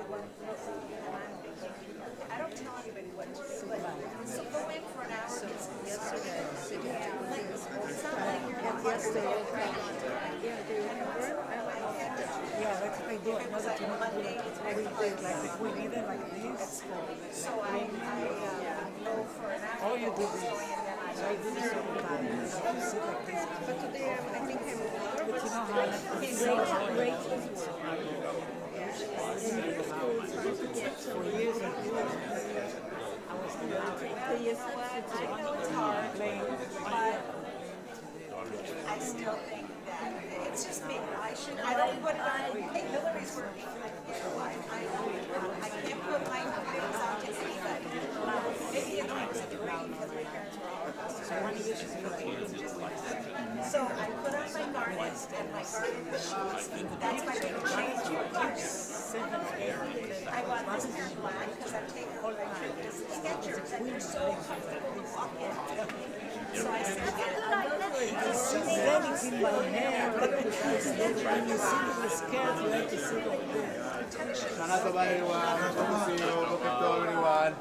I don't tell anybody what to do, but so go in for an hour. Yesterday, It's not like you're not yesterday, right on time. yeah, that's what I do. I know that you want to do it every day, like if we need it like this. So I go for an hour. All you do is, so I do this all the time. You sit like this. But today I think I'm But you know how like it's so hard. For years and years, I was I know it's hard, but I still think that it's just me. I don't put it on. Hey, Hillary's working. I can't put my things on to anybody. Maybe it was a dream because my parents were all so I put on my garnets and my garnet shoes. That's my big change for years. I bought this pair of black because I'm taking all my trip to Skechers and they're so comfortable to walk in. So I said, then it's in my hair, like this. When you sit in the skirt, you have to sit like this. Shana Tova everyone. Good to see you. Boker Tov everyone.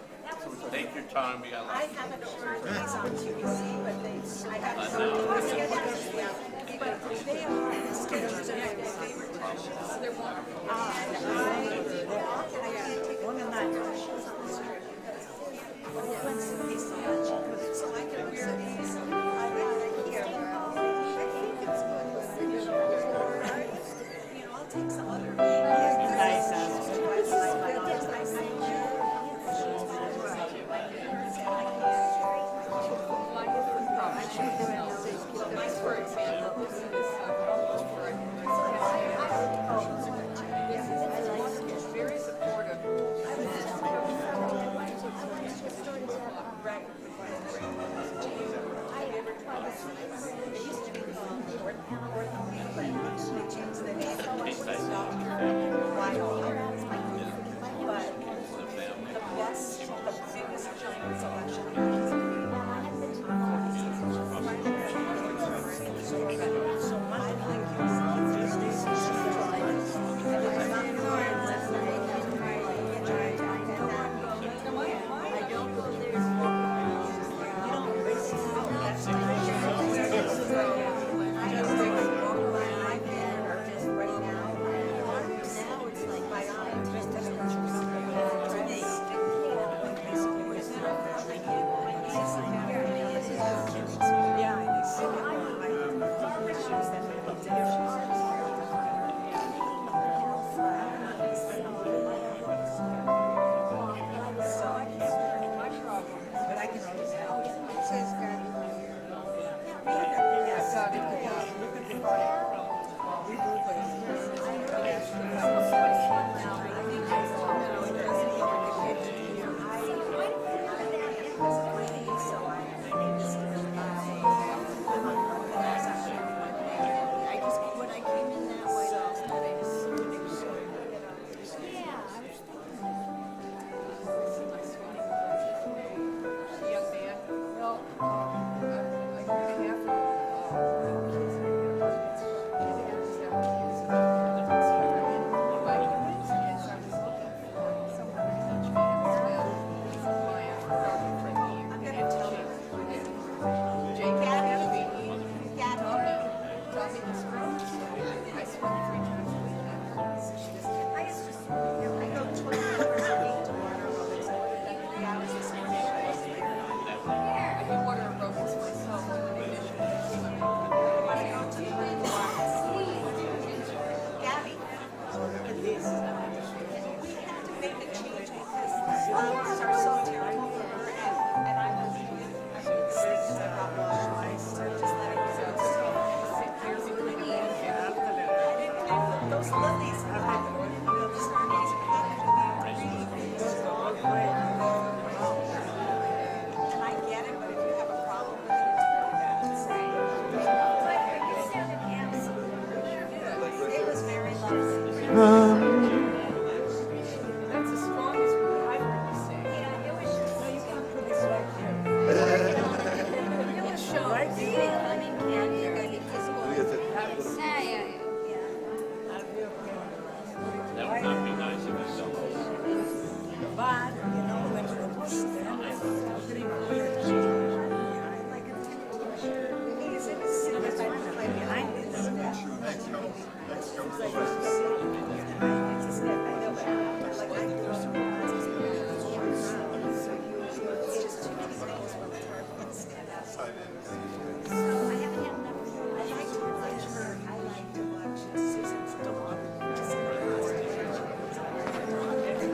Take your time, you got I haven't heard these on QVC, but I haven't heard Skechers. But they are Skechers are my favorite shoes. They're wonderful. And I walk and I can't take my shoes on the street because it flex me so much. So I can wear these. I got it here. I think it's good. You know, I'll take some other.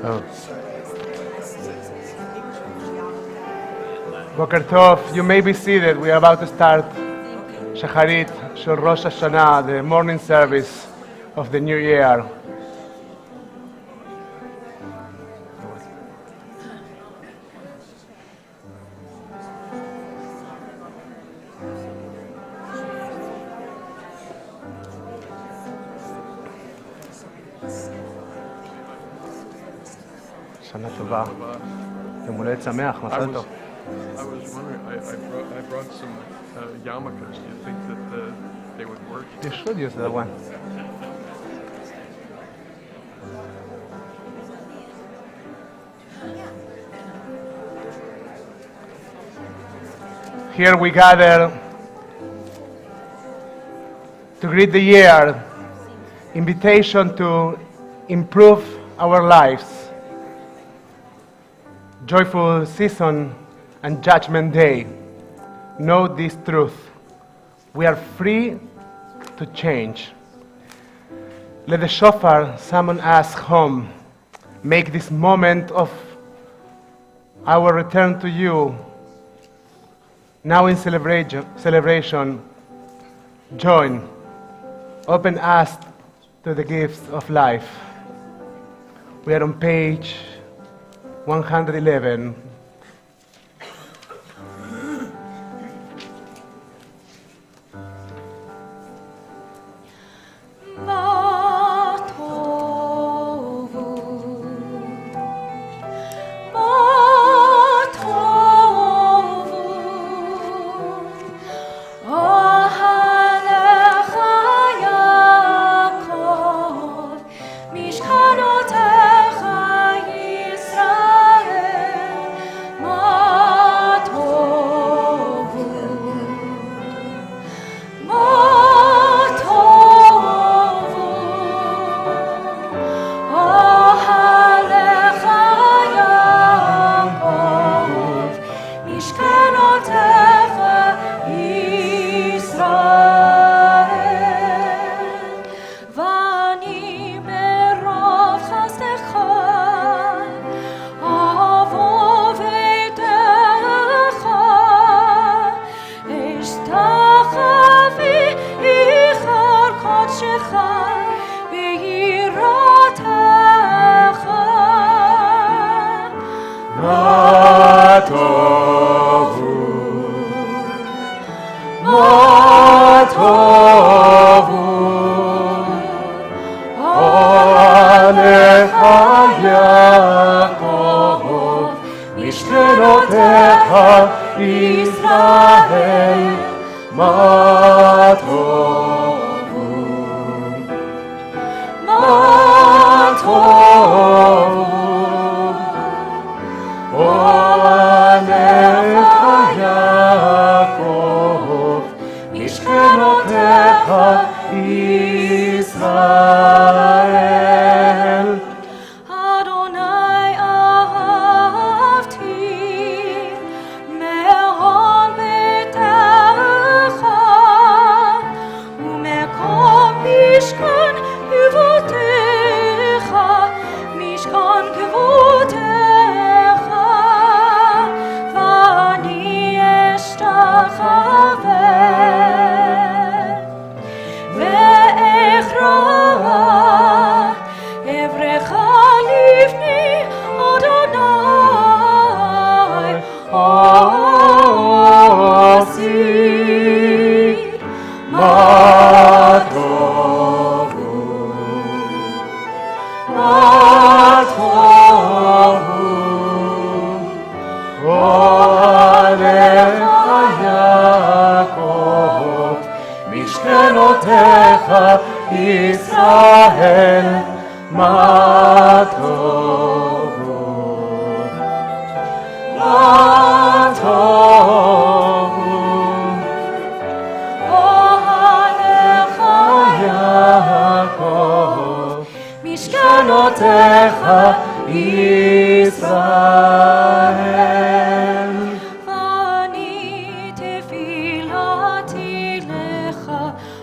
טוב. Boker Tov, you may be seated. We are about to start Shacharit Shel Rosh Hashanah, the morning service of the new year. שנה טובה. יום הולדת שמח, מזל טוב. I was wondering, I brought some yarmulkes. Do you think that they would work? You should use that one. Here we gather to greet the year, invitation to improve our lives, joyful season and Judgment Day. Know this truth. We are free to change. Let the Shofar summon us home. Make this moment of our return to you, now in celebration, join. Open us to the gifts of life. We are on page 111.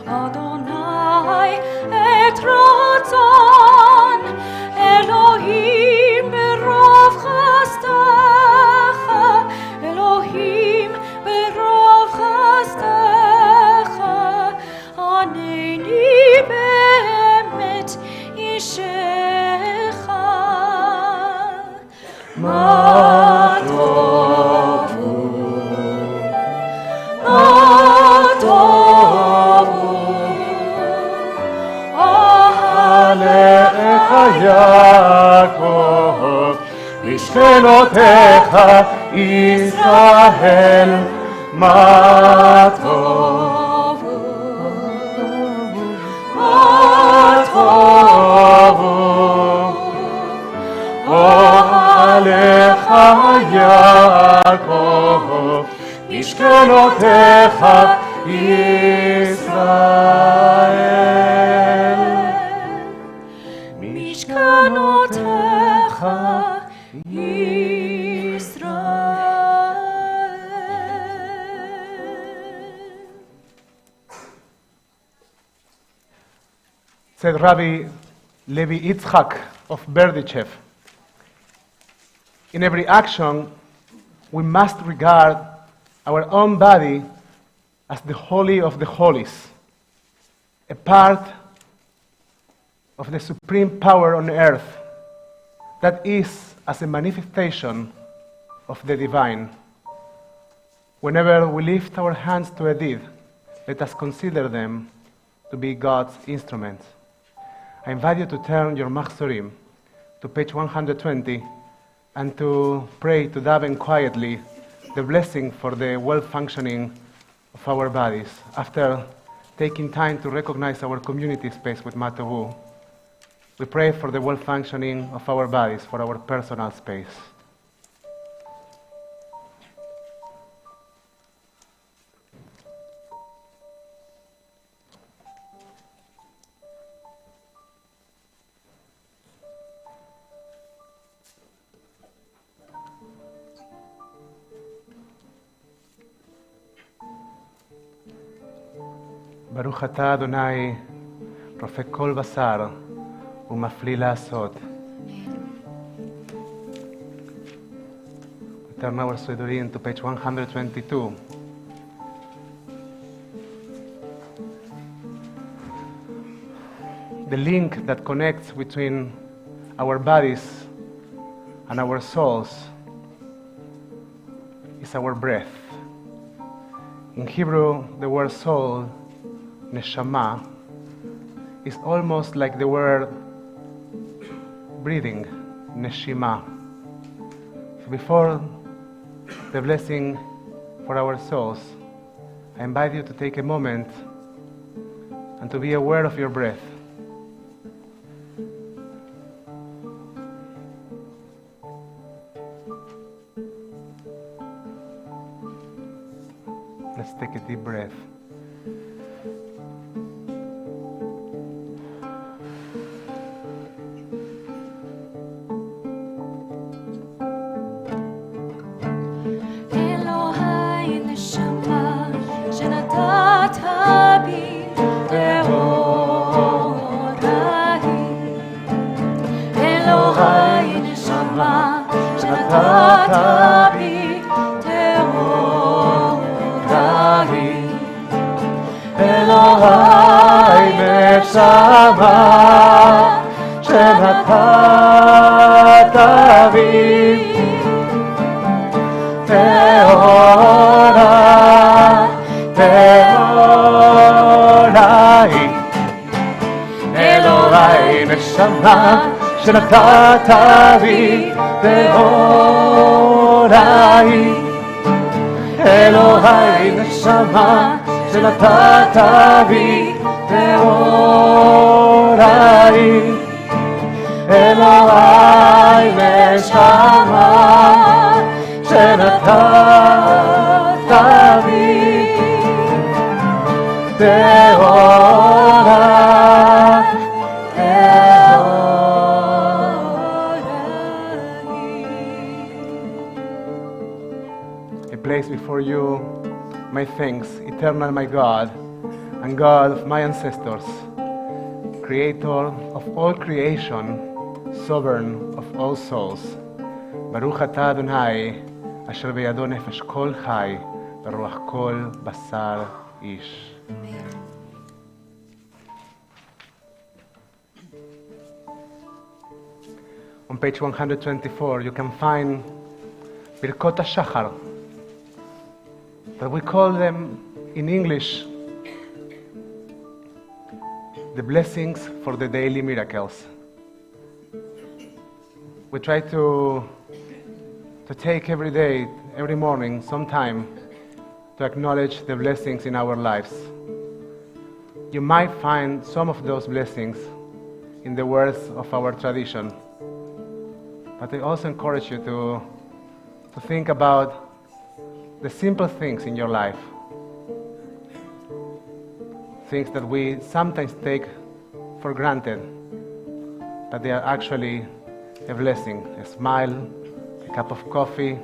Adonai et Rotzon Elohim משכנותיך ישראל, מה טוב, מה טוב, אוהליך יעקב, משכנותיך ישראל, משכנותיך Said Rabbi Levi Yitzchak of Berdichev, in every action, we must regard our own body as the holy of the holies, a part of the supreme power on earth that is as a manifestation of the divine. Whenever we lift our hands to a deed, let us consider them to be God's instruments. I invite you to turn your Machzorim to page 120 and to pray to daven quietly the blessing for the well-functioning of our bodies. After taking time to recognize our community space with Matovu, we pray for the well-functioning of our bodies, for our personal space. ברוך אתה אדוני, רופא כל בשר ומפליא לעשות. We turn our Sidurim to page 122. The link that connects between our bodies and our souls is our breath. In Hebrew, the word soul, Neshama, is almost like the word breathing, Neshima. So before the blessing for our souls, I invite you to take a moment and to be aware of your breath. Let's take a deep breath. שנתת בי טהוריי, אלוהי נשמה שנתת בי טהוריי, אלוהי נשמה שנתת בי טהוריי. Place before you my thanks, eternal my God, and God of my ancestors, creator of all creation, sovereign of all souls. ברוך אתה אדוני, אשר בידו נפש כל חי, ורוח כל בשר איש. On page 124 you can find Birkot HaShachar, but we call them in English the blessings for the daily miracles. We try to to take every day, every morning, some time to acknowledge the blessings in our lives. You might find some of those blessings in the words of our tradition, but I also encourage you to think about the simple things in your life, things that we sometimes take for granted, but they are actually a blessing, a smile, a cup of coffee,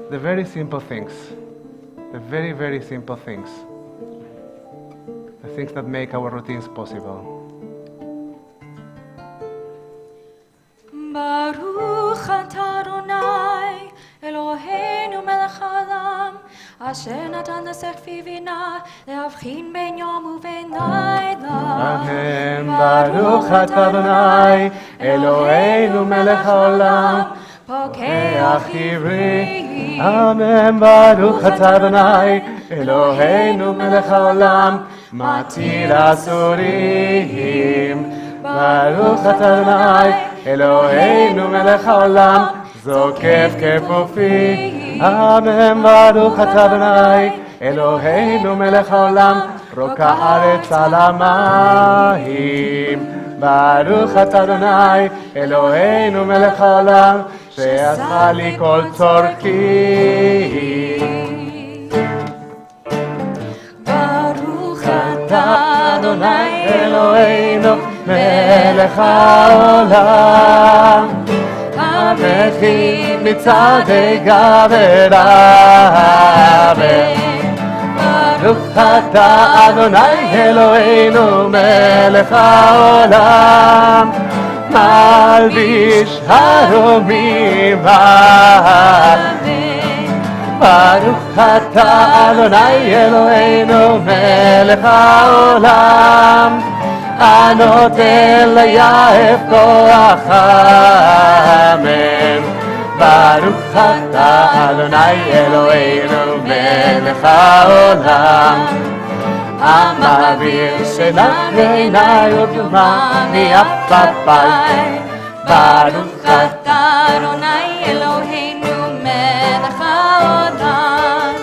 the very simple things, the very, very simple things, the things that make our routines possible. Baruch atah Adonai, Eloheinu melech haolam, asher natan l'sechvi vina, lehavchin ben yom uven layla. Amen. Baruch atah Adonai, Eloheinu melech haolam, pokeach ivri. Amen. Baruch atah Adonai, Eloheinu melech haolam, matir asurim. Baruch atah Adonai, Eloheinu melech haolam, zokef כפופי. Amen. Baruch atah Adonai, Eloheinu melech haolam, רוקע הארץ על המים. Baruch atah Adonai, Eloheinu melech haolam, שעשה לי כל צורכי. Baruch atah Adonai, Eloheinu melech haolam, המכין מצעדי גבריו. ברוך אתה אדוני אלוהינו מלך העולם, מלביש הרומים. ברוך אתה אדוני אלוהינו מלך העולם, הנותן ליעף כוח. אמן. ברוך אתה אדוני אלוהינו מלך העולם, המעביר שלנו עיניים ודמעה מעפעפיים. ברוך אתה אדוני אלוהינו מלך העולם,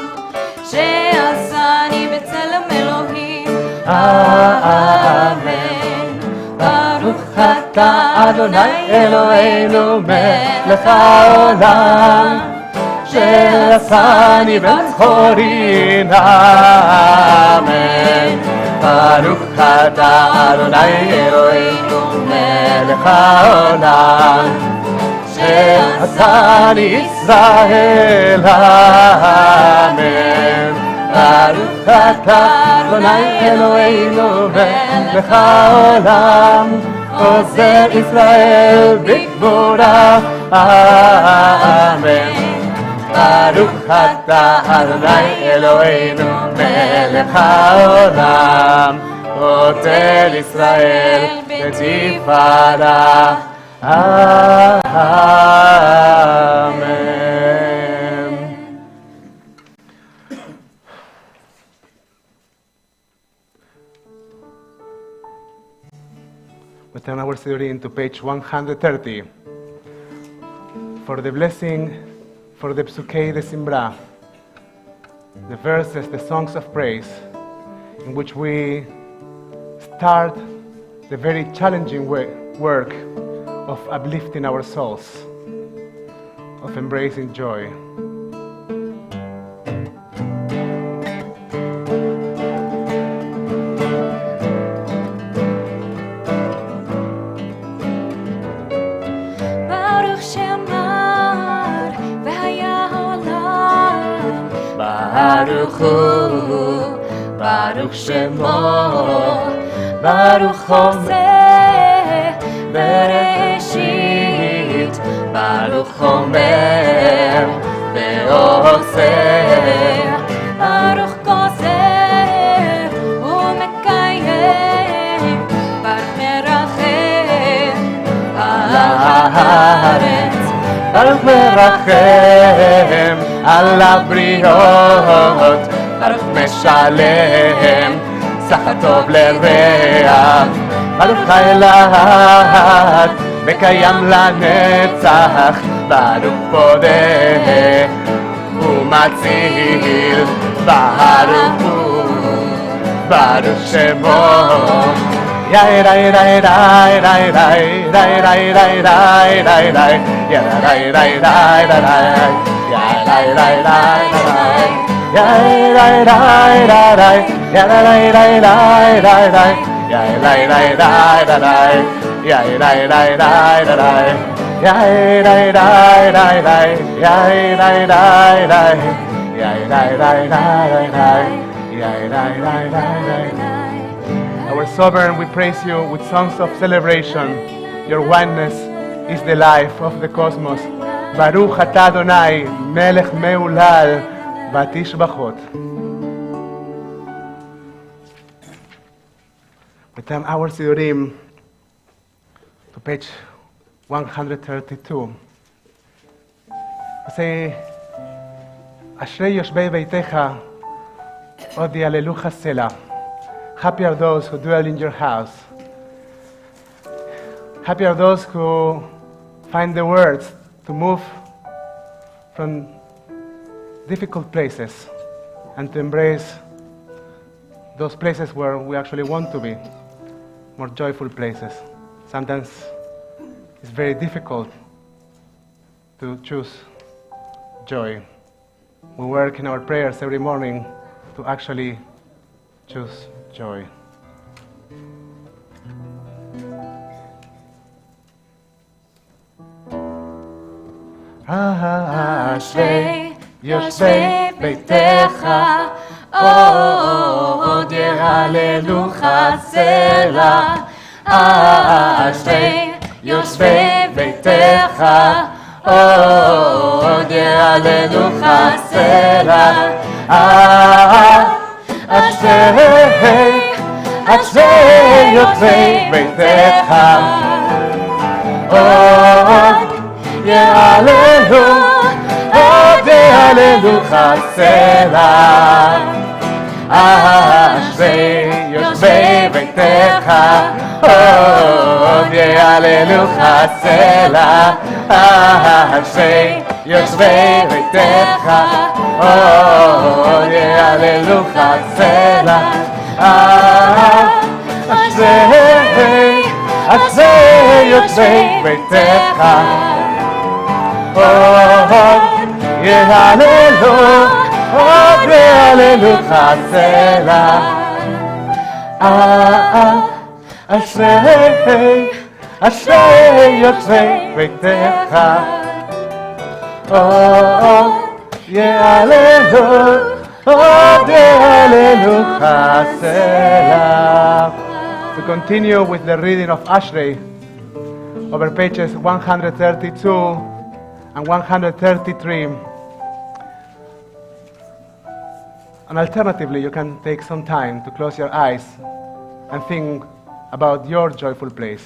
שעשני בצלם אלוהים. אמן. ברוך אתה אדוני אלוהינו מלך העולם, שעשני בן חורין. אמן. ברוך אתה אדוני אלוהינו מלך העולם, שעשני ישראל. אמן. ברוך אתה אדוני אלוהינו מלך העולם, עוזר ישראל בגבורה. אמן. ברוך אתה אדוני אלוהינו מלך העולם, עוטר ישראל בתפארה. אמן. We turn our study to page 130 for the blessing for the Psukei de Simbra, the verses, the songs of praise, in which we start the very challenging work of uplifting our souls, of embracing joy. Baruch Shemo, Baruch Chomer Bereshit, Baruch Chomer Be'oseh, Baruch Koser Umekayem, Baruch Merachem al haaretz, Baruch Merachem al habriot, Baruch משלם, שכר טוב לרע, ברוך האלוהת, וקיים לנצח, ברוך פודה ומציל, ברוך הוא, ברוך שמו. יאי ראי ראי ראי ראי ראי ראי ראי ראי ראי ראי ראי יאי ראי ראי ראי ראי יאי ראי ראי ראי ראי יאי ראי ראי ראי ראי יאי ראי ראי ראי ראי יאי ראי ראי ראי ראי יאי ראי ראי ראי ראי יאי ראי ראי ראי ראי יאי ראי ראי ראי יאי ראי ראי ראי ראי יאי ראי ראי ראי ראי. Our Sovereign, we praise you with songs of celebration. Your oneness is the life of the cosmos. Baruch atah Adonai, melech meulal, v'tishbachot. We turn our Sidurim to page 132. We say, Ashrei yoshbei beitecha, od yalelucha selah. Happy are those who dwell in your house. Happy are those who find the words to move from difficult places and to embrace those places where we actually want to be, more joyful places. Sometimes it's very difficult to choose joy. We work in our prayers every morning to actually choose joy. Ashrei yoshvei beitecha, od yehalelucha selah. Ashrei yoshvei beitecha, od yehalelucha selah. Ashrei yoshvei beitecha, od yehalelucha selah. Ashrei yoshvei beitecha, od yehalelucha selah. Ashrei yoshvei beitecha, od yehalelucha selah. Ashrei yoshvei beitecha, od yehalelucha selah. Ashrei yoshvei beitecha, od yehalelucha selah. To continue with the reading of Ashrei over pages 132 and 133. And alternatively, you can take some time to close your eyes and think about your joyful place.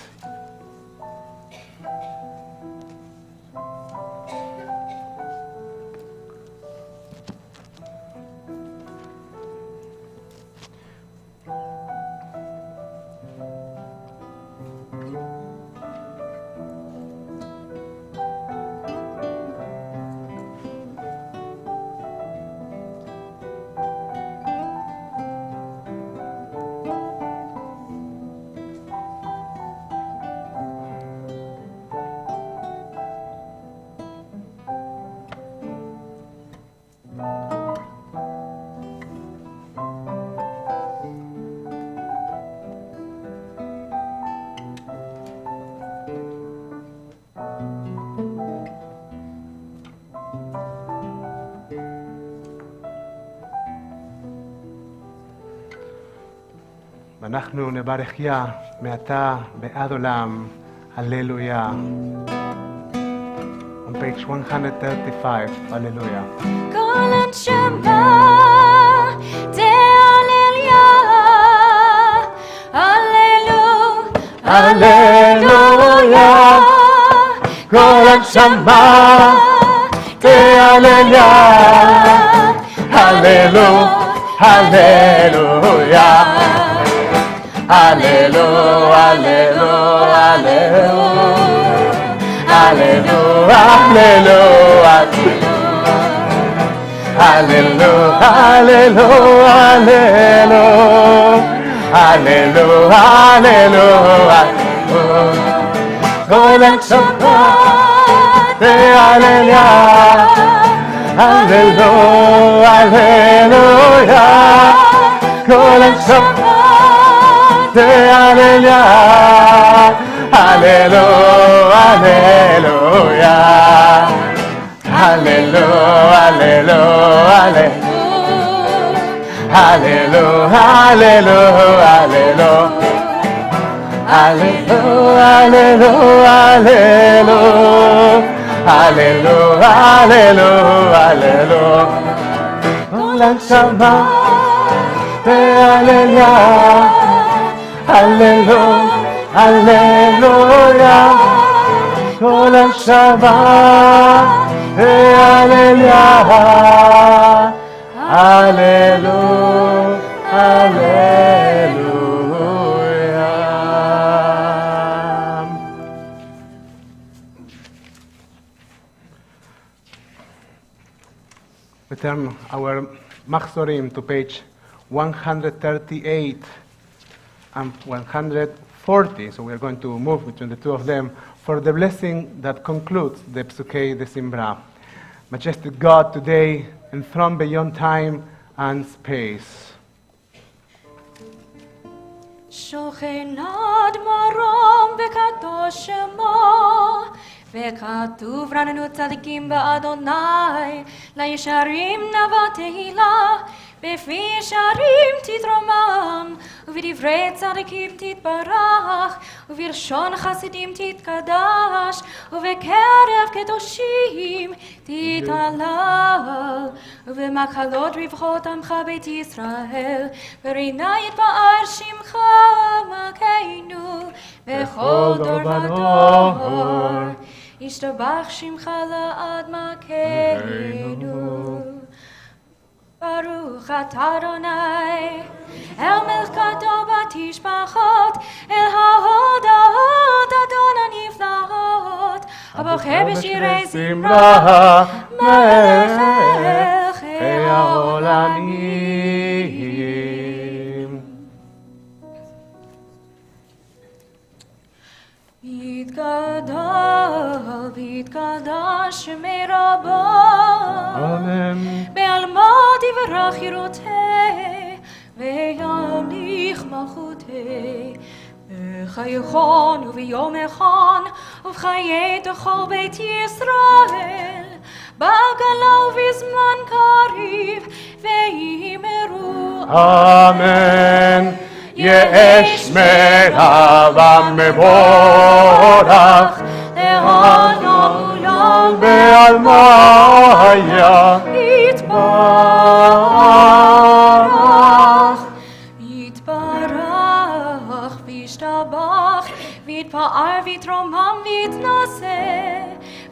ואנחנו נברך יה מעתה ועד עולם, הללויה. On page 135, הללויה. כל הנשמה תהלליה, הללויה. כל הנשמה תהלליה, הללויה. Hallelujah, hallelujah, hallelujah. Hallelujah, hallelujah, hallelujah, hallelujah, hallelujah, hallelujah. Kol Shabbat, hallelujah, hallelujah, hallelujah. Kol Shabbat, hallelujah, hallelujah, hallelujah, hallelujah, hallelujah, hallelujah. Hallelujah, hallelujah, hallelujah, hallelujah, hallelujah. Kol Shabbat, hallelujah, hallelujah, hallelujah. Kol Shabbat, hallelujah, hallelujah, hallelujah. We turn our Machzorim to page 138 and 140. So we are going to move between the two of them for the blessing that concludes the Psukei de Simbra. Majestic God, today enthroned beyond time and space. שוכנד מרום וקדוש שמו וכתוב רננו צדיקים באדוני לישרים נבע תהילה בפי ישרים תתרומם ובדברי צדיקים תתברך ובלשון חסידים תתקדש ובקרב קדושים תתהלל ובמקהלות רווחות עמך בית ישראל ורינה יתפאר שמך מלכנו בכל דור ודור ישתבח שמך לעד מלכנו ברוך אתה אדוני אל מלכתו בתשבחות אל ההודעות אדון הנפלאות הבוחר בשירי זמרה מלכי העולמים יתגדל ויתקדש שמי רבו Amen. בעלמא תברך ירותי וימליך מלכותי בחייכון וביום אחד ובחיי כל בית ישראל בעגלה ובזמן קריב ויאמרו Amen. יש מרב המבורך לעולם בעלמיה יתברך יתברך וישתבח ויתפאר ויתרומם ויתנשא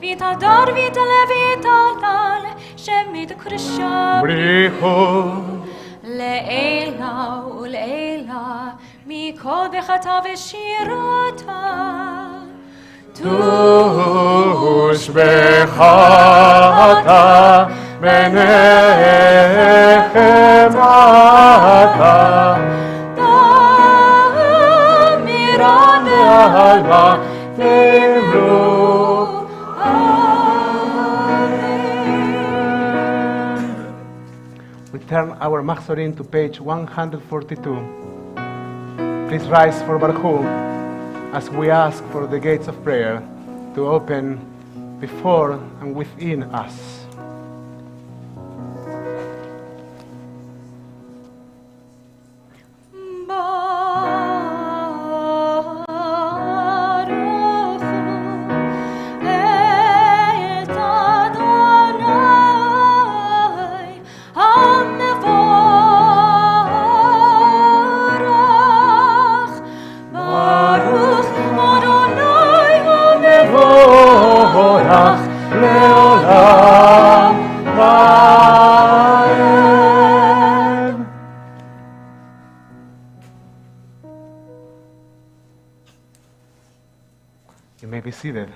ויתהדר ויתעלה ויתהלל שמי דקדושה בריחו לעילה ולעילה מכל בחטא ושירתה תוש בחטא בנחמתה תמירה בעלמא תאמרו We turn our Machzorim to page 142. Please rise for Baruch as we ask for the gates of prayer to open before and within us. You may be seated.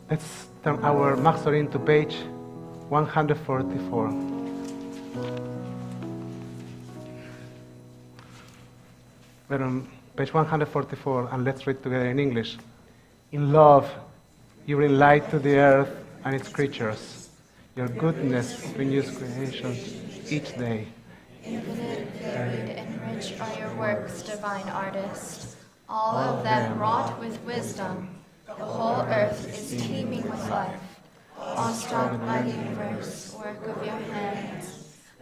Let's turn our Maxorin to page 144. We're on page 144, and let's read together in English. In love, you bring light to the earth and its creatures. Your goodness renews creation each day. Infinite, varied, and rich are your works, divine artist. All of them wrought with wisdom. The whole earth is teeming with life. Awestruck by the universe, work of your hands.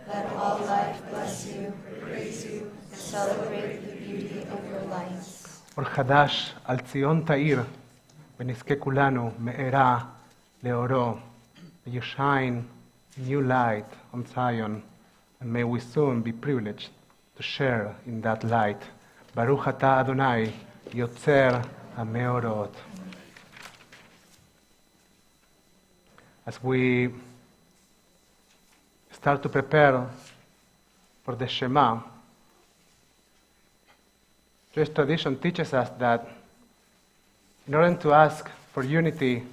Let all life bless you, praise you, and celebrate the beauty of your lights. אור חדש על ציון תאיר, ונזכה כולנו מארה לאורו. May you shine a new light on Zion, and may we soon be privileged to share in that light. ברוך אתה אדוני, יוצר המאורות. As we start to prepare for the Shema, Jewish tradition teaches us that in order to ask for unity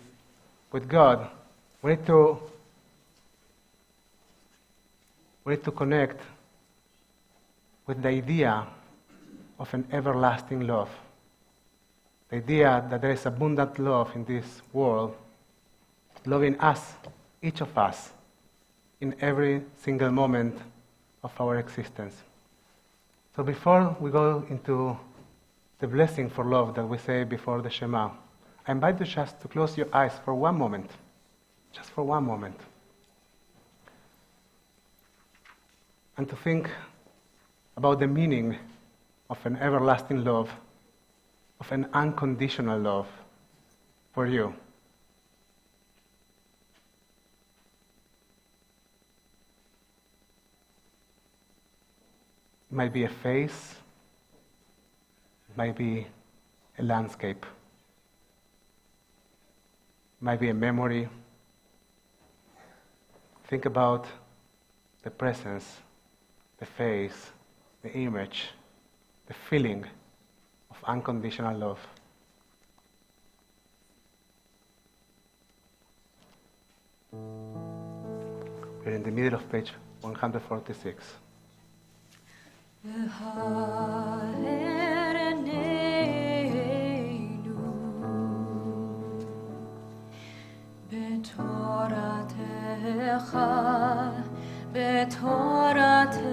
with God, we need to connect with the idea of an everlasting love. The idea that there is abundant love in this world, loving us, each of us, in every single moment of our existence. So before we go into the blessing for love that we say before the Shema, I invite you just to close your eyes for one moment. Just for one moment. And to think about the meaning of an everlasting love, of an unconditional love for you. It might be a face, it might be a landscape, it might be a memory. Think about the presence, the face, the image, the feeling of unconditional love. We're in the middle of page 146. בתורתך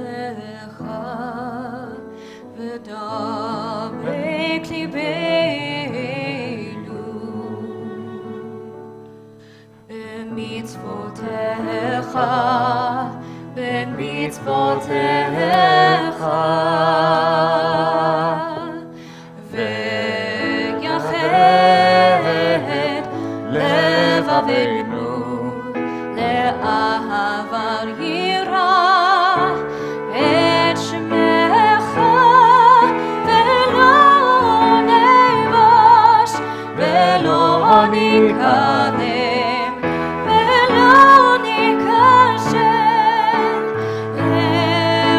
ודבק ליבנו במצוותיך במצוותיך ויחד לבבנו לאהבה יראה את שמך ולא נבוש ולא נקדם ולא ניכשל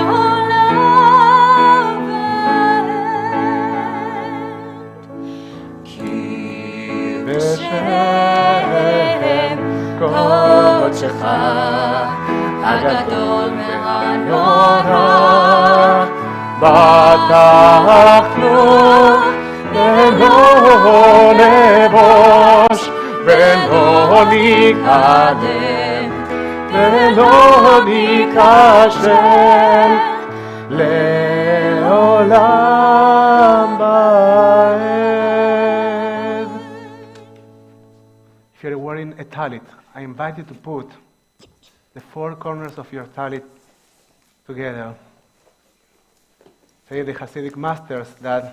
לעולם ועד כי בשם קודשך הגדול והנורא בטחנו ולא נבוש ולא נקדם ולא ניכשל לעולם ועד. If you're wearing a talit, I invite you to put the four corners of your talit together. Say the Hasidic masters that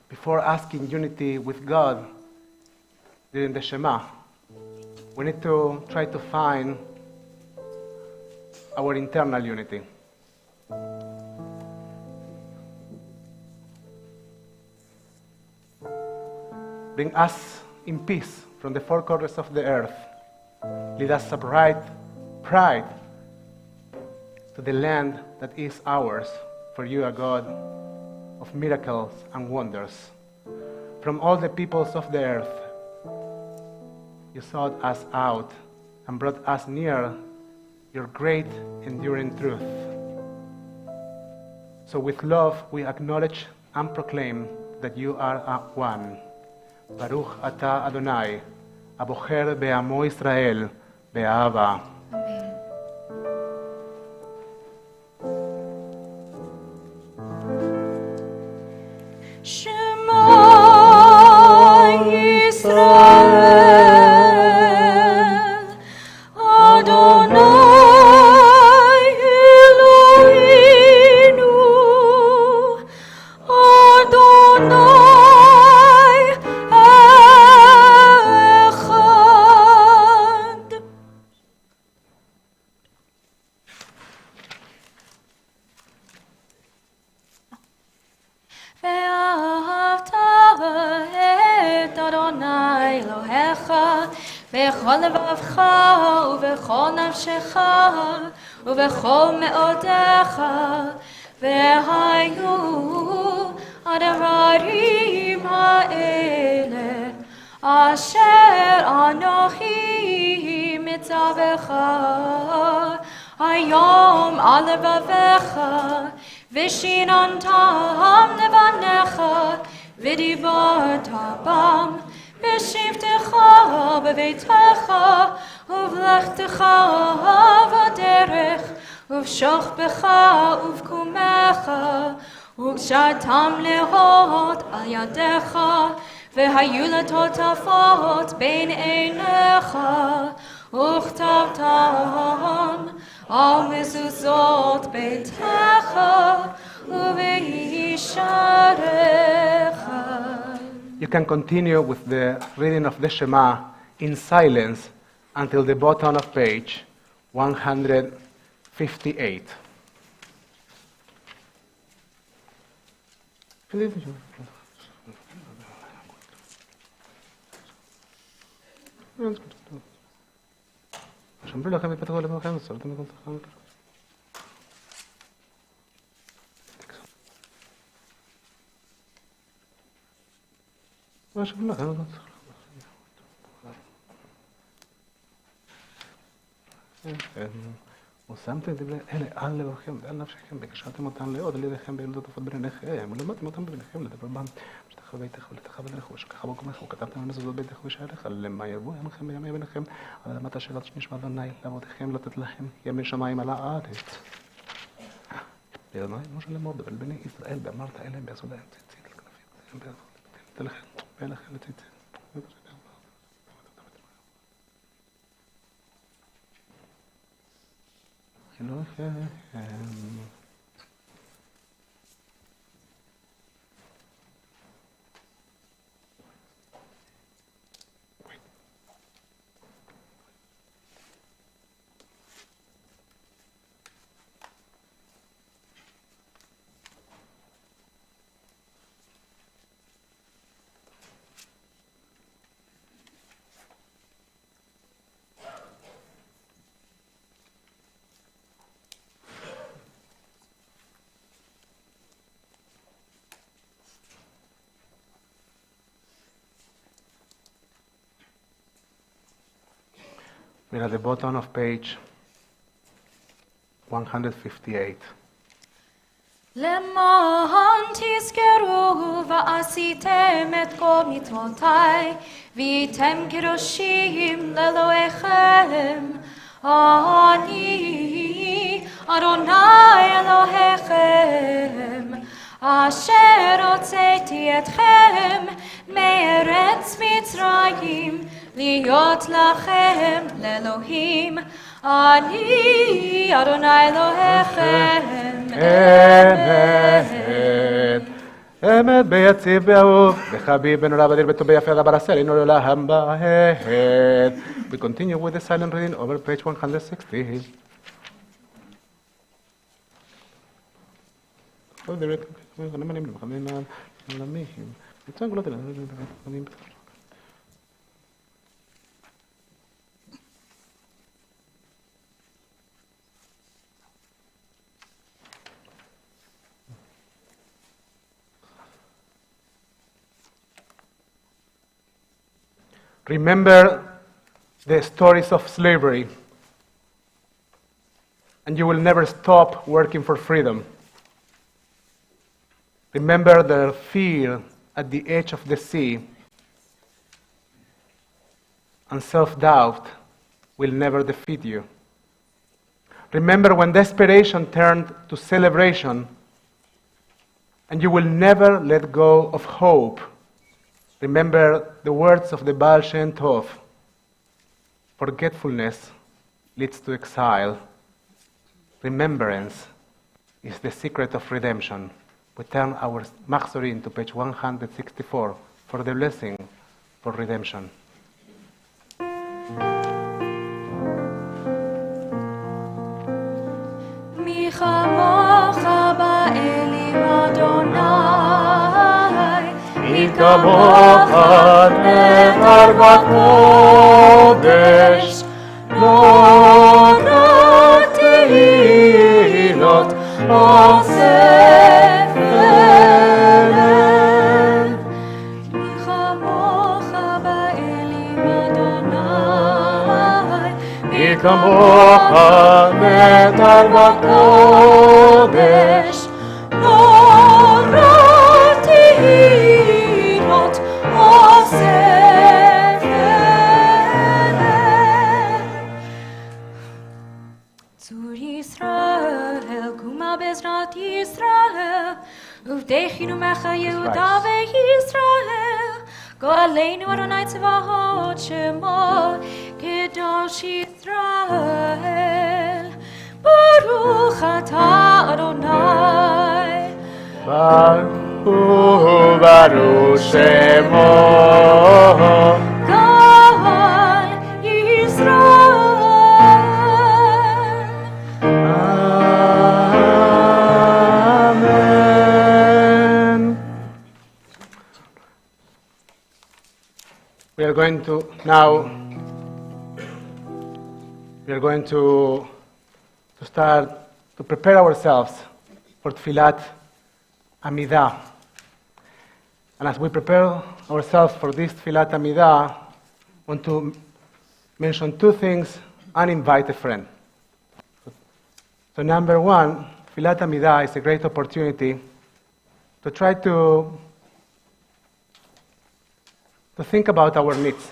before asking unity with God during the Shema, we need to try to find our internal unity. Bring us in peace from the four corners of the earth. Lead us upright pride to the land that is ours, for you are God of miracles and wonders. From all the peoples of the earth, you sought us out and brought us near your great enduring truth. So with love we acknowledge and proclaim that you are one. Baruch Ata Adonai, Abocher Be'amo Israel, Be'ahava. Amen. Shema Yisrael, Adonai Eloheinu, Adonai Echad. ואהבת את אדוני אלוהיך בכל לבבך ובכל נפשך ובכל מאודיך, והיו הדברים האלה אשר אנוכי מצווך היום על לבביך, ושיננתם לבניך, ודיברת בם, בשבתך בביתך, ובלכתך בדרך, ובשוכבך ובקומך, וקשרתם להות על ידיך, והיו לטוטפות בין עיניך, וכתבתם על מזוזות ביתך ובישעריך. You can continue with the reading of the Shema in silence until the bottom of page 158. ושמתם את דברי אלה על לבבכם ועל נפשכם, וקשרתם אותם לעוד על ידיכם בילדות עפות בניכם, ולמדתם אותם בניכם לדבר בם, שתך בביתך ולתך בדרך ושכחה בקומך, וכתבתם במזוזות ביתך ובשעריך, למה ירבו ימיכם בימי בניכם, על אדמת אשר נשמע אדוני לאבותיכם לתת לכם ימי שמיים על הארץ. לאדוני משה לאמור דבר בני ישראל, ואמרת אליהם ועשו להם ציצית על כנפים, ולכם ולכם לציצית. אלוהיכם. We're at the bottom of page 158. למען תזכרו ועשיתם את כל מצוותיי, והייתם קדושים לאלוהיכם. אני אדוני אלוהיכם, אשר הוצאתי אתכם מארץ מצרים, להיות לכם לאלוהים. אני אדוני אלוהיכם. אמת, אמת ביציב באהוב, בחביב בנורא בדיר בטוב ביפה דבר עשה לנו לעולם בעת. We continue with the silent reading over page 160. Remember the stories of slavery, and you will never stop working for freedom. Remember the fear at the edge of the sea, and self-doubt will never defeat you. Remember when desperation turned to celebration, and you will never let go of hope. Remember the words of the Baal Shem Tov: forgetfulness leads to exile. Remembrance is the secret of redemption. We turn our Machzorim to page 164 for the blessing for redemption. Mi chamocha ba'elim Adonai, mi kamocha nehar b'kodesh, lo tehilot osefelen. Mi chamocha ba'elim Adonai, Mi kamocha nehar b'kodesh, lo tehilot osefelen. Zur Yisrael, kuma bezrat Yisrael, uvdechinu mecha Yehuda veYisrael, go'aleinu Adonai tzvahot Shema, Kedosh Yisrael, Baruch atah Adonai. Baruch Shemo. Kol Yisrael. Amen. We are going to start to prepare ourselves for Tfilat Amidah. And as we prepare ourselves for this Tfilat Amidah, I want to mention two things and invite a friend. So number one, Tfilat Amidah is a great opportunity to try to think about our needs.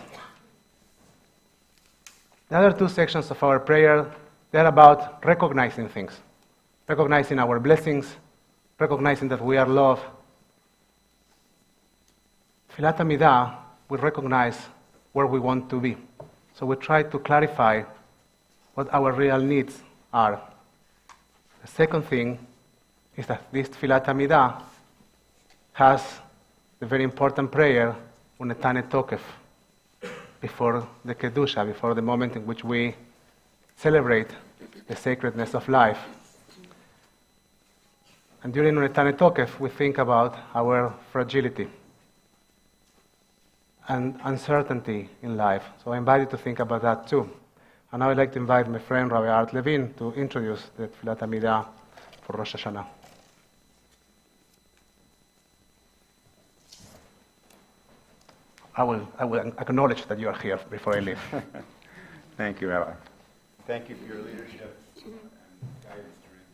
The other two sections of our prayer, they're about recognizing things, recognizing our blessings, recognizing that we are loved. Tfilat Amidah, we recognize where we want to be. So we try to clarify what our real needs are. The second thing is that this Tfilat Amidah has the very important prayer, Unetane Tokef, before the Kedusha, before the moment in which we celebrate the sacredness of life. And during Unetane Tokef, we think about our fragility and uncertainty in life. So I invite you to think about that too. And now I'd like to invite my friend Rabbi Levin to introduce the Tfilat Amidah for Rosh Hashanah. I will acknowledge that you are here before I leave. Thank you, Rabbi. Thank you for your leadership and guidance during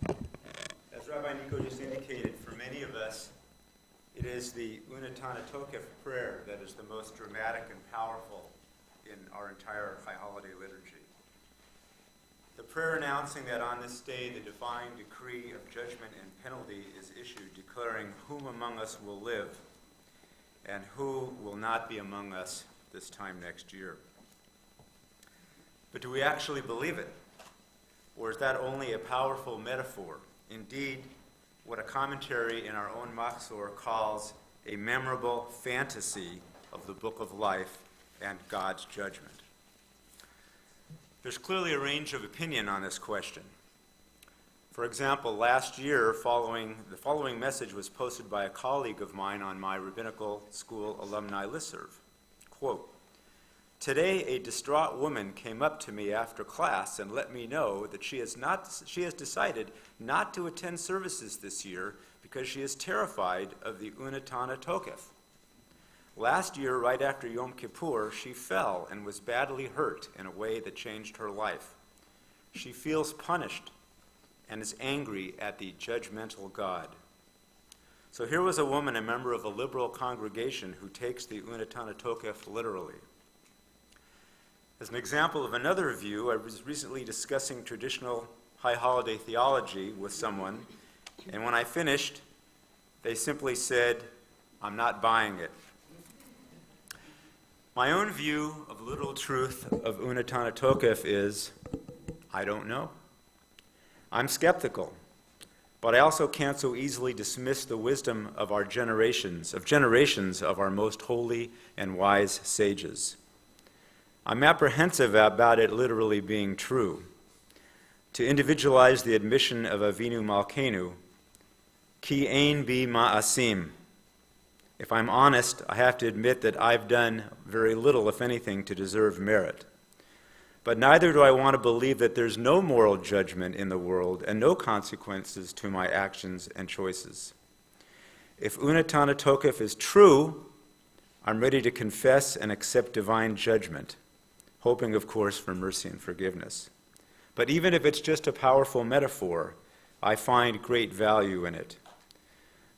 this service. As Rabbi Nico just indicated, for many of us, it is the Unetane Tokef prayer that is the most dramatic and powerful in our entire High Holiday liturgy. The prayer announcing that on this day the divine decree of judgment and penalty is issued, declaring whom among us will live and who will not be among us this time next year. But do we actually believe it? Or is that only a powerful metaphor? Indeed, what a commentary in our own Machzor calls a memorable fantasy of the book of life and God's judgment. There's clearly a range of opinion on this question. For example, last year, the following message was posted by a colleague of mine on my rabbinical school alumni listserv. Quote, "Today a distraught woman came up to me after class and let me know that she has decided not to attend services this year because she is terrified of the Unatana Tokef. Last year, right after Yom Kippur, she fell and was badly hurt in a way that changed her life. She feels punished and is angry at the judgmental God. So here was a woman, a member of a liberal congregation, who takes the Unatana Tokef literally. As an example of another view, I was recently discussing traditional high holiday theology with someone, and when I finished, they simply said, "I'm not buying it." My own view of the literal truth of Unatana Tokef is, I don't know. I'm skeptical, but I also can't so easily dismiss the wisdom of our generations of our most holy and wise sages. I'm apprehensive about it literally being true. To individualize the admission of Avinu Malkeinu, ki ein bi ma'asim. If I'm honest, I have to admit that I've done very little, if anything, to deserve merit. But neither do I want to believe that there's no moral judgment in the world and no consequences to my actions and choices. If Unatana Tokef is true, I'm ready to confess and accept divine judgment, hoping, of course, for mercy and forgiveness. But even if it's just a powerful metaphor, I find great value in it.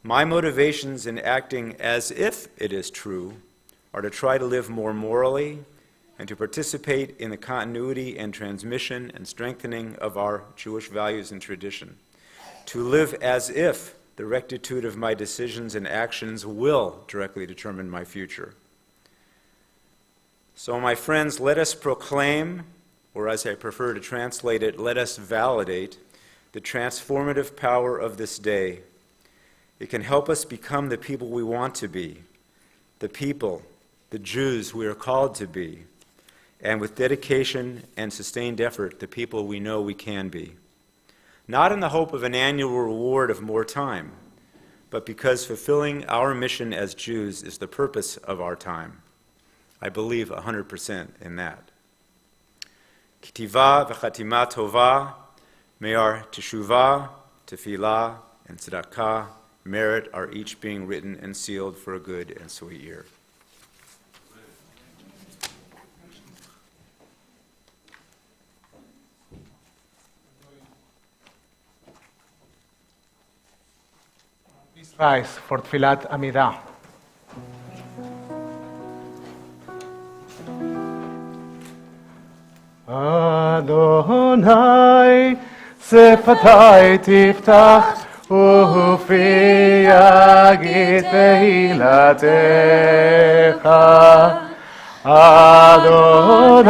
My motivations in acting as if it is true are to try to live more morally and to participate in the continuity and transmission and strengthening of our Jewish values and tradition, to live as if the rectitude of my decisions and actions will directly determine my future. So, my friends, let us proclaim, or as I prefer to translate it, let us validate the transformative power of this day. It can help us become the people we want to be, the people, the Jews we are called to be, and with dedication and sustained effort, the people we know we can be. Not in the hope of an annual reward of more time, but because fulfilling our mission as Jews is the purpose of our time. I believe 100% in that. Kitiva v'chatima tova, may our teshuvah, tefillah, and tzedakah merit are each being written and sealed for a good and sweet year. Please rise for Tfilat Amidah. Adonai, sefatai tiftach, ufi yagid tehilatecha. Adonai,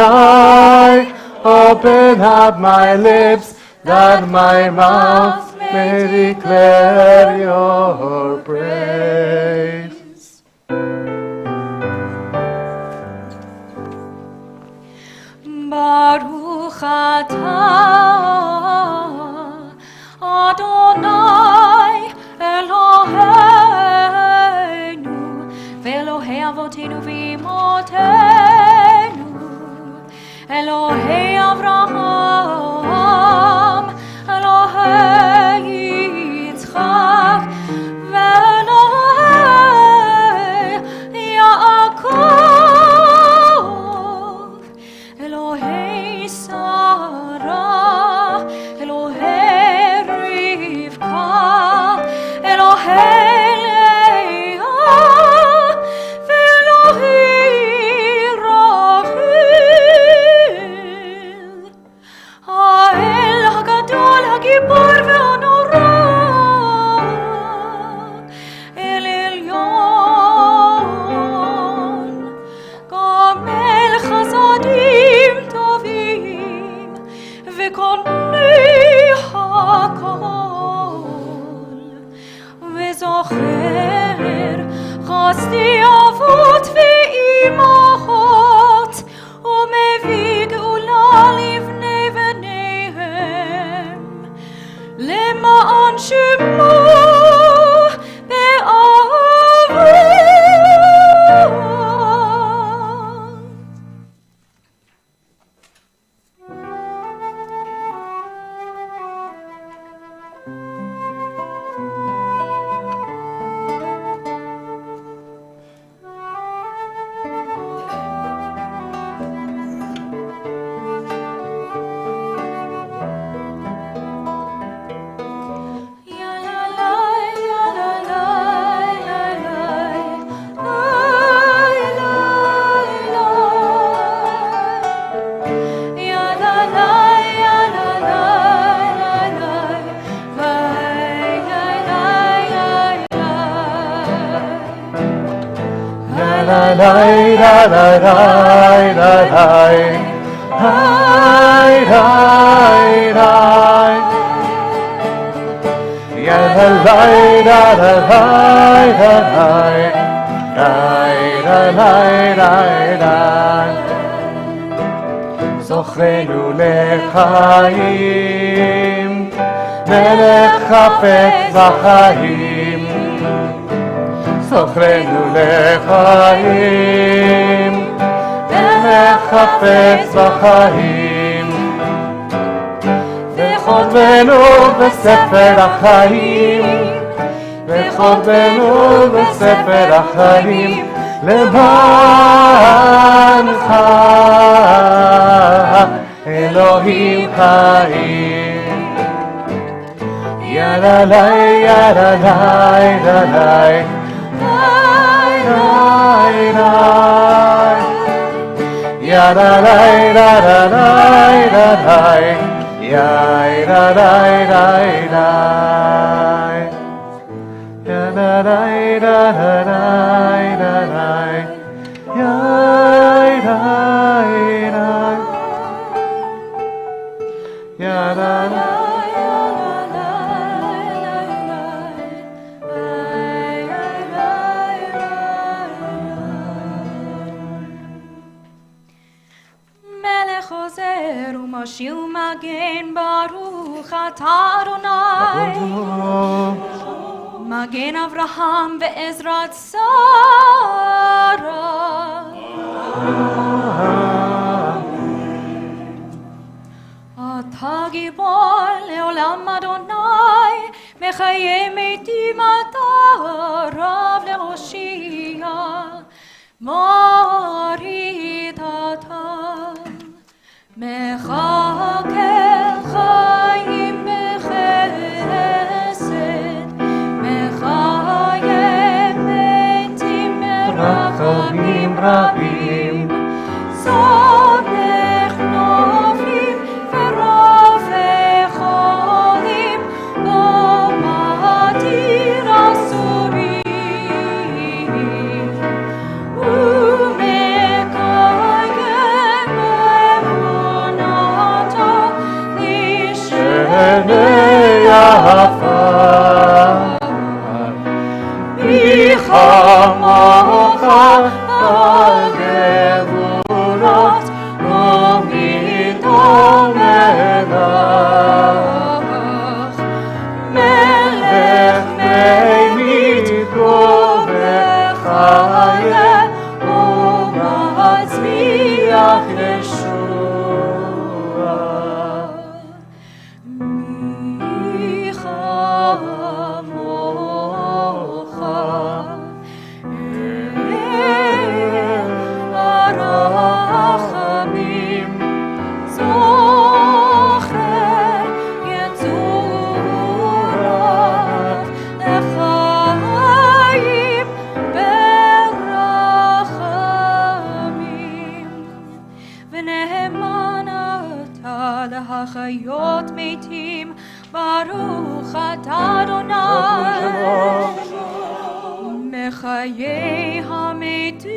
open up my lips, that my mouth may declare your praise. Baruch atah Adonai Eloheinu ve'Elohei avotenu v'imotenu Elohei Avraham Elohei Yitzchak ve'Elohei Yaakov Elohei Sarah, Elohei Rivka, Elohei Leah, Elohei Rachel, Ha'el HaGadol HaGibor VeHaNorah, El Elyon, Gamel Chazadim Tovim, V'konei HaKol, V'zocher Chasdi Avot V'imachot, U'mevii Geula Livnei V'neihem, Lema'an Shemo Be'avot. זוכרנו לחיים, מלך חפץ בחיים. זוכרנו לחיים, מלך חפץ בחיים. וחותמנו בספר החיים, וחותמנו בספר החיים, למענך אלוהים חיים. ידלי ידלי ידלי ידלי Moshiach Magen Baruch Atah Adonai Magen Avraham Be'ezrat Sarah Atah Gibor Leolam Adonai Mechaye Meitim Atah Rav Lehoshia Morid Atah מחכה חיים בחסד, מחיה מתים ברחמים רבים, סומך נופלים ורופא חולים, לא מתיר אסורים. חמוך על גבולות ומדום מלך מלך מימית ובחיה ומצמיח ישועה מי חמוך הרחמים זוכר יצוריו לחיים ברחמים ונאמן אתה להחיות מתים ברוך אתה אדוני מחיי המתים.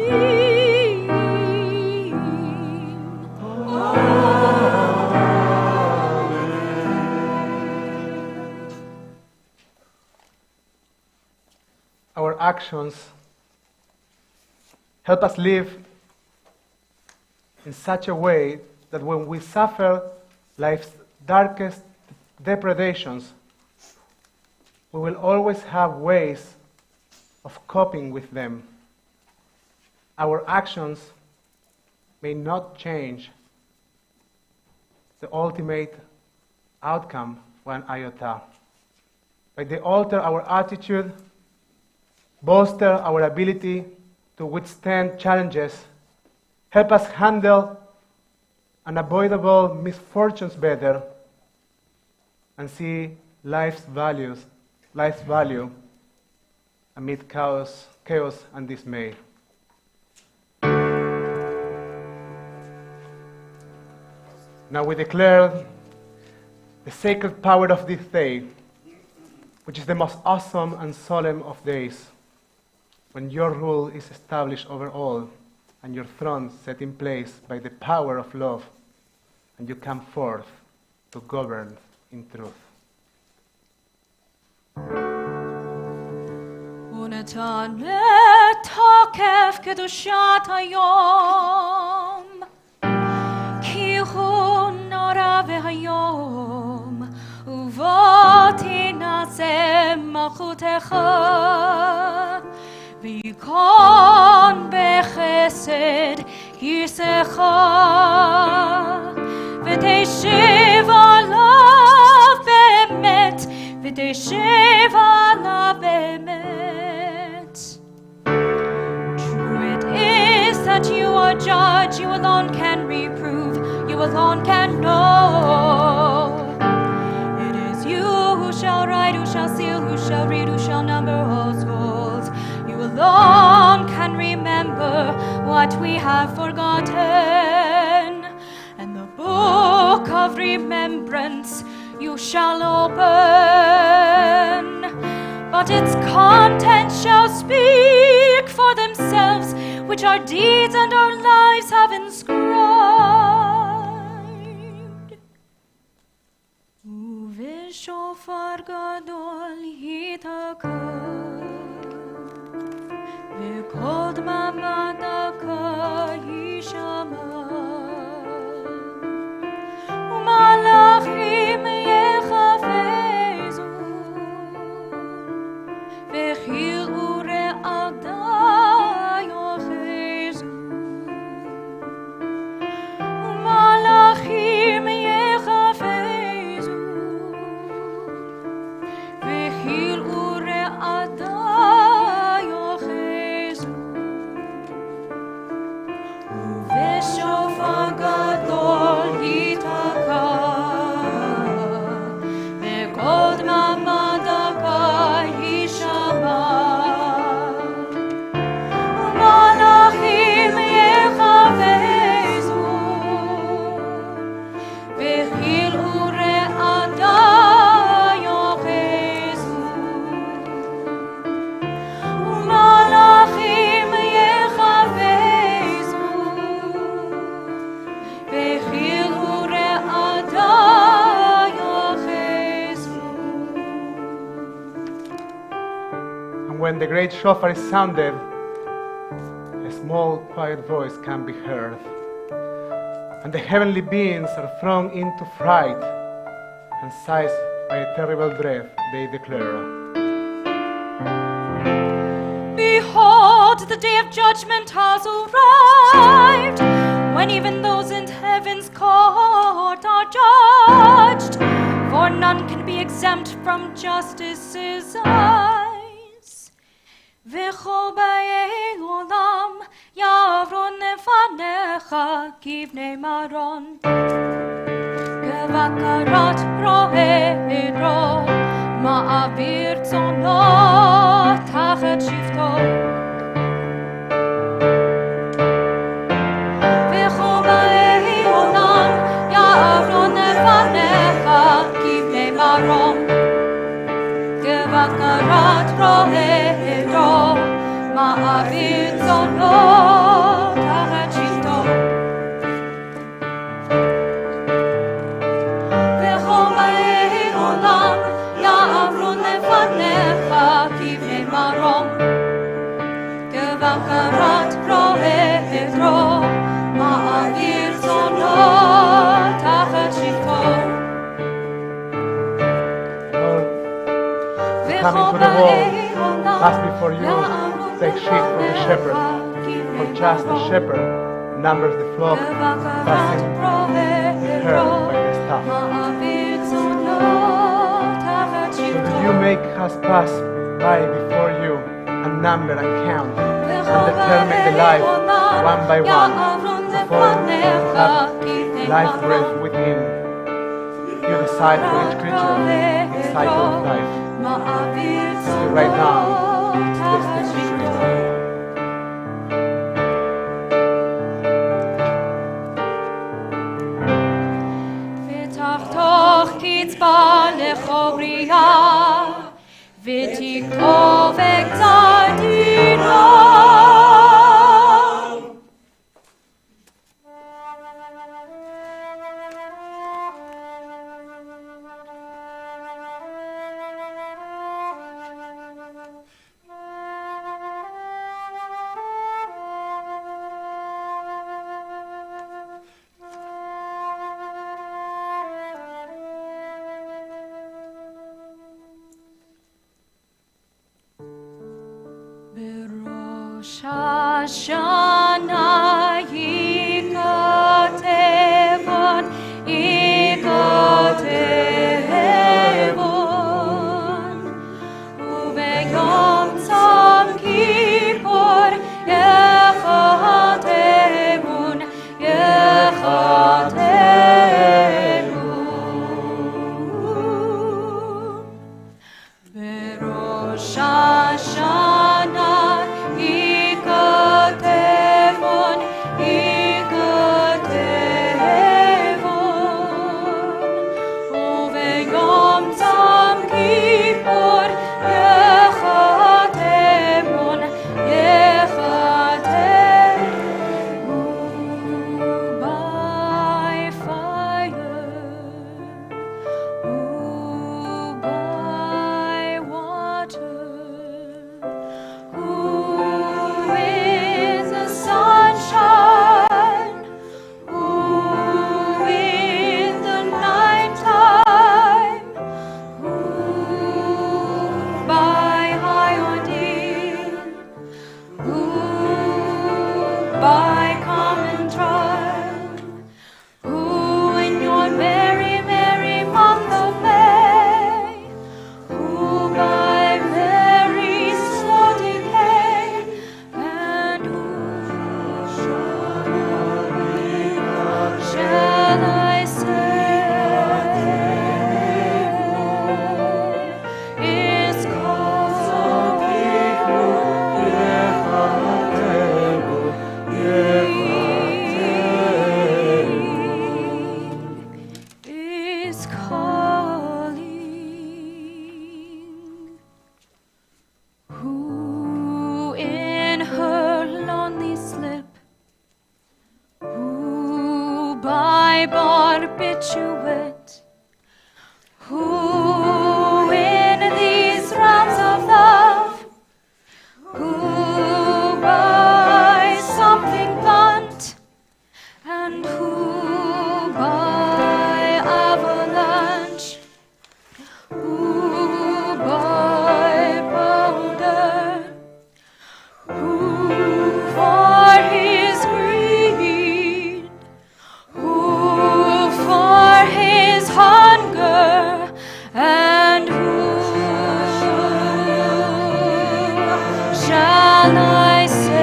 Our actions help us live in such a way that when we suffer life's darkest depredations, we will always have ways of coping with them. Our actions may not change the ultimate outcome one iota, but they alter our attitude, bolster our ability to withstand challenges, help us handle unavoidable misfortunes better, and see life's value amid chaos and dismay. Now we declare the sacred power of this day, which is the most awesome and solemn of days, when your rule is established over all, and your throne set in place by the power of love, and you come forth to govern in truth. ונתן תוקף קדושת היום, כי הוא נורא והיום, ובוא תנשא מלכותך, וייכון בחסד ירסך, ותשב עליו באמת, ותשב עליו באמת. True it is that you are judge, you alone can reprove, you alone can know. It is you who shall write, who shall seal, who shall read, who shall number all souls. You alone can remember what we have forgotten, and the book of remembrance you shall open, but its contents shall speak for themselves, which our deeds and our lives have inscribed. ובשופר גדול ייתקע, וקול דממה דקה יישמע, ומלאכים יחפזו, וחיל ורעדה יאחזו, ומלאכים יחפזו, וחיל ורעדה יאחזו, ובשופר גדול ייתקע, וקול דממה דקה יישמע, ומלאכים יחפזו, וחיל ורעדה יאחזו, ומלאכים יחפזו, וחיל ורעדה יאחזו. And when the great shofar is sounded, a small, quiet voice can be heard, and the heavenly beings are thrown into fright, and seized by a terrible dread, they declare, Behold, the day of judgment has arrived, when even those in heaven's court are judged, for none can be exempt from justice's eyes. וכל באי עולם יעברו לפניך כבני מרון, כבקרת רועה עדרו, מעביר צאנו תחת שבטו. וכל באי עולם יעברו לפניך כבני מרון, כבקרת רועה עדרו, מעביר צאנו תחת שבטו. וכל באי עולם יעברו לפניך כבני מרום, כבקרת רועה עדרו, מעביר צאנו תחת שבטו. coming to the wall, pass before you, take sheep from the shepherd, for just the shepherd numbers the flock, passing her by the staff. So that you make us pass by before you, and number and count, and determine the life one by one, for all have life breath within. You decide for each creature the cycle of life. So right now, let's take the tree. ותחתוך קצבה לחובריה, ותקרוב גזר דינו, Hashanah yikatevon, yikatevon, uveyom tzom Kippur yechatevon, yechatevon, veRosh Hashanah yikatevon, yikatevon, uveyom tzom Kippur yechatevon, yechatevon, by fire, by water, who is the sunshine, who in the nighttime, who by high ordeal, who by common trial, who in your merry, merry month of May, who by very slow decay, and who shall I say is called is calling, who in her lonely slip, who by barbiturate, who in these realms of love, who by something blunt, and who by avalanche, who by powder, who for his greed, who for his hunger, and who shall I say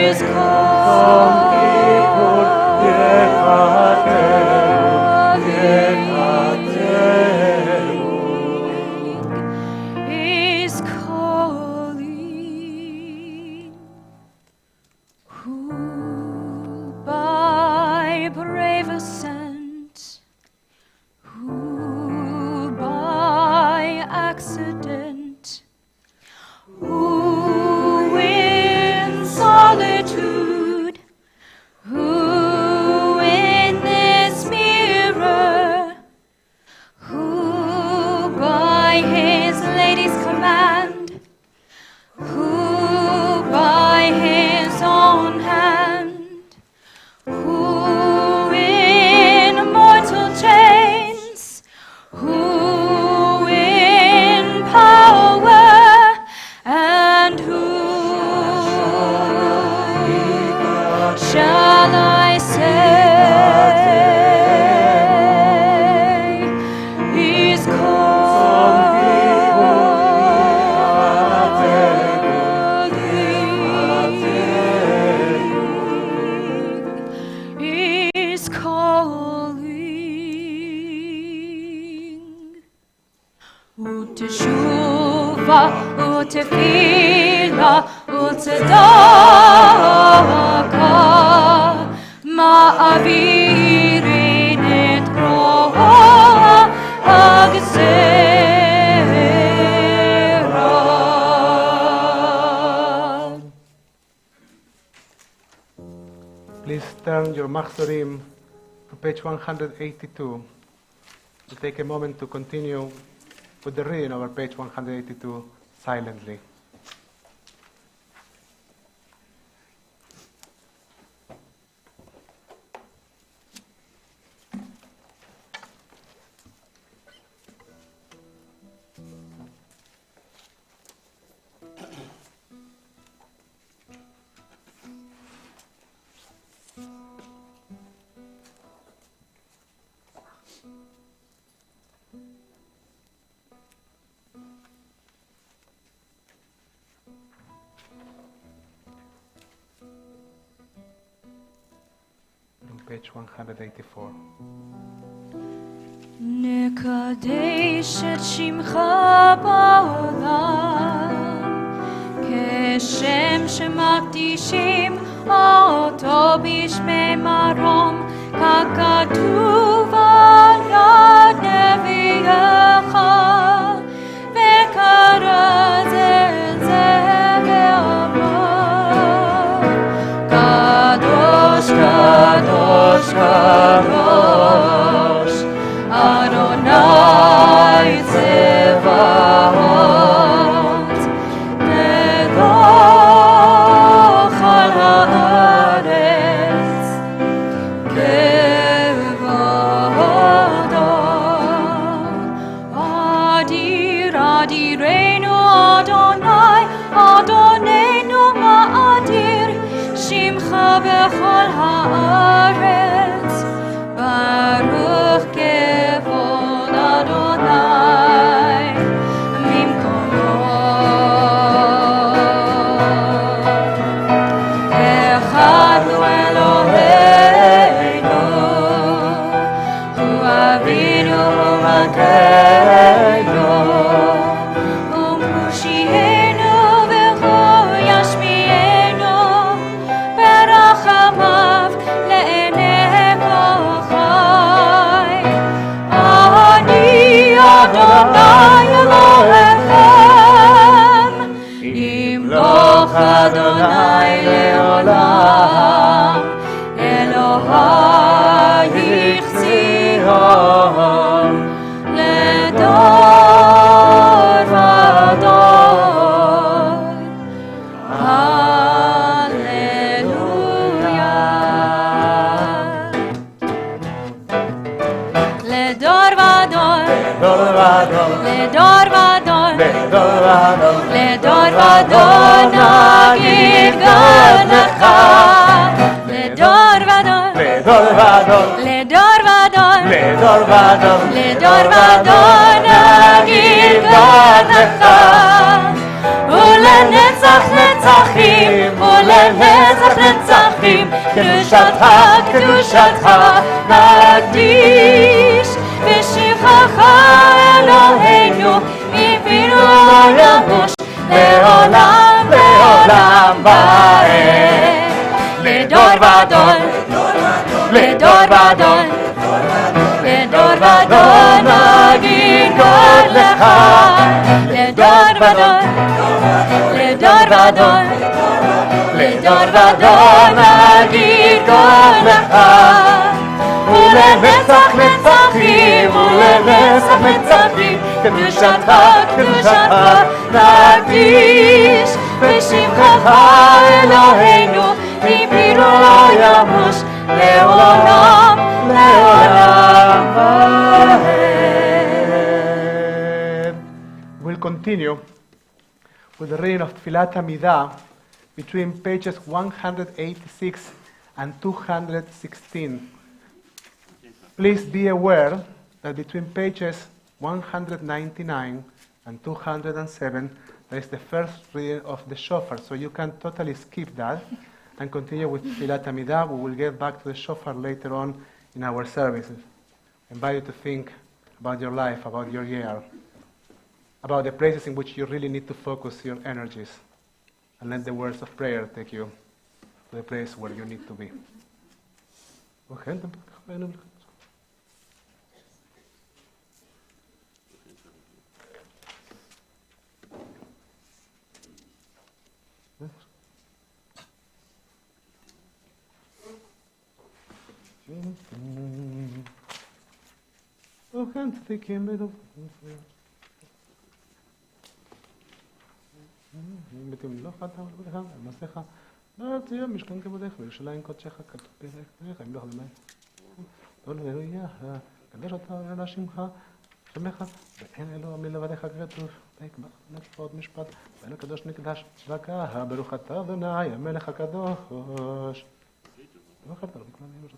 is calling, is calling, who by brave ascent, who by accident, who in solitude, who in this mirror, who by his lady's command, who by his own hand, who in mortal chains, who in power, and who shall I say is calling, uteshuva, utefila, utedaka, ma'avirin et roha agzera. Please turn your Machzorim to page 182 to take a moment to continue with the reading over page 182 silently. page 184. נקדש את שמך בעולם, כשם שמקדישים אותו בשמי מרום, ככתוב על יד נביאך, וקרא זה ואמר, קדוש, קדוש, קדוש, אדוני צבאות, בכל הארץ כבודו. אדיר אדירנו אדוני, אדוננו מה אדיר, שמך בכל הארץ, ברוך כבוד אדוני ממקומו. אחד הוא אלוהינו, הוא אבינו מלכנו, הוא מושיענו והוא ישמיענו, ברחמיו לעיני כל חי. אני אדוני אלוהיכם, ימלוך אדוני לעולם, אלוהיך ציון לדור ודור. הללויה. לדור ודור, לדור ודור, לדור ודור נגיד גדלך. לדור ודור, לדור ודור, לדור ודור נגיד גדלך. ולנצח נצחים, ולנצח נצחים, קדושתך, קדושתך נקדיש, ושבחך אלוהינו, מפינו לא ימוש, לעולם לעולם ועד. לדור ודור, לדור ודור, לדור ודור נגיד גדלך. לדור ודור, לדור ודור, לדור ודור נגיד גדלך. ולנצח נצחים, ולנצח נצחים, קדושתך, קדושתך נקדיש, ושבחך אלוהינו, מפינו לא ימוש, לעולם לעולם ועד. We'll continue with the reading of Tfilat Amidah between pages 186 and 216. Please be aware that between pages 199 and 207 there is the first reading of the Shofar, so you can totally skip that and continue with Tfilat Amidah. We will get back to the Shofar later on in our services. I invite you to think about your life, about your year, about the places in which you really need to focus your energies, and let the words of prayer take you to the place where you need to be. בתמלוך אתה ולבדך, במעשיך, לא תהיה משכן כבודך, וירושלים קודשך כתוב בפניך, ימלוך למען. הללויה, קדוש אתה אלוהינו שמך, שמך, ואין אלוה מלבדך כתוב, ויקבח נצפות משפט, ואין הקדוש נקדש, צדקה, ברוך אתה אדוני, המלך הקדוש. ברוך אתה, בקמנים ושת.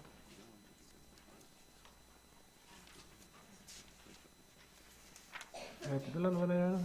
תדעו לנו עלינו.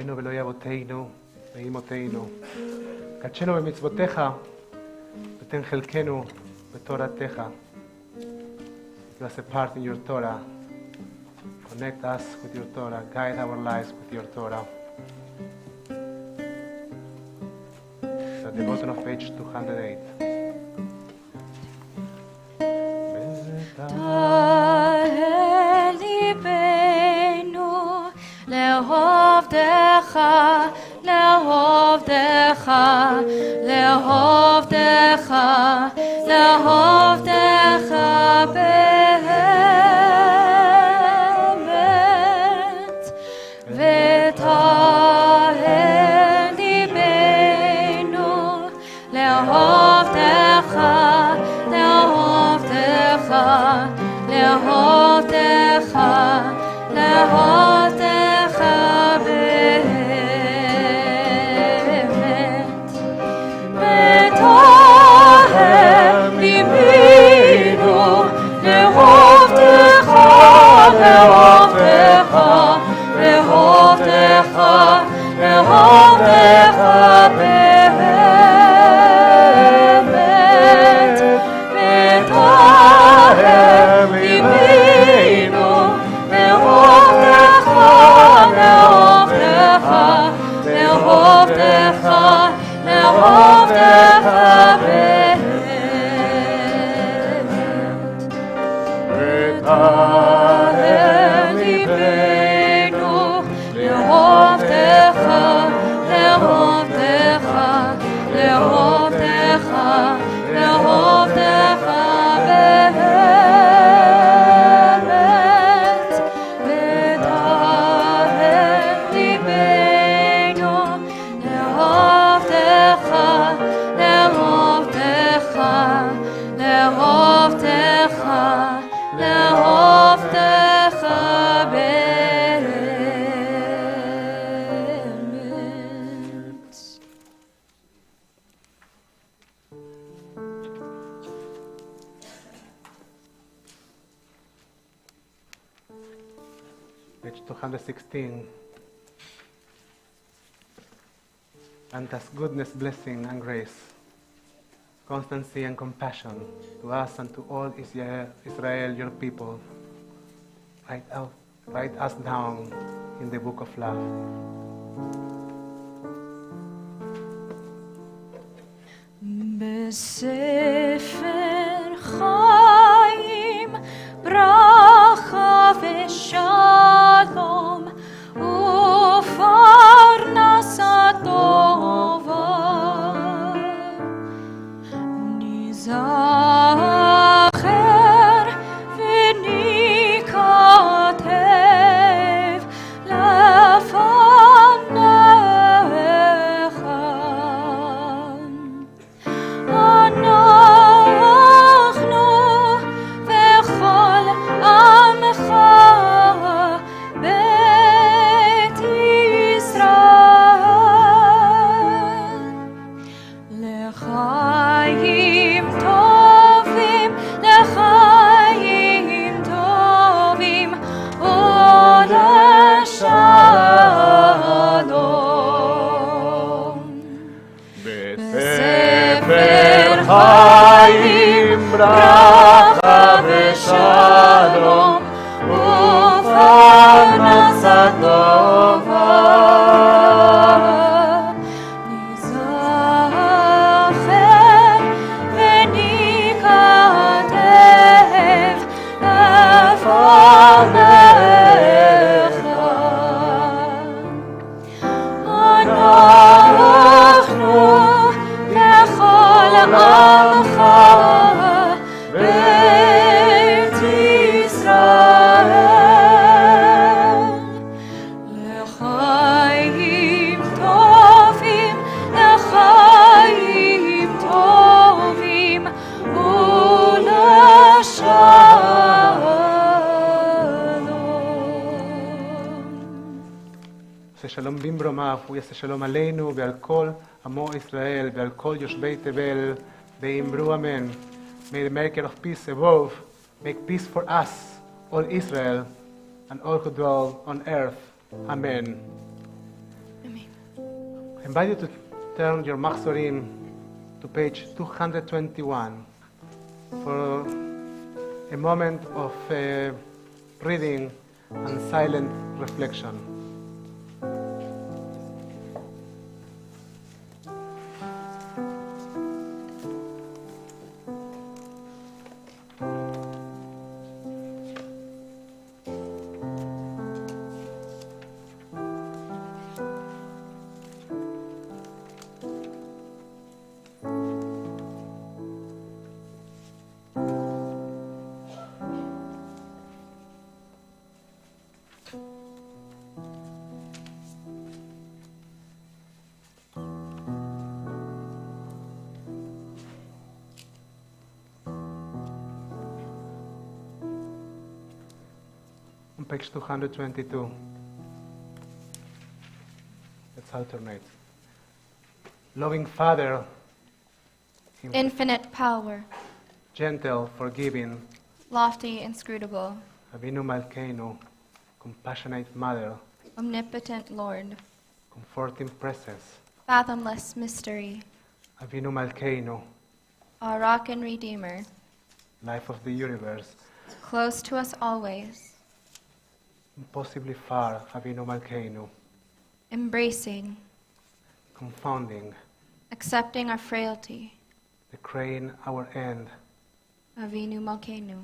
אלוהינו ואלוהי אבותינו ואימותינו, קדשנו במצוותיך ותן חלקנו בתורתך. Give us a part in your Torah. Connect us with your Torah. Guide our lives with your Torah. At the bottom of page 208. לעבדך, לעבדך, לעבדך, לעבדך באמת, ותהל ליבנו, לעבדך, לעבדך, לעבדך, לעבדך באמת, ותהל ליבנו, לעבדך, לעבדך, לעבדך, לעבדך באמת, ותהל ליבנו, לעבדך, לעבדך, לעבדך, לעבדך באמת, ותהל ליבנו, לעבדך, לעבדך, לעבדך, לעבדך באמת, ותהל ליבנו, לעבדך, לעבדך, לעבדך, לעבדך באמת. Page 216. Grant us goodness, blessing, and grace, constancy and compassion to us and to all Israel, your people. Write us down in the book of love. בספר חיים ברכה ושלום ופרנסה טובה ניזכר וניכתב לפניך אנחנו וכל עמך בית ישראל לחיים טובים, לחיים טובים ולשלום. בספר חיים ברכה ושלום ופרנסה טובה ניזכר וניכתב לפניך אנחנו לכל עמך בית ישראל לחיים טובים, לחיים טובים ולשלום. עושה שלום במרומיו, הוא יעשה שלום עלינו ועל כל עמו ישראל ועל כל יושבי תבל, ואמרו אמן. May the maker of peace above make peace for us, all Israel, and all who dwell on earth. Amen. invite you to turn your Machzorim to page 221 for a moment of reading and silent reflection. On page 222. Let's alternate. Loving Father, Infinite power, gentle, forgiving, lofty, inscrutable, Avinu Malkeinu, compassionate Mother, omnipotent Lord, comforting presence, fathomless mystery, Avinu Malkeinu, our rock and redeemer, life of the universe, close to us always, impossibly far, Avinu Malkeinu, embracing, confounding, accepting our frailty, decreeing our end. Avinu Malkeinu.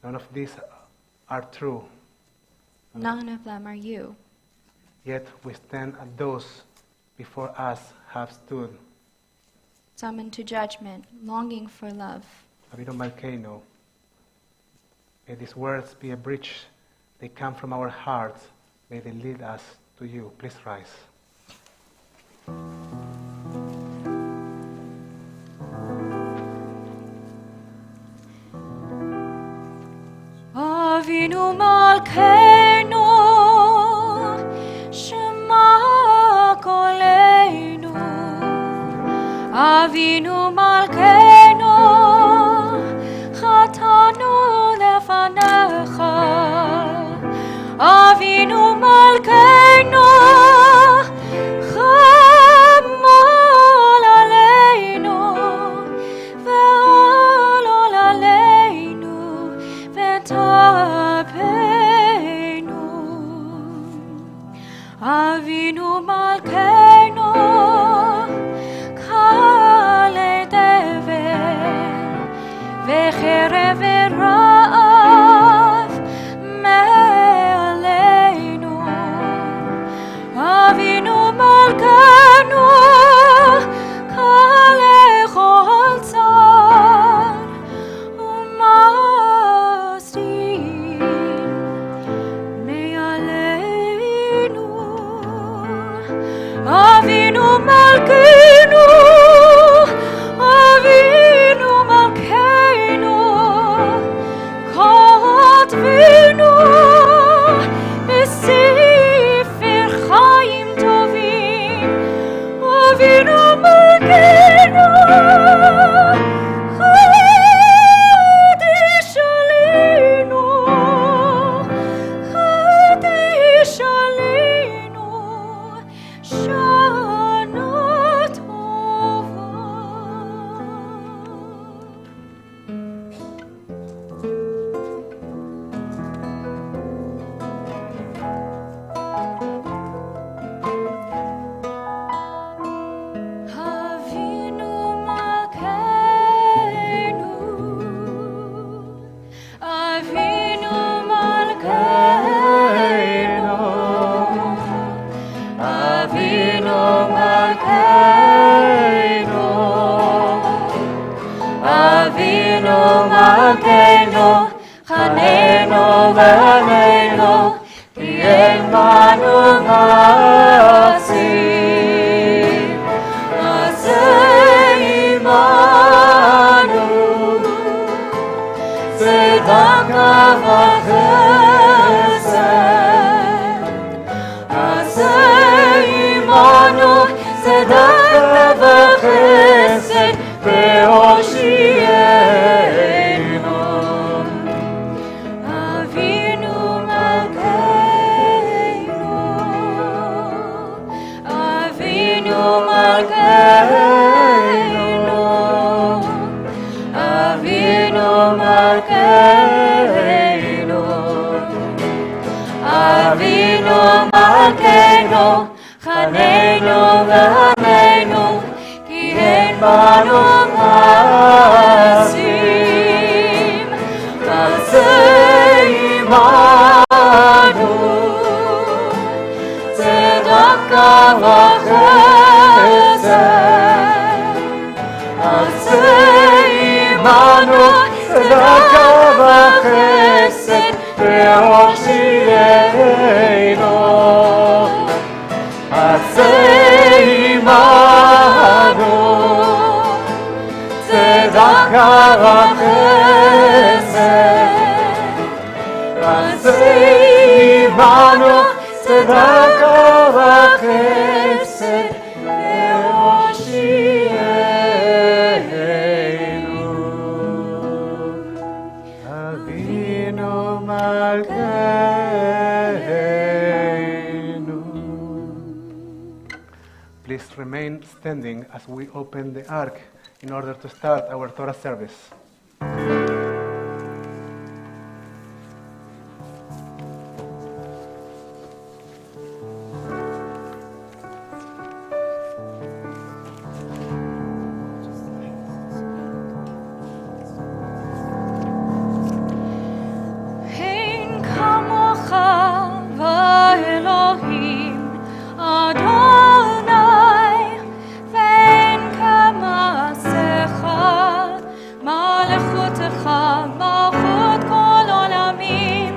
None of these are true, None of them are you. yet we stand at those before us have stood. Summoned to judgment, longing for love. Avinu Malkeinu, may these words be a bridge. They come from our hearts. May they lead us to you. Please rise. Avinu Malkeinu, Shema koleinu. Avinu Malkeinu, chatanu lefanecha. Avinu Malkeinu, chamol aleinu, ve'olol aleinu, ve'tapeinu. Avinu Malkeinu, kale dever, ve'cherev ve'ra'av, me'aleinu. Avinu Malkeinu, kale chol tzar, u'mastir, me'aleinu. Avinu Malkeinu, Avinu Malkeinu, kotvinu b'sefer chaim tovim. Avinu Malkeinu, chadish aleinu, chadish aleinu, shana tova. Avinu Malkeinu, Avinu Malkeinu, Avinu Malkeinu, Avinu Malkeinu, Chanenu v'aneinu, ki ein banu matzir. Aseh imanu, tzedaka v'chesed. Aseh imanu, tzedaka v'chesed, ve'oshienu. Avinu Malkeinu, Avinu Avinu Malkeinu, Avinu Malkeinu, Avinu Malkeinu, Chaneinu v'Ameinu, ki ein banu masim, Aseh imanu, tzedaka v'chesed, Aseh imanu, tzedaka v'chesed, ve'oshienu. Aseh imanu, tzedaka v'chesed, Aseh imanu, tzedaka v'chesed, ve'oshienu. Avinu Malkeinu. Please remain standing as we open the ark in order to start our Torah service. Ein kamocha v'Elohim Adonai, ve'en kamasecha malechutecha malchut kol olamim,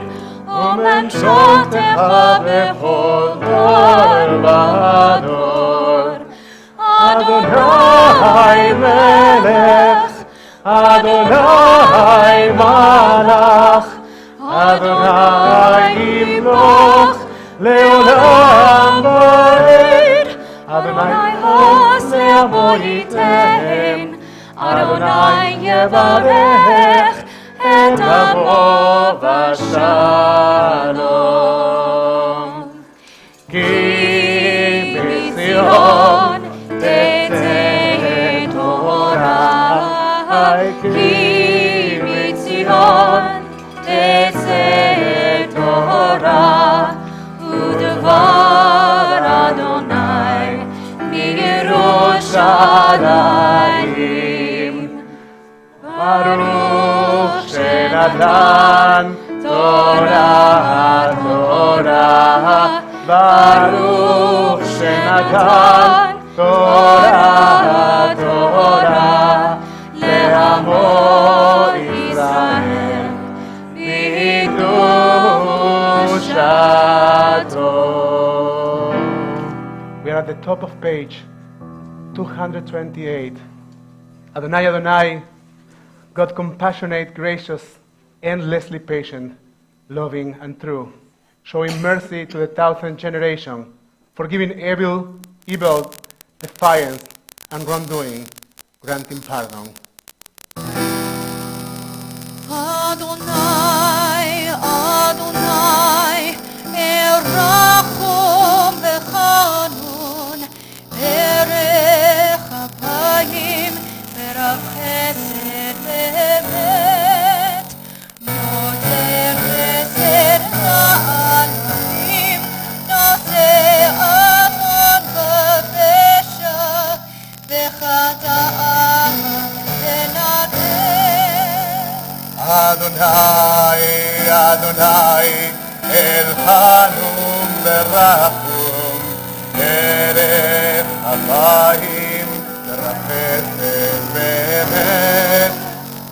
u'memshaltecha bechol dor v'dor. Adonai melech, Adonai malach, Adonai yimloch leolam vaed. Adonai oseh moitein, Adonai yevarech et amo v'shalom. Ki mitzion tetzeh Torah, ki mitzion tetzeh Torah, udvar Adonai miYerushalayim. Baruch shenatan Torah, Torah, Baruch shenatan Torah, Torah, le'amo Yisrael b'kedushato. We are at the top of page 228. Adonai, Adonai, God compassionate, gracious, endlessly patient, loving and true, showing mercy to the 1,000th generation, forgiving evil, defiance, and wrongdoing, granting pardon. Adonai, Adonai, Erachom v'chanun, Erech apayim, V'rav chesed v'emet, Noter chesed la'anim, Noter amon v'pesha, V'chata'ah v'nadeh. Adonai, Adonai, Elhanum v'rachum, Erech apayim, V'rav chesed v'emet,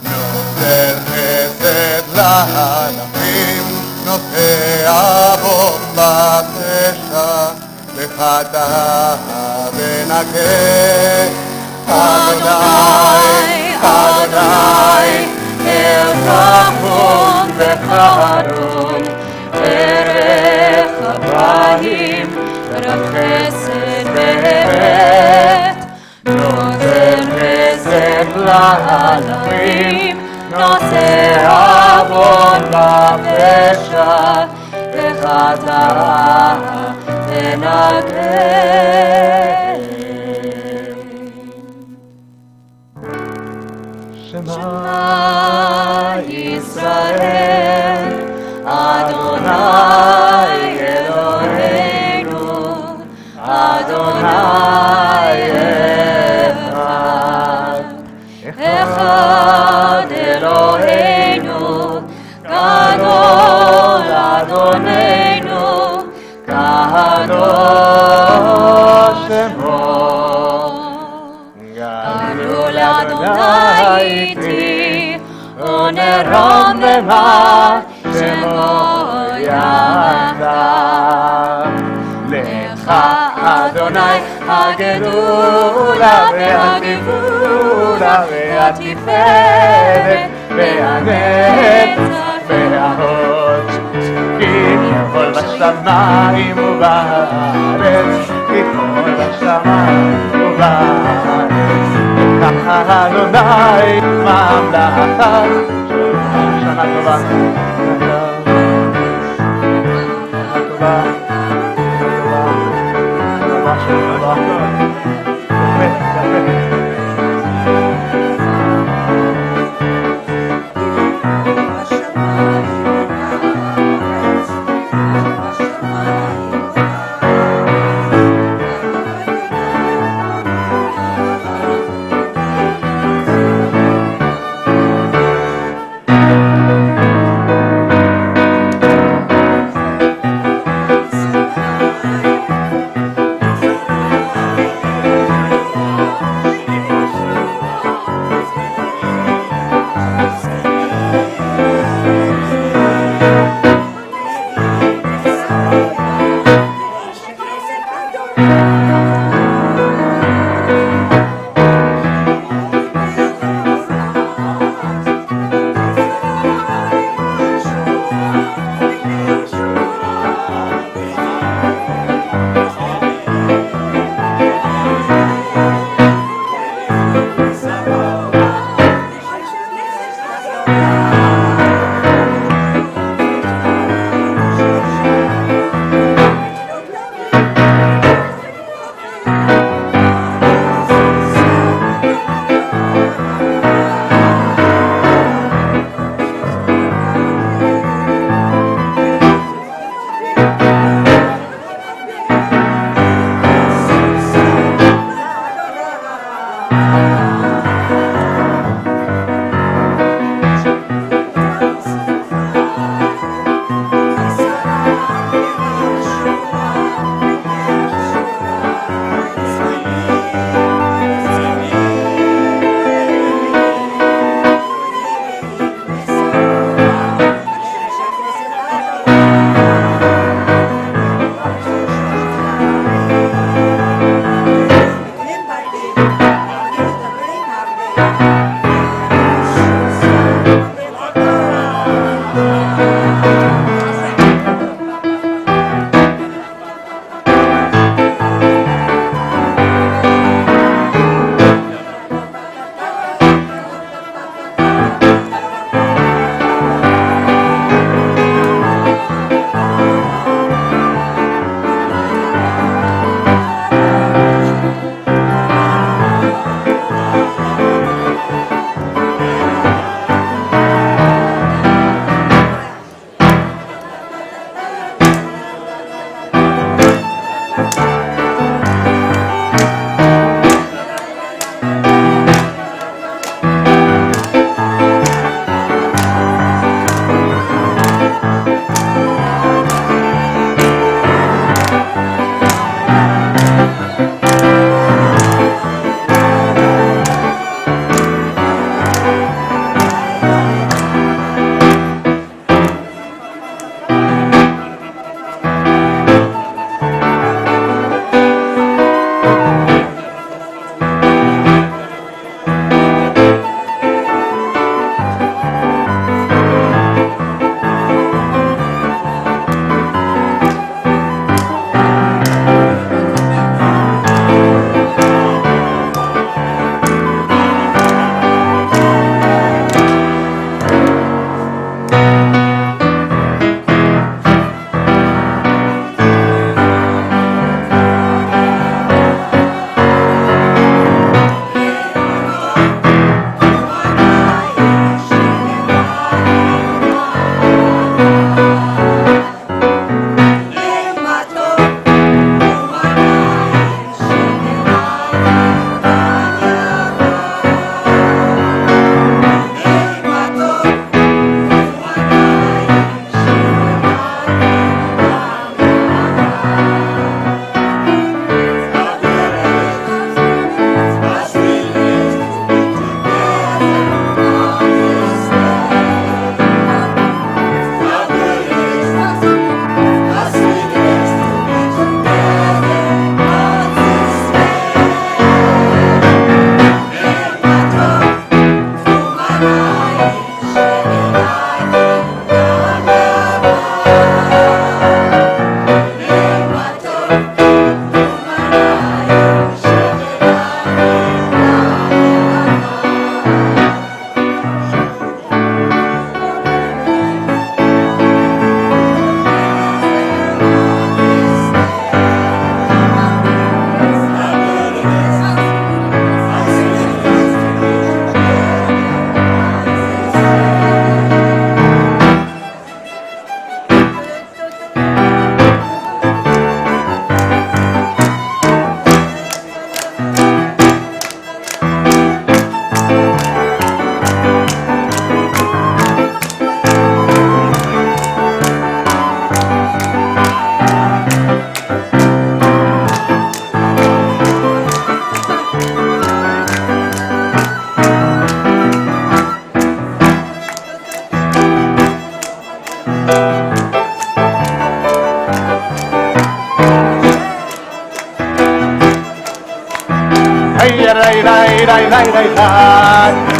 Noter chesed la'anim, Noter amon v'pesha, V'chata'ah v'nadeh. Adonai, Adonai, Erachom v'chanun, Erech apayim, V'rav chesed v'emet, Noter chesed la'anim, Noter amon v'pesha, V'chata'ah v'nadeh. Yisrael, Adonai Eloheinu, Adonai Echad. Echad Eloheinu, Gadol Adonenu, Kadosh Shemo. Gadol Adonai iti, Oneron bema, Shemo Yadav. Lecha Adonai הגדולה והגבורה והתפארת והנצח וההוד כי כל בשמיים ובארץ כי כל בשמיים ובארץ ככה אדוני ממלכה שנה טובה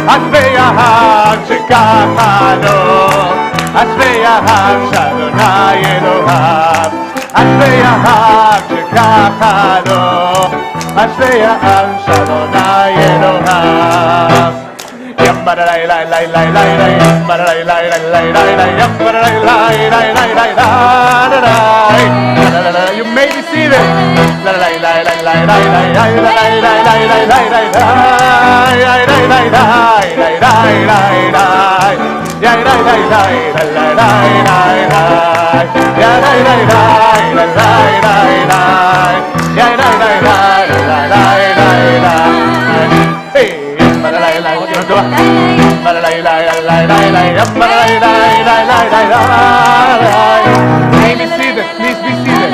אשרי העם שככה לו, אשרי העם שאדוני אלוהיו, אשרי העם שככה לו, אשרי העם שאדוני אלוהיו. You may be seated. Please be seated. Please be seated.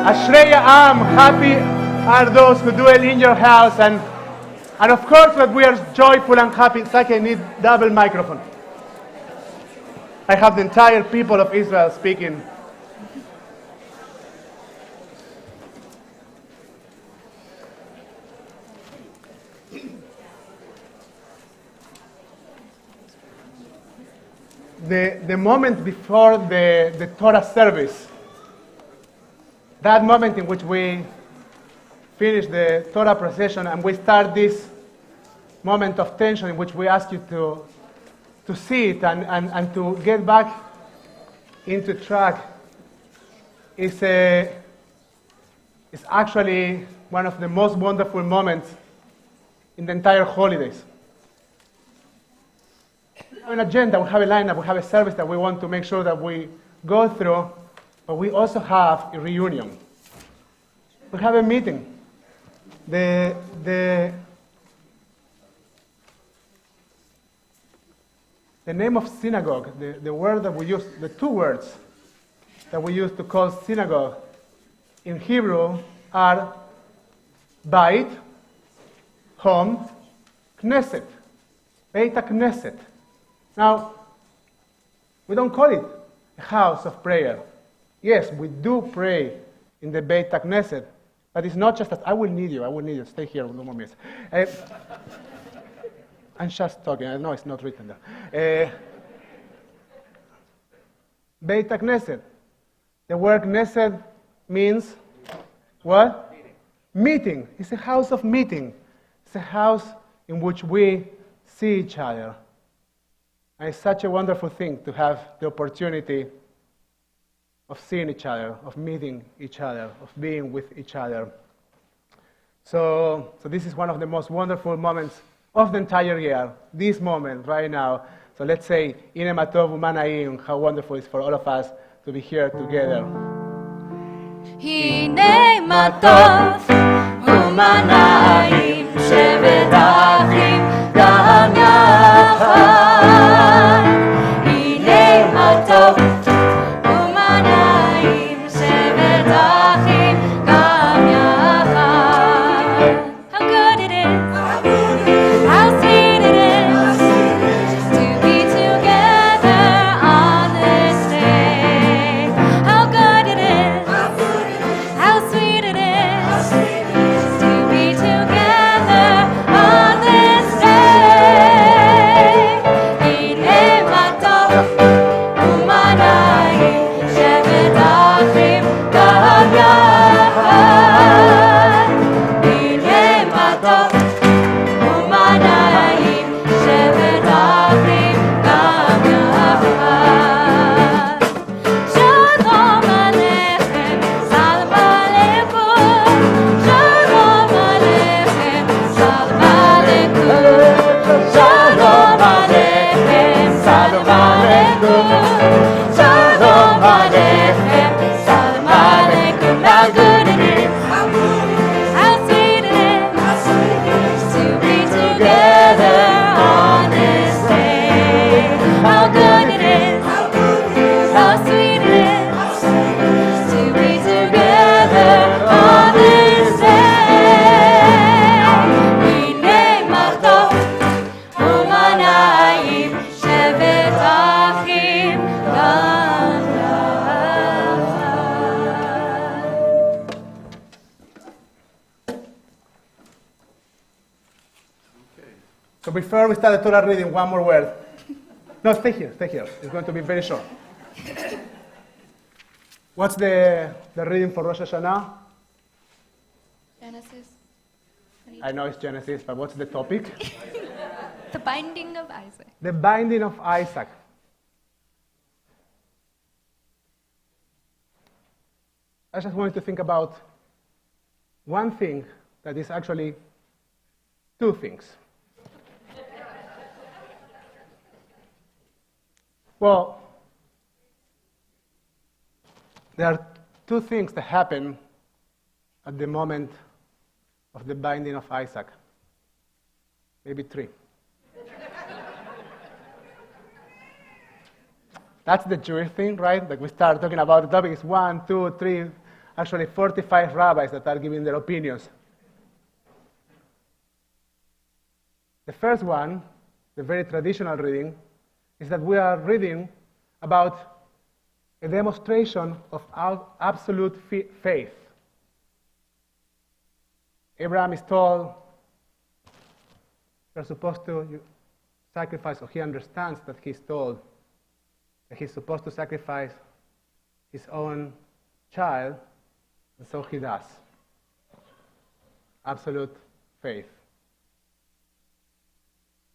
Ashrei Am, happy are those who dwell in your house, and of course that we are joyful and happy. It's like I need double microphone. I have the entire people of Israel speaking. The moment before the Torah service, that moment in which we finish the Torah procession and we start this moment of tension in which we ask you to sit and to get back into track, is actually one of the most wonderful moments in the entire holidays. We have an agenda, we have a lineup, we have a service that we want to make sure that we go through, but we also have a reunion. We have a meeting. The name of synagogue, the word that we use, the two words that we use to call synagogue in Hebrew are Bait, home, Knesset, Beit HaKnesset. Now, we don't call it a house of prayer. Yes, we do pray in the Beit HaKnesset, but it's not just that I will need you, stay here, no more minutes. I'm just talking, I know it's not written there. Beit HaKnesset. The word Knesset means what? Meeting. It's a house of meeting. It's a house in which we see each other. And it's such a wonderful thing to have the opportunity of seeing each other, of meeting each other, of being with each other. So this is one of the most wonderful moments of the entire year, this moment right now. So let's say, Ine Matov Umanaim, how wonderful it is for all of us to be here together. Hine Matov Umanaim Shevet Achim Gam Yachad. Hine Matov Umanaim Shevet Achim Gam Yachad. How good it is, how sweet it is to be together on this day. How good it is, how sweet it is to be together on this day. So before we start the Torah reading, one more word. No, stay here. It's going to be very short. What's the reading for Rosh Hashanah? Genesis. I know it's Genesis, but what's the topic? The binding of Isaac. The binding of Isaac. I just wanted to think about one thing that is actually two things. Well, there are two things that happen at the moment of the binding of Isaac. Maybe three. That's the Jewish thing, right? Like we start talking about the topic. It's 1, 2, 3, actually 45 rabbis that are giving their opinions. The first one, the very traditional reading, is that we are reading about a demonstration of absolute faith. Abraham is told you're supposed to sacrifice, or he understands that he's told that he's supposed to sacrifice his own child, and so he does. Absolute faith.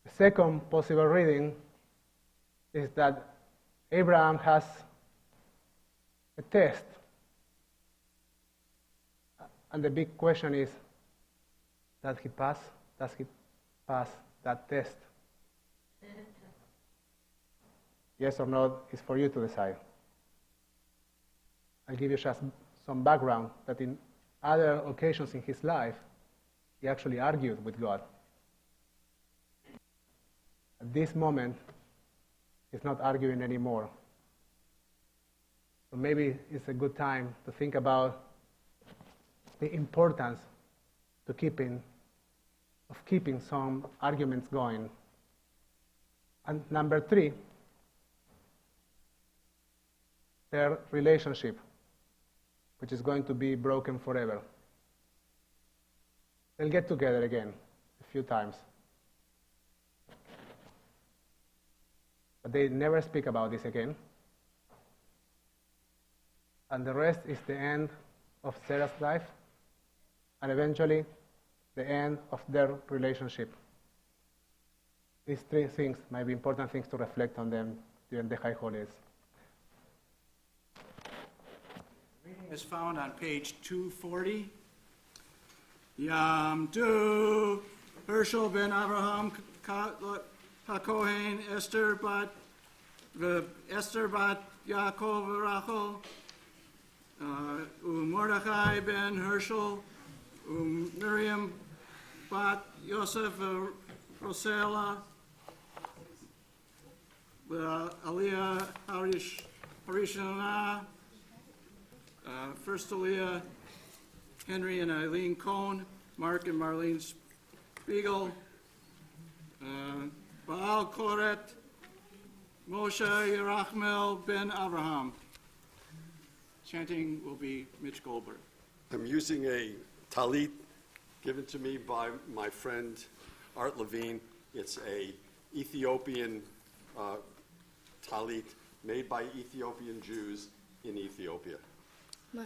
The second possible reading is that Abraham has a test. And the big question is, does he pass that test? Yes or no is for you to decide. I'll give you just some background that in other occasions in his life, he actually argued with God. At this moment, he's not arguing anymore. So maybe it's a good time to think about the importance of keeping some arguments going. And number 3, their relationship, which is going to be broken forever. They'll get together again a few times. But they never speak about this again. And the rest is the end of Sarah's life, and eventually the end of their relationship. These 3 things might be important things to reflect on them during the High Holidays. Reading is found on page 240. Yamdu Herschel ben Abraham HaKohen Esther bat Yaakov Rachel Mordechai ben Herschel Miriam bat Yosef Rosela Aliyah Harishana First Aliyah Henry and Eileen Cohn, Mark and Marlene Spiegel, Baal Koret, Moshe Yerachmel ben Abraham. Chanting will be Mitch Goldberg. I'm using a talit given to me by my friend Art Levine. It's a Ethiopian talit made by Ethiopian Jews in Ethiopia. Wow.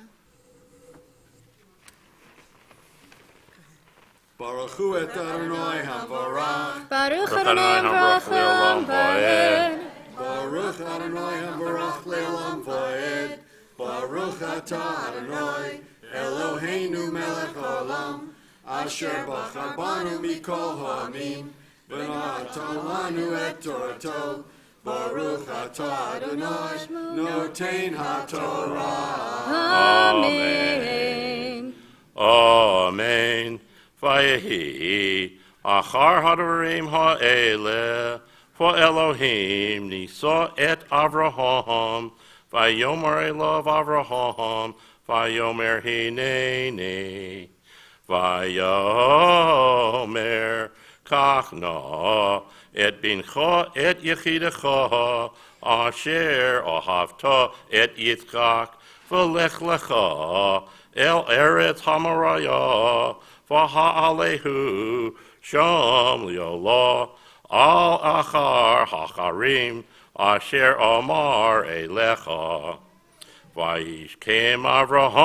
Baruch hu et Adonai HaBarach. Baruch Adonai HaBarach le'olam va'ed. Baruch Adonai HaBarach le'olam va'ed. Baruch atah Adonai Eloheinu melech haolam asher bachar banu mikol ha'amim v'natan lanu et Torato. Baruch atah Adonai noten haTorah. Amen. Amen. Vayehi achar hadarim ha'eleh for Elohim nisa et Avraham vayomer elav Avraham vayomer hineni vayomer kachna et bincha et yechidecha asher ahavta et Yitzchak v'lech lecha el eretz hamaraya v'ha'alehu Shom li'olah al achar hacharim asher amar elecha. Vayishkem Avraham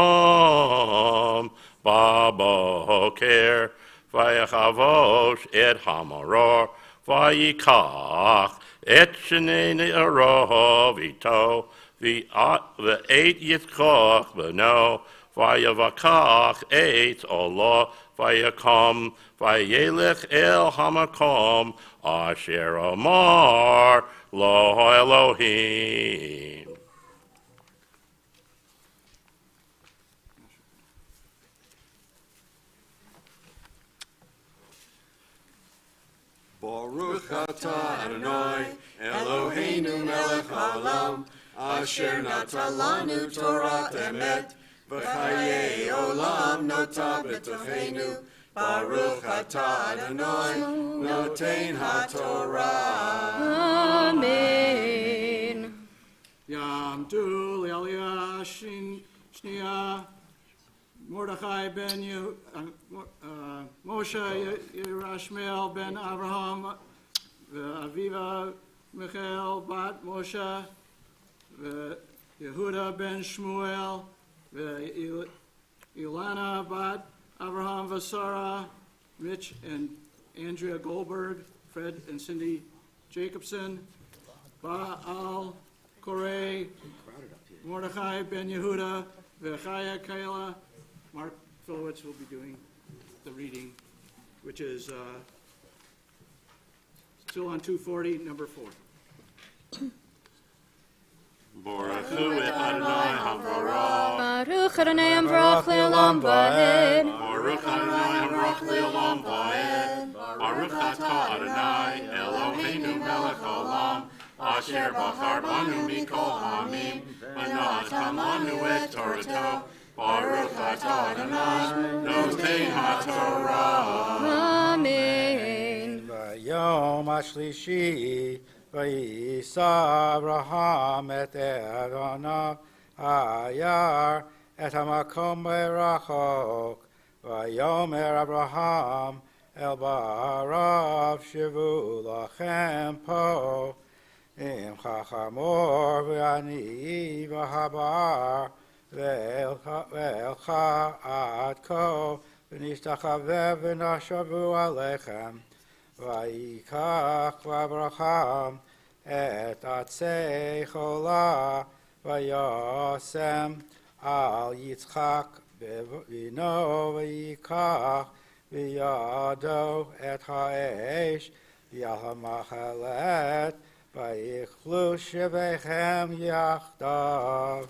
baboker vayachavosh et hamaror vayikach et shnei ne'arov ito v'eit yitzchak b'no vayavakach et Allah vayakam vayelech el hamakom asher amar lo Elohim. Baruch atah Adonai, Eloheinu melech haolam, asher natan lanu Torah emet, v'chayei olam nota b'tocheinu. Baruch atah Adonai, notein haTorah. Amen. Yamdu Li'aliyah Shniya Mordechai ben Moshe Yerashmeel ben Avraham Aviva Michael bat Moshe Yehuda ben Shmuel Ilana bat Avraham Vasara Mitch and Andrea Goldberg, Fred and Cindy Jacobson, Baal Koreh, Mordechai ben Yehuda, Vechaya Kaila. Mark Filowitz will be doing the reading, which is still on 240, number 4. Baruch Hu Adonai Hamvarah. Baruch Adonai Hamvarach Le'olam Va'ed. Baruch Adonai Hamvarach Le'olam Va'ed. Baruch Atah Adonai Eloheinu melech haolam, asher bachar banu mikol ha'amim, v'natan lanu et Torato. Baruch Atah Adonai notein haTorah. Amen. Vayom hashlishi vayisa Avraham et Adonav hayar et hamakom berachok. Vayomer Avraham el barav shivu lachem po im chachamor v'ani v'habar ve'elcha ad ko v'nishtachaveh v'nashavu alechem vayikach Avraham et atzei chola vayosem al Yitzchak v'ino vayikach v'yado et ha'esh v'yal ha'machalet vayichlu shevechem yachdav.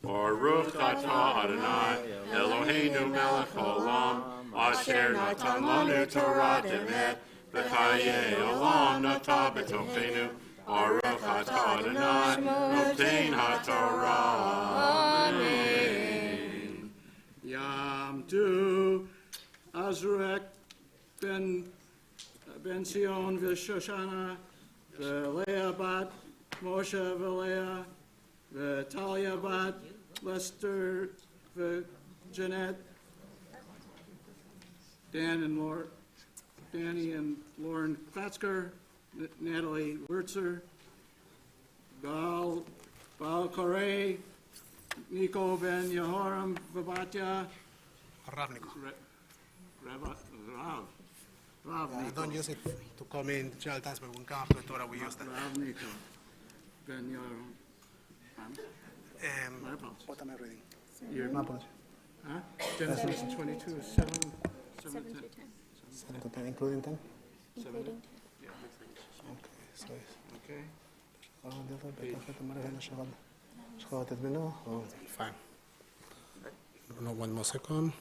Baruch atah Adonai Eloheinu melech haolam, asher natan lanu Torah emet, v'chayei olam nota b'tocheinu. Baruch atah Adonai notein haTorah. Amen. Yamdu Azruek ben Sion v'Shoshana v'Leah bat Moshe v'Leah v'Talia bat Lester v'Jeanette, Danny and Lauren Klatzker, Natalie Wurtzer, Baal Koreh, Nico ben Yehoram Vabatya, Rav Nico. Rav Nico. Don't use it to call me in general times, but when we come to the Torah, we use that. Rav Nico ben Yehoram. What am I reading? Huh? Genesis 22, 7 to 10. 7 to 10, including 10? Including 10. Okay. Fine. No, 1 more second.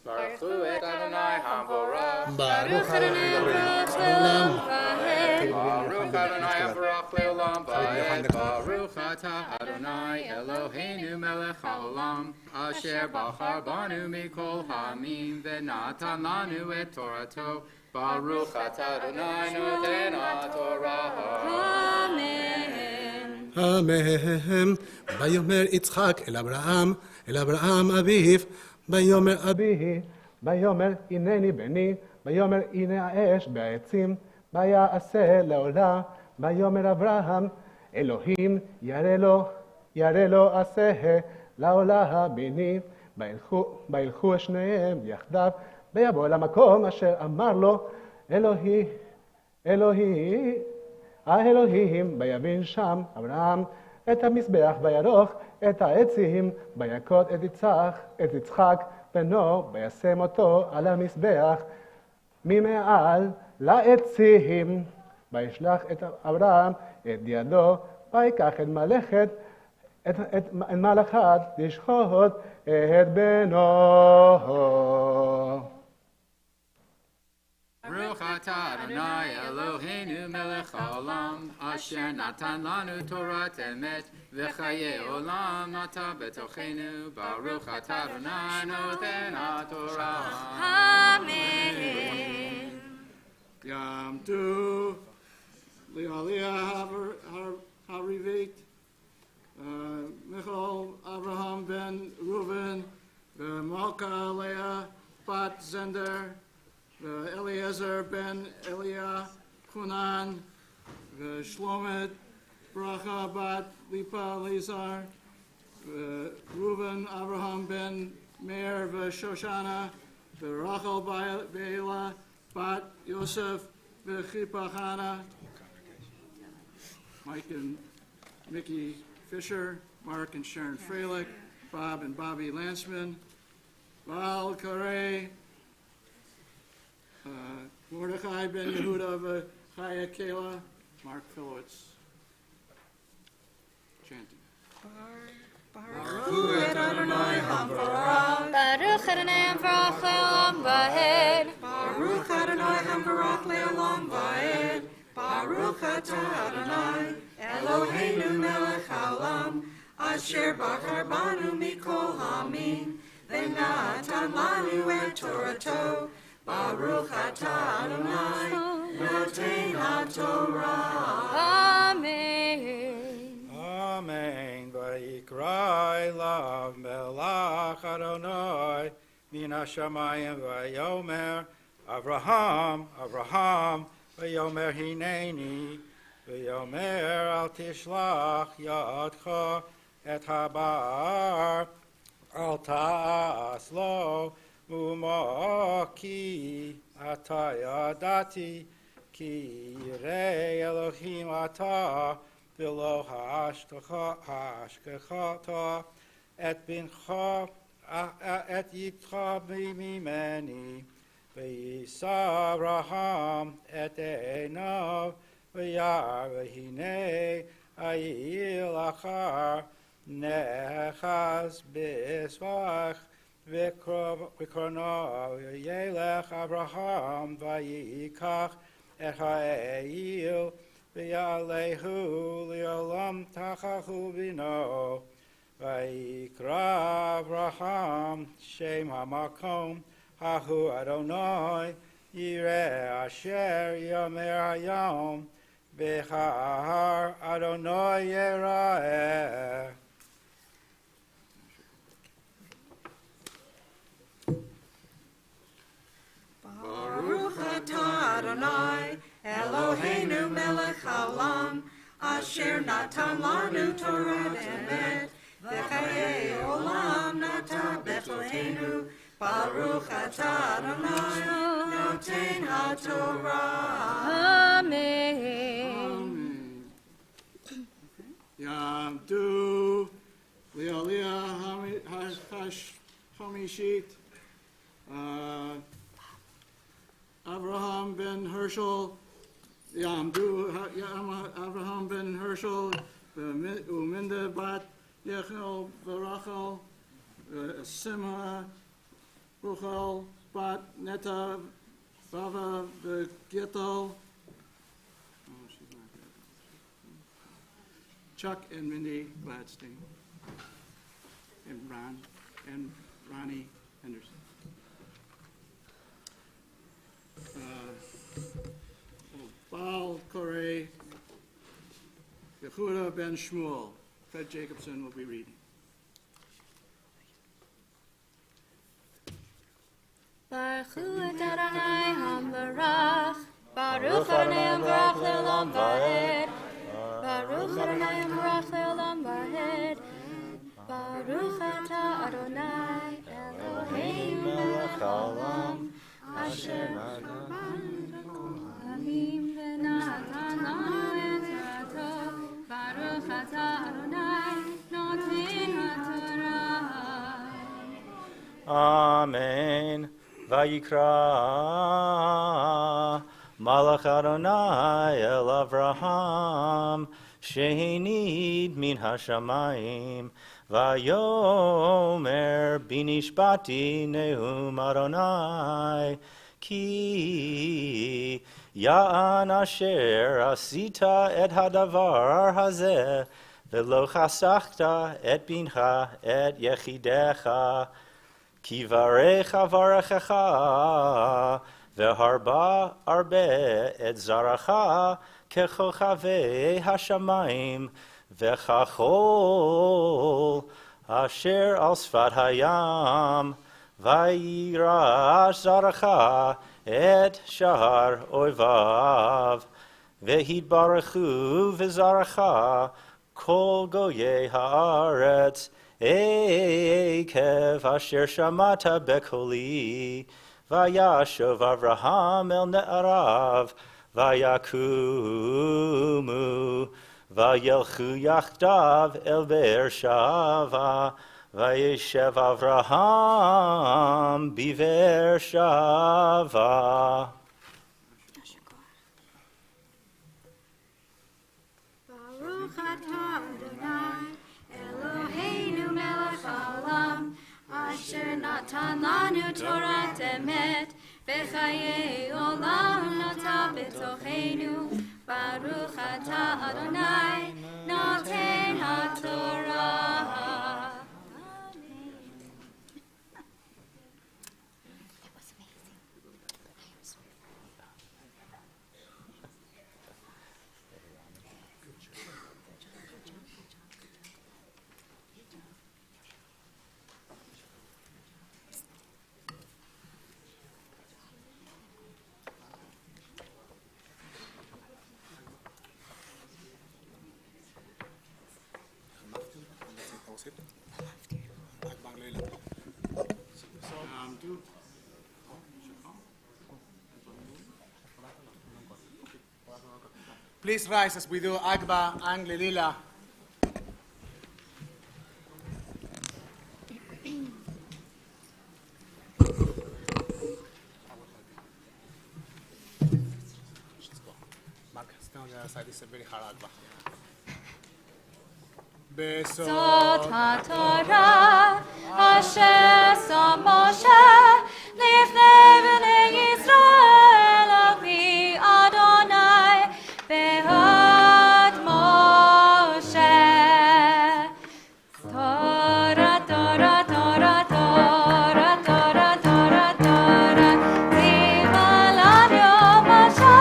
Baruch Hu et Adonai Hamvorah, Baruch Adonai Baruch Le'olam Va'ed. Baruch Adonai Baruch Le'olam Va'ed. Baruch Atah Adonai Eloheinu Melech HaOlam Asher Bachar Banu Mikol Ha'amim V'natan Lanu Et Torato. Baruch Atah Adonai Noten HaTorah. Amen. Amen. Vayomer Yitzchak el Abraham Aviv. ויאמר אבי, ויאמר הנני בני, ויאמר הנה האש בעצים, ויעשה לעולה, ויאמר אברהם, אלוהים ירא לו עשה לעולה בני, וילכו שניהם יחדיו, ויבוא למקום אשר אמר לו, האלוהים, ויבין שם אברהם את המזבח ויערוך את העצים, ויקוד את יצחק בנו, וישם אותו על המזבח ממעל לעצים, וישלח את אברהם את ידו, ויקח את מלאכת לשחוט את בנו. Baruch atah Adonai Eloheinu melech haolam asher natan lanu Torah emet v'chayei olam nata betochenu. Baruch atah Adonai noten haTorah. Amen. Yam tu li'aliyah harivit Michal Abraham ben Reuven Malka Leah bat Zender Eliezer ben Eliah Hunan Shlomet Bracha bat Lipa Lizar Reuven Abraham ben Meir Shoshana Rachel Beila bat Yosef Chipachana. Mike and Mickey Fisher, Mark and Sharon Freilich, Bob and Bobby Lansman, Val Carey, Mordechai ben Yehuda Chaya Kela, Mark Philowitz. Chanting. Baruch Adonai Hamvarach Le'olam Va'ed. Baruch Adonai Hamvarach Le'olam Va'ed. Baruch Atah Adonai Eloheinu Melech HaOlam Asher Bachar Banu Mikol Ha'amim V'natan Lanu Et Torato. Baruch Atah Adonai Noten HaTorah. Amen. Amen. Vayikra elav melach Adonai min hashamayim vayomer Avraham, vayomer hineni, vayomer al tishlach yadcha et habar al ta'as lo Mumaki atayadati ki yirei Elohim ata v'lo hashkechata et bincha et yitcha mimeni v'yisa Abraham et einav v'yar v'hinei ayil achar nechaz b'svach V'krono yelech Abraham vayikach et ha'eil v'yalehu li'olam tachachu bino vayikra Abraham shem hamakom hahu Adonai yireh asher yomer hayom v'chahar Adonai yera'eh. Baruch atah Adonai Eloheinu melech haolam asher natan lanu Torah emet v'chayei olam nata betochenu. Baruch atah Adonai noten haTorah. Amen. Yam tu li'aliyah hamishit Abraham ben Herschel, Abraham ben Herschel, Uminda bat Yechel Barachel, Sima Ruchel bat Neta Bava Gittel, Chuck and Mindy Gladstein, and Ronnie Henderson. Baal Corey, Yehuda Ben Shmuel. Fred Jacobson will be reading. Baruch Adonai HaMbarach, Baruch Adonai HaMbarach Le'olam Va'ed, Baruch Adonai HaMbarach Le'olam Va'ed, Baruch Atah Adonai Eloheinu melech haolam, Asher Elohim v'natan lanu et Torato, Baruch Atah Adonai Noten HaTorah. Amen. Vayikra Malach Adonai El Avraham Shehinid min hashamayim Vayomer binishbati Nehum Adonai Ki Ya'an asher asita et hadavar hazeh Velo chasachta et bincha et yechidecha Ki varecha varechecha, veharba arbe et zaracha, kechochavei hashamayim, vechachol, asher al sfat hayam, vayirash zaracha, et shahar oivav, vehidbarechu v'zaracha, kol goyei haaretz, Ekev asher shamata bekoli, vayashov Avraham el ne'arav, vayakumu, vayelchu yachdav el be'er shava, vayeshev Avraham biver shava. Baruch atah Adonai Eloheinu melech haolam, asher natan lanu Torah emet, v'chayei olam nata b'tocheinu. Baruch atah Adonai noten haTorah. Please rise as we do Agba Angle Lila. Mark, stand on the other side. This is a very hard Agba. Besot HaTorah asher sa Moshe lifnei bnei Yisrael avi Adonai be'ad Moshe. Torah, Torah, Torah, Torah, Torah, Torah, Torah, Tziva lanu Moshe.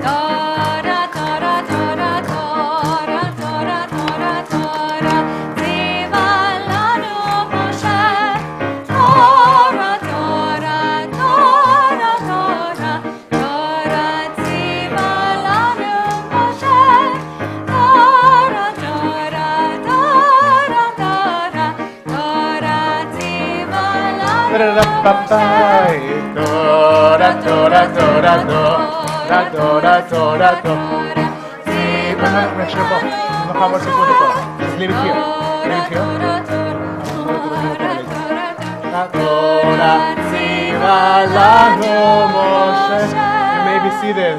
Torah, Torah, Torah, Torah, Torah, Torah, Torah, Tziva lanu Moshe. Torah, Torah, Torah, Torah, Torah, Tziva lanu Moshe. Torah, Torah, Torah, Torah, Torah, Tziva lanu Torah, Torah, Torah, Torah, Torah, Torah. Just leave it here. Leave it here. Torah, Tziva lanu Moshe. You may be seated.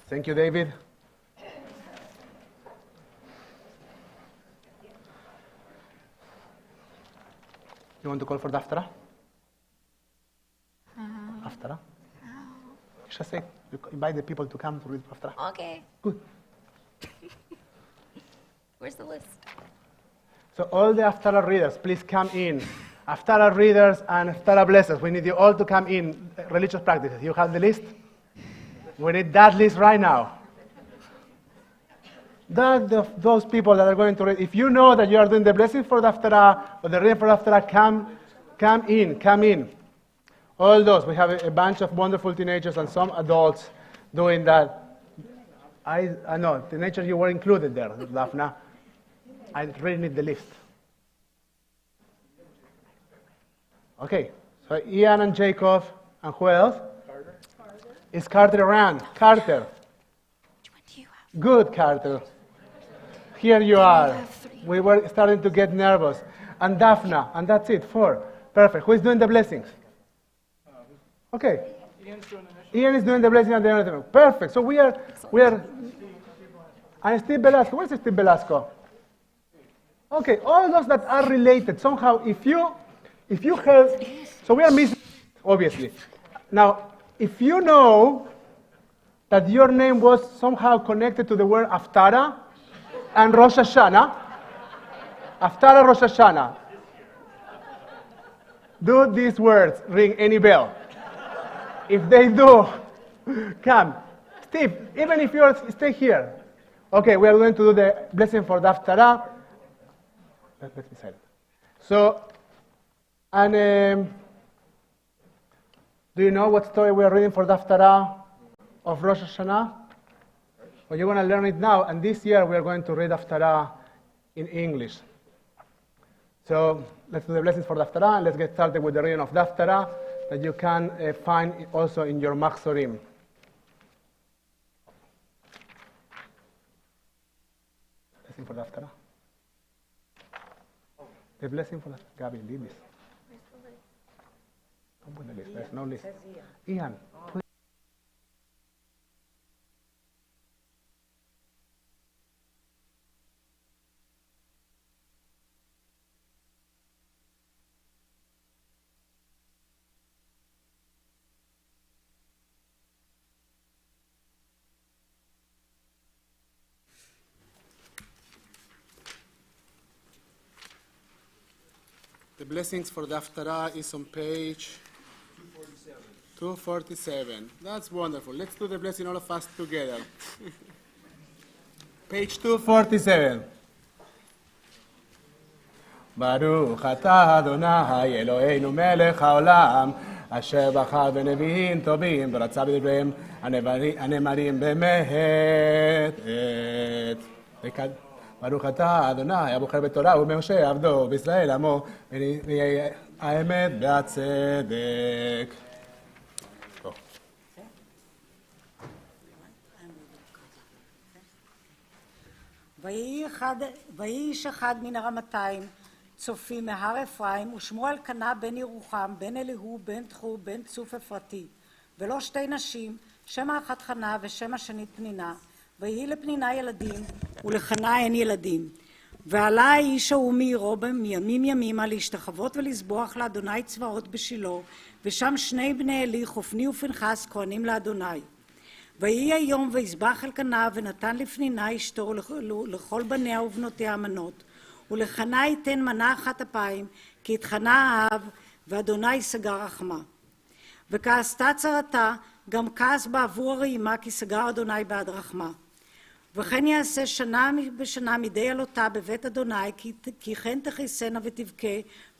Thank you, David. You want to call for the Haftarah? Haftarah? just say, invite the people to come to read Haftarah. Okay. Good. Where's the list? So all the Haftarah readers, please come in. Haftarah readers and Haftarah blessers, we need you all to come in. Religious practices, you have the list? We need that list right now. Those people that are going to read, if you know that you are doing the blessing for the Haftarah or the reading for the Haftarah, come in. All those, we have a bunch of wonderful teenagers and some adults doing that. I know, teenagers, you were included there, Daphna. I really need the list. Okay, so Ian and Jacob, and who else? Carter. Is Carter around? Carter. Good, Carter. Here you are. We were starting to get nervous. And Daphna, and that's it, 4. Perfect. Who is doing the blessings? Okay. Ian is doing the blessing at the end of the room. Perfect. So we are, and Steve Velasco. Where's Steve Velasco? Okay, all those that are related somehow. If you heard, so we are missing, obviously. Now, if you know that your name was somehow connected to the word Haftarah and Rosh Hashanah, Haftarah, Rosh Hashanah, do these words ring any bell? If they do, come. Steve, even if you stay here. Okay, we are going to do the blessing for the Haftarah. Let's be silent. So, and do you know what story we are reading for the Haftarah of Rosh Hashanah? Well, you're going to learn it now, and this year we are going to read Haftarah in English. So let's do the blessings for the Haftarah, and let's get started with the reading of the Haftarah that you can find also in your Machzorim. Blessing for the Haftarah. The blessing for the Gabby, leave this. Don't put the list. There's no list. Ian. The blessings for the Haftarah is on page 247. That's wonderful. Let's do the blessing all of us together. Page 247. Baruch atah Adonai Eloheinu melech haolam asher bachar b'neviim tovim v'ratza b'divreim הנאמרים באמת ברוך אתה, אדוני, הבוחר בתורה ומשה עבדו בישראל עמו, האמת והצדק. ויהי איש אחד מן הרמתיים, צופים מהר אפרים, ושמו אלקנה בן ירוחם, בן אליהו, בן תחו, בן צוף אפרתי, ולא שתי נשים, שם האחת חנה ושם השנית פנינה. ויהי לפנינה ילדים, ולחנה אין ילדים. ועלה האיש ההוא מעירו מימים ימימה להשתחוות ולסבוח לאדוני צבאות בשילה, ושם שני בני אלי חופני ופנחס כהנים לאדוני. ויהי היום ויזבח אלקנה ונתן לפנינה אשתו לכל בניה ובנותיה המנות, ולחנה ייתן מנה אחת אפיים, כי את חנה אהב, ואדוני סגר רחמה. וכעסתה צרתה, גם כעס בעבור הרעימה, כי סגר אדוני בעד רחמה. וכן יעשה שנה בשנה מדי עלותה בבית אדוני, כי כן תכיסנה ותבכה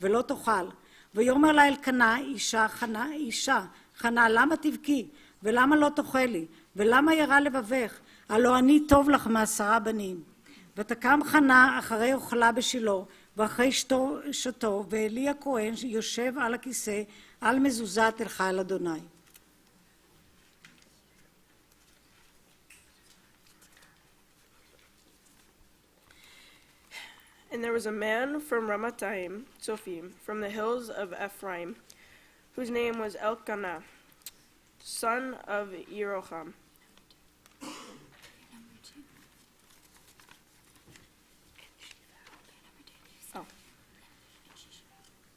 ולא תאכל. ויאמר לה אלקנה, אישה, חנה, למה תבכי? ולמה לא תאכלי? ולמה ירא לבבך? הלא אני טוב לך מ10 בנים. ותקם חנה אחרי אוכלה בשילה, ואחרי שתו, ואלי הכהן יושב על הכיסא, על מזוזה תלכה אל אדוני. And there was a man from Ramatayim, Tzofim, from the hills of Ephraim, whose name was Elkanah, son of Yeroham.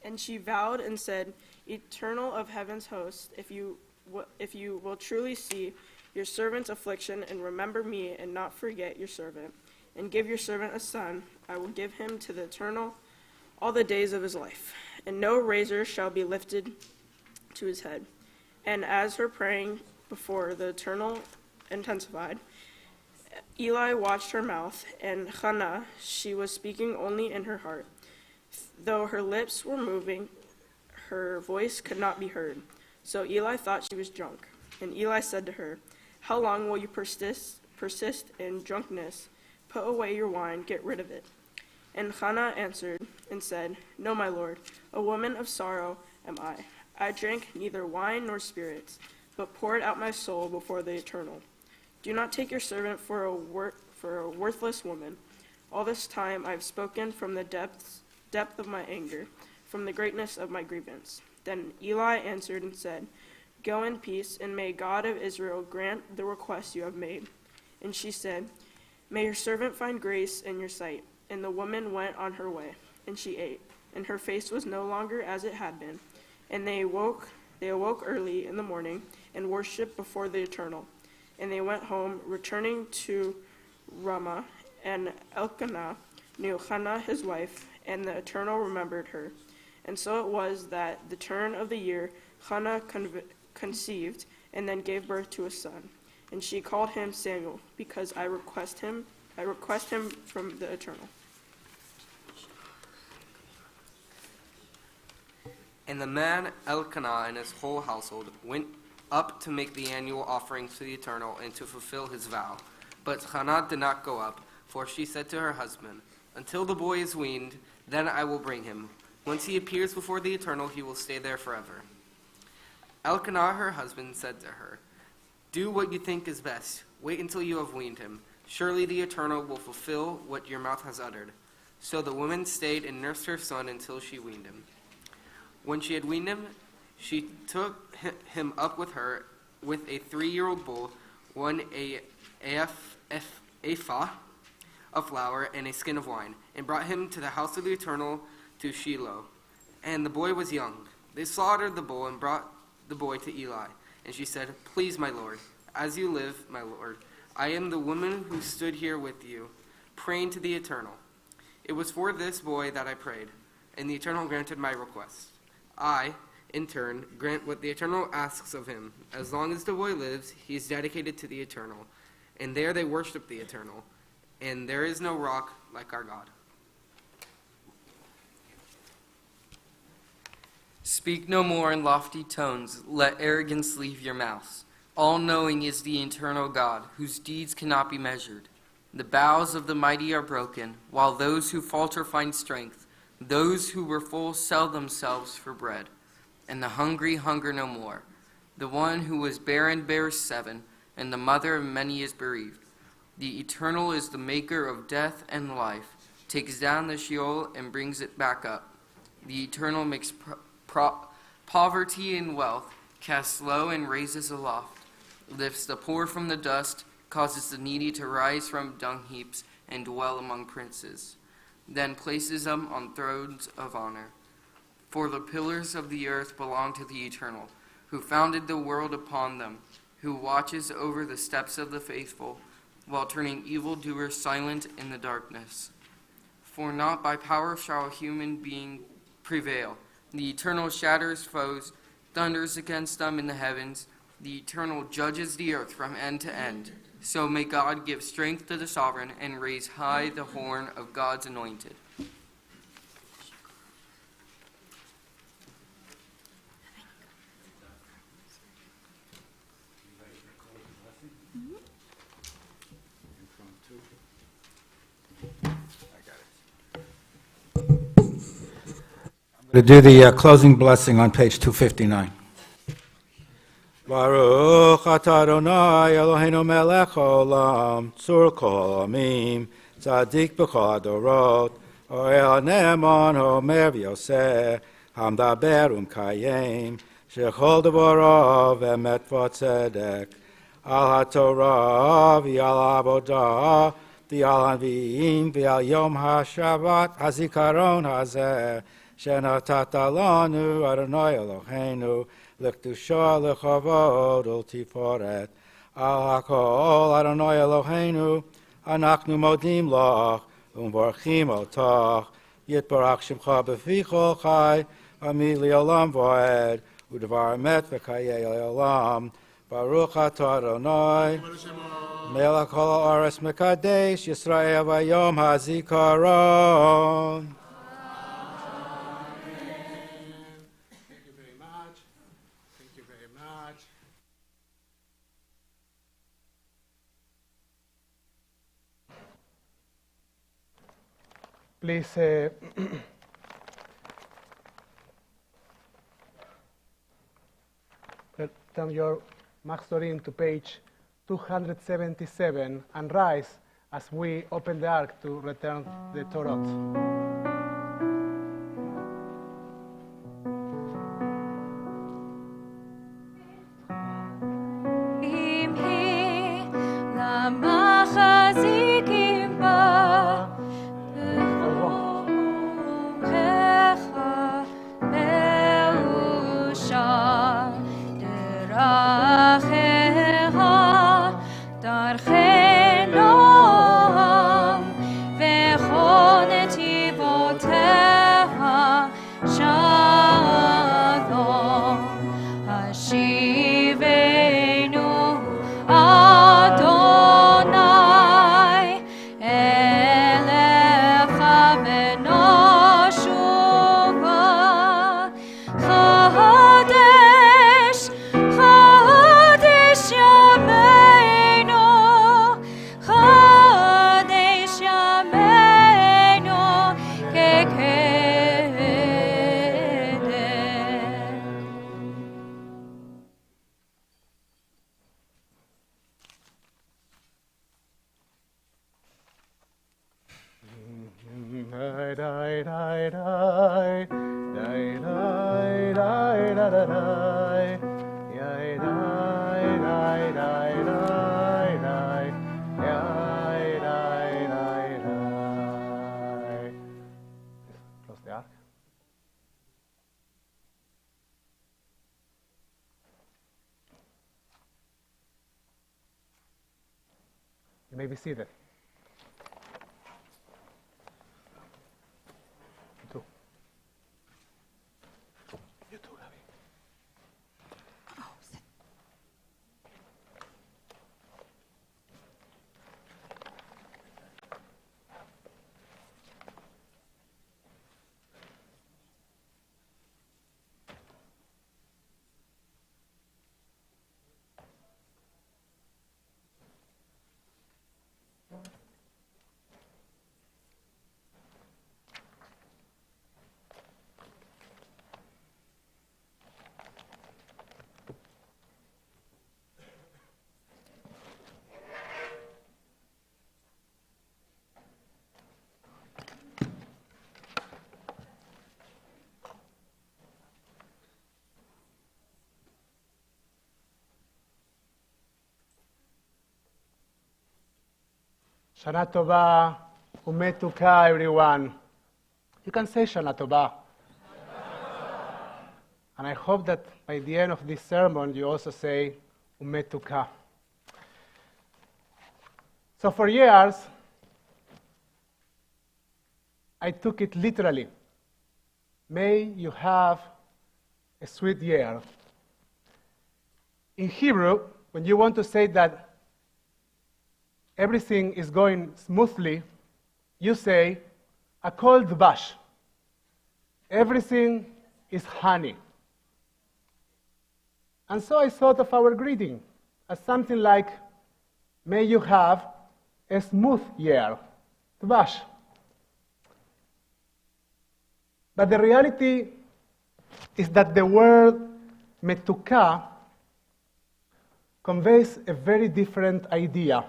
And she vowed and said, Eternal of heaven's host, if you will truly see your servant's affliction and remember me and not forget your servant, and give your servant a son, I will give him to the eternal all the days of his life, and no razor shall be lifted to his head. And as her praying before the eternal intensified, Eli watched her mouth, and Hannah, she was speaking only in her heart. Though her lips were moving, her voice could not be heard. So Eli thought she was drunk. And Eli said to her, How long will you persist in drunkenness? Put away your wine, get rid of it. And Hannah answered and said, No, my lord, a woman of sorrow am I. I drank neither wine nor spirits, but poured out my soul before the Eternal. Do not take your servant for a worthless woman. All this time I have spoken from the depth of my anger, from the greatness of my grievance. Then Eli answered and said, Go in peace, and may God of Israel grant the request you have made. And she said, May your servant find grace in your sight. And the woman went on her way, and she ate, and her face was no longer as it had been. And they awoke early in the morning, and worshipped before the Eternal. And they went home, returning to Ramah, and Elkanah knew Hannah his wife, and the Eternal remembered her. And so it was that the turn of the year Hannah conceived, and then gave birth to a son. And she called him Samuel, because I request him from the Eternal. And the man Elkanah and his whole household went up to make the annual offerings to the Eternal and to fulfill his vow. But Hannah did not go up, for she said to her husband, Until the boy is weaned, then I will bring him. Once he appears before the Eternal, he will stay there forever. Elkanah, her husband, said to her, Do what you think is best. Wait until you have weaned him. Surely the Eternal will fulfill what your mouth has uttered. So the woman stayed and nursed her son until she weaned him. When she had weaned him, she took him up with her with a 3-year-old bull, one ephah of flour, and a skin of wine, and brought him to the house of the Eternal to Shiloh. And the boy was young. They slaughtered the bull and brought the boy to Eli. And she said, Please, my lord, as you live, my lord, I am the woman who stood here with you, praying to the Eternal. It was for this boy that I prayed, and the Eternal granted my request. I, in turn, grant what the Eternal asks of him. As long as the boy lives, he is dedicated to the Eternal. And there they worship the Eternal. And there is no rock like our God. Speak no more in lofty tones. Let arrogance leave your mouths. All-knowing is the eternal God, whose deeds cannot be measured. The bows of the mighty are broken, while those who falter find strength. Those who were full sell themselves for bread, and the hungry hunger no more. The one who was barren bears 7, and the mother of many is bereaved. The Eternal is the maker of death and life, takes down the Sheol and brings it back up. The Eternal makes poverty and wealth, casts low and raises aloft, lifts the poor from the dust, causes the needy to rise from dung heaps and dwell among princes, then places them on thrones of honor. For the pillars of the earth belong to the Eternal, who founded the world upon them, who watches over the steps of the faithful, while turning evildoers silent in the darkness. For not by power shall a human being prevail. The Eternal shatters foes, thunders against them in the heavens. The Eternal judges the earth from end to end. So may God give strength to the sovereign and raise high the horn of God's anointed. I'm going to do the closing blessing on page 259. Baruch atah Adonai Eloheinu melech haolam, tzur kol amim, tzadik b'chol adorot, oel ne'eman homer v'yoseh, hamdaber umkayem, shechol devorav emet v'tzedek, al haTorah v'al avodah, v'al hanvi'im v'al yom haShabbat hazikaron hazeh, שנתת לנו, אדוני אלוהינו, לקדושה לכבוד ולתפארת. על הכל, אדוני אלוהינו, אנחנו מודים לך ומברכים אותך. יתברך שמך בפי כל חי, עמי לעולם ועד, ודבר אמת וחיי לעולם. ברוך אתה אדוני, מלך כל הארץ מקדש ישראל ביום הזיכרון. Thank you very much. Thank you very much. Please turn your Maxorim to page 277 and rise as we open the ark to return the Torah. You may be seated. You too. You too, Gabby. Shana Tova, Umetuka, everyone. You can say Shana Tova. And I hope that by the end of this sermon, you also say Umetuka. So for years, I took it literally. May you have a sweet year. In Hebrew, when you want to say that everything is going smoothly, you say, Akol dvash. Everything is honey. And so I thought of our greeting as something like, may you have a smooth year, dvash. But the reality is that the word metuka conveys a very different idea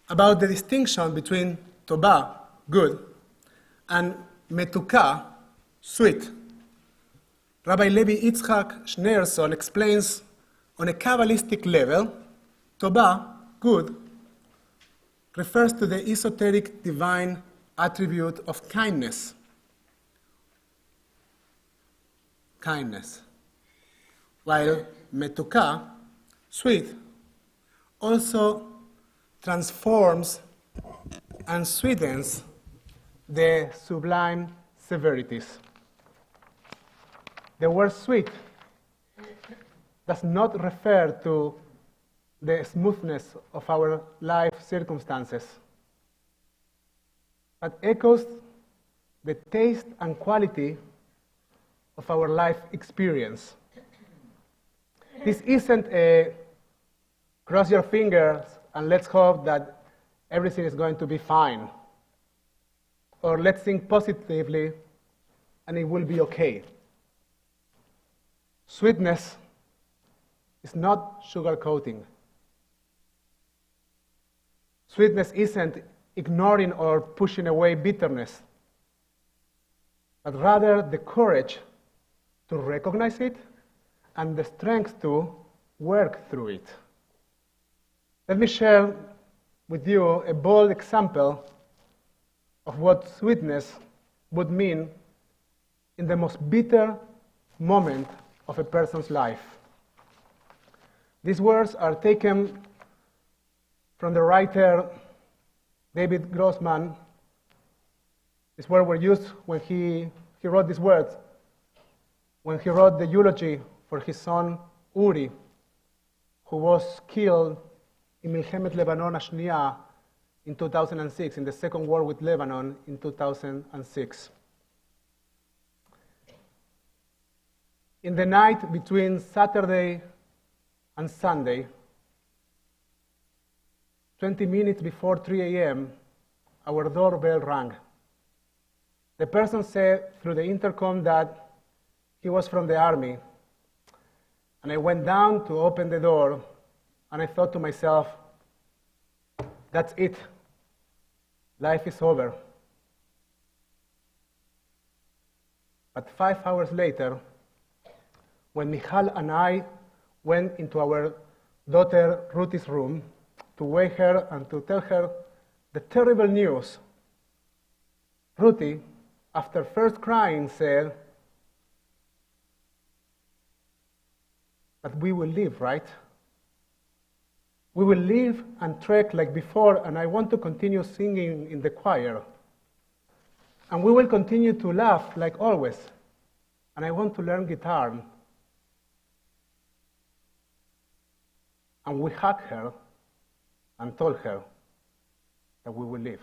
about the distinction between toba, good, and metuka, sweet. Rabbi Levi Yitzchak Schneerson explains on a Kabbalistic level, toba, good, refers to the esoteric divine attribute of kindness. kindness. While metuka, sweet, also transforms and sweetens the sublime severities. The word sweet does not refer to the smoothness of our life circumstances, but echoes the taste and quality of our life experience. This isn't a cross your fingers and let's hope that everything is going to be fine, or let's think positively and it will be okay. Sweetness is not sugarcoating. Sweetness isn't ignoring or pushing away bitterness, but rather the courage to recognize it and the strength to work through it. Let me share with you a bold example of what sweetness would mean in the most bitter moment of a person's life. These words are taken from the writer David Grossman. These words were used when he wrote these words, when he wrote the eulogy for his son Uri, who was killed in Milchemet Lebanon Hashniya in 2006, in the Second War with Lebanon in 2006. In the night between Saturday and Sunday, 20 minutes before 3 a.m., our doorbell rang. The person said through the intercom that he was from the army. And I went down to open the door, and I thought to myself, that's it. Life is over. But 5 hours later, when Michal and I went into our daughter Ruth's room to wake her and to tell her the terrible news, Ruthie, after first crying, said, "But we will live, right? We will live and trek like before, and I want to continue singing in the choir. And we will continue to laugh like always, and I want to learn guitar." And we hugged her and told her that we will live.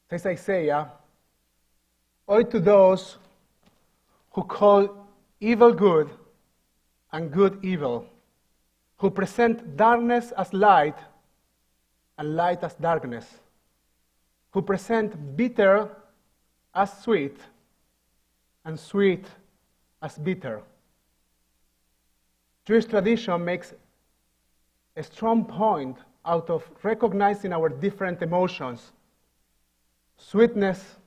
Says Isaiah, "Oy to those who call evil good and good evil, who present darkness as light and light as darkness, who present bitter as sweet and sweet as bitter." Jewish tradition makes a strong point out of recognizing our different emotions. Sweetness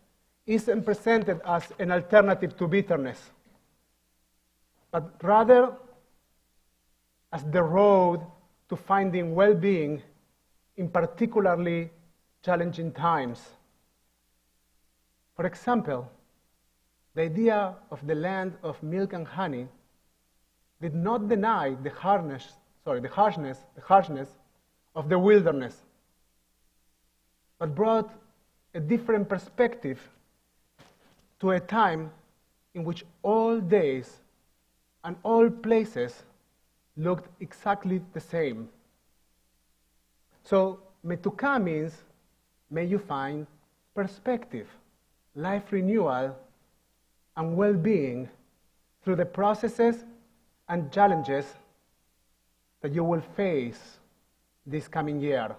isn't presented as an alternative to bitterness, but rather as the road to finding well-being in particularly challenging times. For example, the idea of the land of milk and honey did not deny the harshness of the wilderness, but brought a different perspective to a time in which all days and all places looked exactly the same. So, metuka means, may you find perspective, life renewal, and well-being through the processes and challenges that you will face this coming year.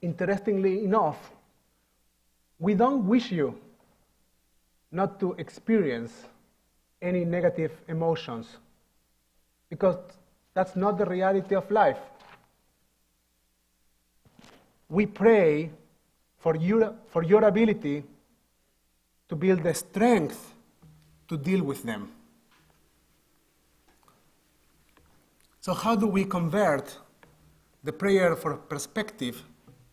Interestingly enough, we don't wish you not to experience any negative emotions, because that's not the reality of life. We pray for your ability to build the strength to deal with them. So how do we convert the prayer for perspective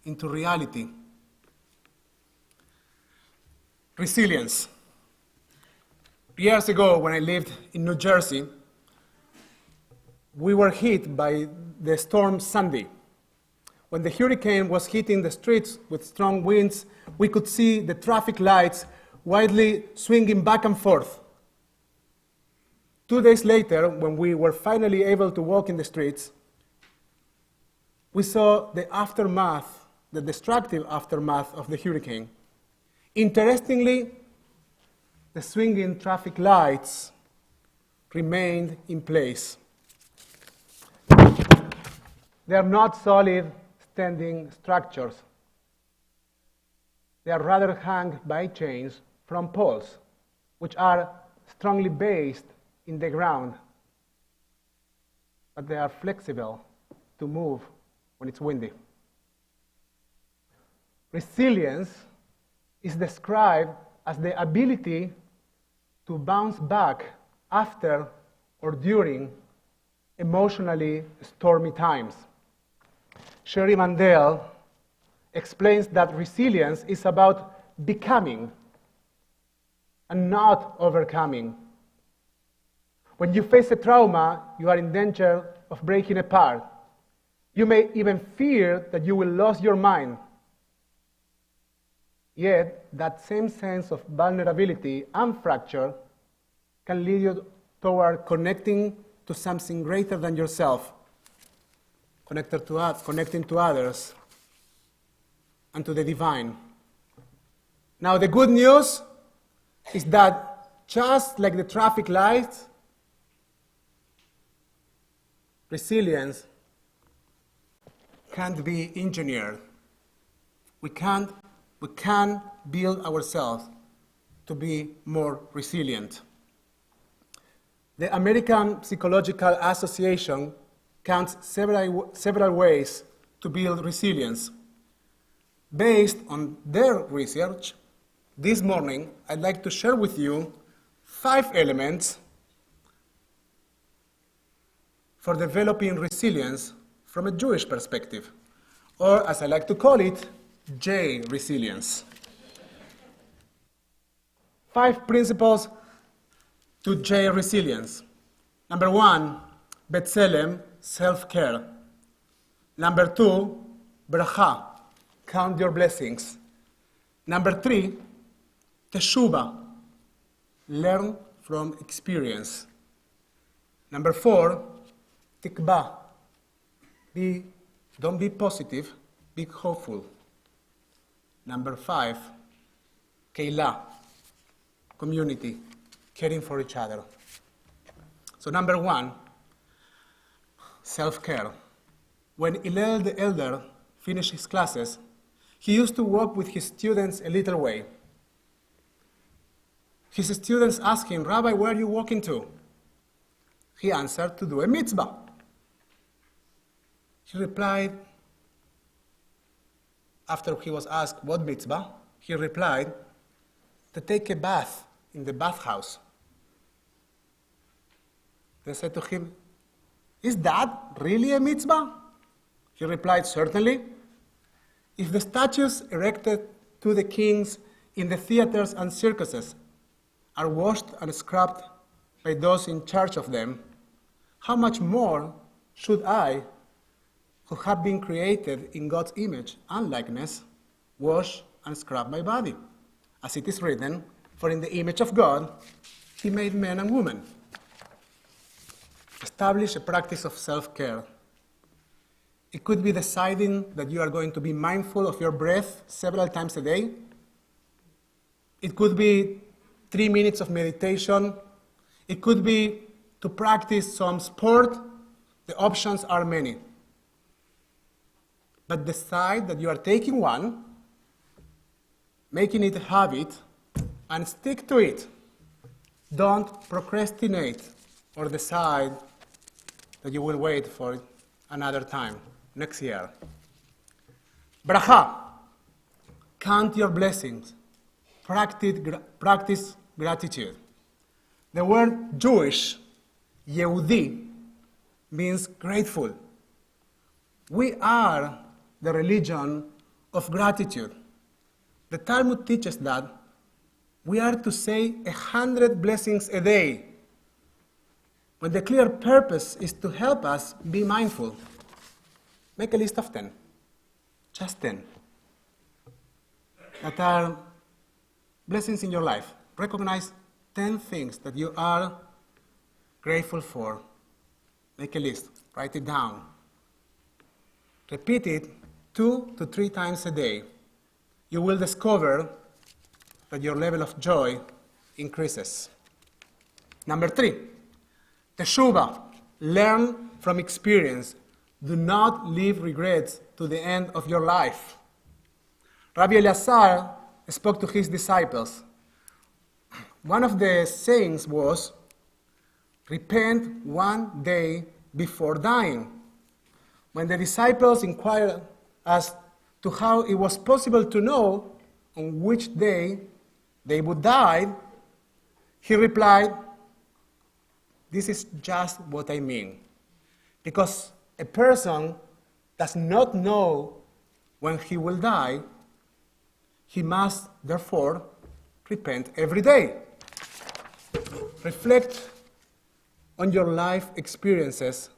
into reality? Resilience. Years ago, when I lived in New Jersey, we were hit by the storm Sandy. When the hurricane was hitting the streets with strong winds, we could see the traffic lights widely swinging back and forth. 2 days later, when we were finally able to walk in the streets, we saw the aftermath, the destructive aftermath of the hurricane. Interestingly, the swinging traffic lights remained in place. They are not solid standing structures. They are rather hung by chains from poles, which are strongly based in the ground, but they are flexible to move when it's windy. Resilience is described as the ability to bounce back after or during emotionally stormy times. Sherry Mandel explains that resilience is about becoming and not overcoming. When you face a trauma, you are in danger of breaking apart. You may even fear that you will lose your mind. Yet, that same sense of vulnerability and fracture can lead you toward connecting to something greater than yourself, connecting to others, and to the divine. Now, the good news is that just like the traffic lights, resilience can't be engineered. We can build ourselves to be more resilient. The American Psychological Association counts several ways to build resilience. Based on their research, this morning I'd like to share with you 5 elements for developing resilience from a Jewish perspective, or as I like to call it, J resilience. 5 principles to J resilience. Number 1, B'Tselem, self-care. Number 2, Bracha, count your blessings. Number 3, Teshuvah, learn from experience. Number 4, Tikvah, don't be positive, be hopeful. Number 5, Keilah, community, caring for each other. So number 1, self-care. When Hillel the elder finished his classes, he used to walk with his students a little way. His students asked him, "Rabbi, where are you walking to?" He answered, "To do a mitzvah." He replied, after he was asked what mitzvah, he replied, "To take a bath in the bathhouse." They said to him, "Is that really a mitzvah?" He replied, "Certainly. If the statues erected to the kings in the theaters and circuses are washed and scrubbed by those in charge of them, how much more should I, who have been created in God's image and likeness, wash and scrub my body? As it is written, for in the image of God, He made man and woman." Establish a practice of self-care. It could be deciding that you are going to be mindful of your breath several times a day. It could be 3 minutes of meditation. It could be to practice some sport. The options are many. But decide that you are taking one, making it a habit, and stick to it. Don't procrastinate or decide that you will wait for another time, next year. Bracha, count your blessings. Practice gratitude. The word Jewish, Yehudi, means grateful. We are the religion of gratitude. The Talmud teaches that we are to say 100 blessings a day, when the clear purpose is to help us be mindful. Make a list of 10, just 10, that are blessings in your life. Recognize 10 things that you are grateful for. Make a list, write it down. Repeat it 2 to 3 times a day. You will discover that your level of joy increases. Number 3, teshuvah. Learn from experience. Do not leave regrets to the end of your life. Rabbi Elazar spoke to his disciples. One of the sayings was, repent one day before dying. When the disciples inquired as to how it was possible to know on which day they would die, he replied, this is just what I mean. Because a person does not know when he will die, he must therefore repent every day. Reflect on your life experiences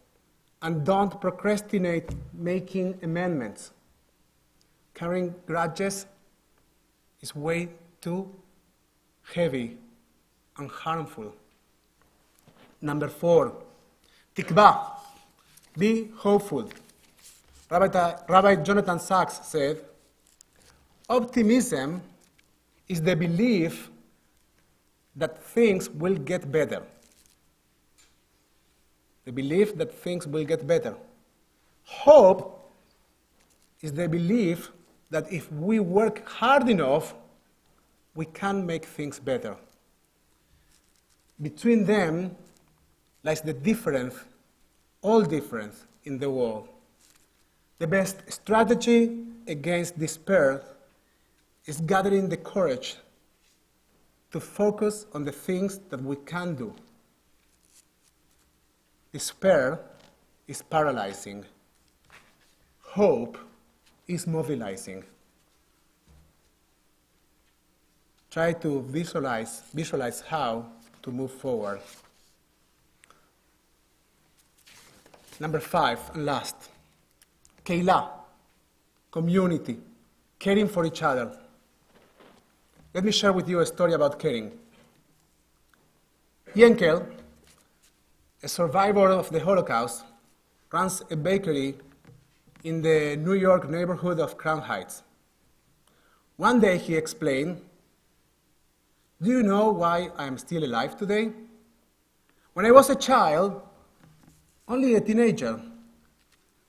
and don't procrastinate making amendments. Carrying grudges is way too heavy and harmful. Number 4, tikvah. Be hopeful. Rabbi Jonathan Sachs said, optimism is the belief that things will get better. The belief that things will get better. Hope is the belief that if we work hard enough, we can make things better. Between them lies the difference, all difference in the world. The best strategy against despair is gathering the courage to focus on the things that we can do. Despair is paralyzing. Hope is mobilizing. Try to visualize how to move forward. Number 5, and last, keilah, community, caring for each other. Let me share with you a story about caring. Yenkel, a survivor of the Holocaust, runs a bakery in the New York neighborhood of Crown Heights. One day he explained, do you know why I am still alive today? When I was a child, only a teenager,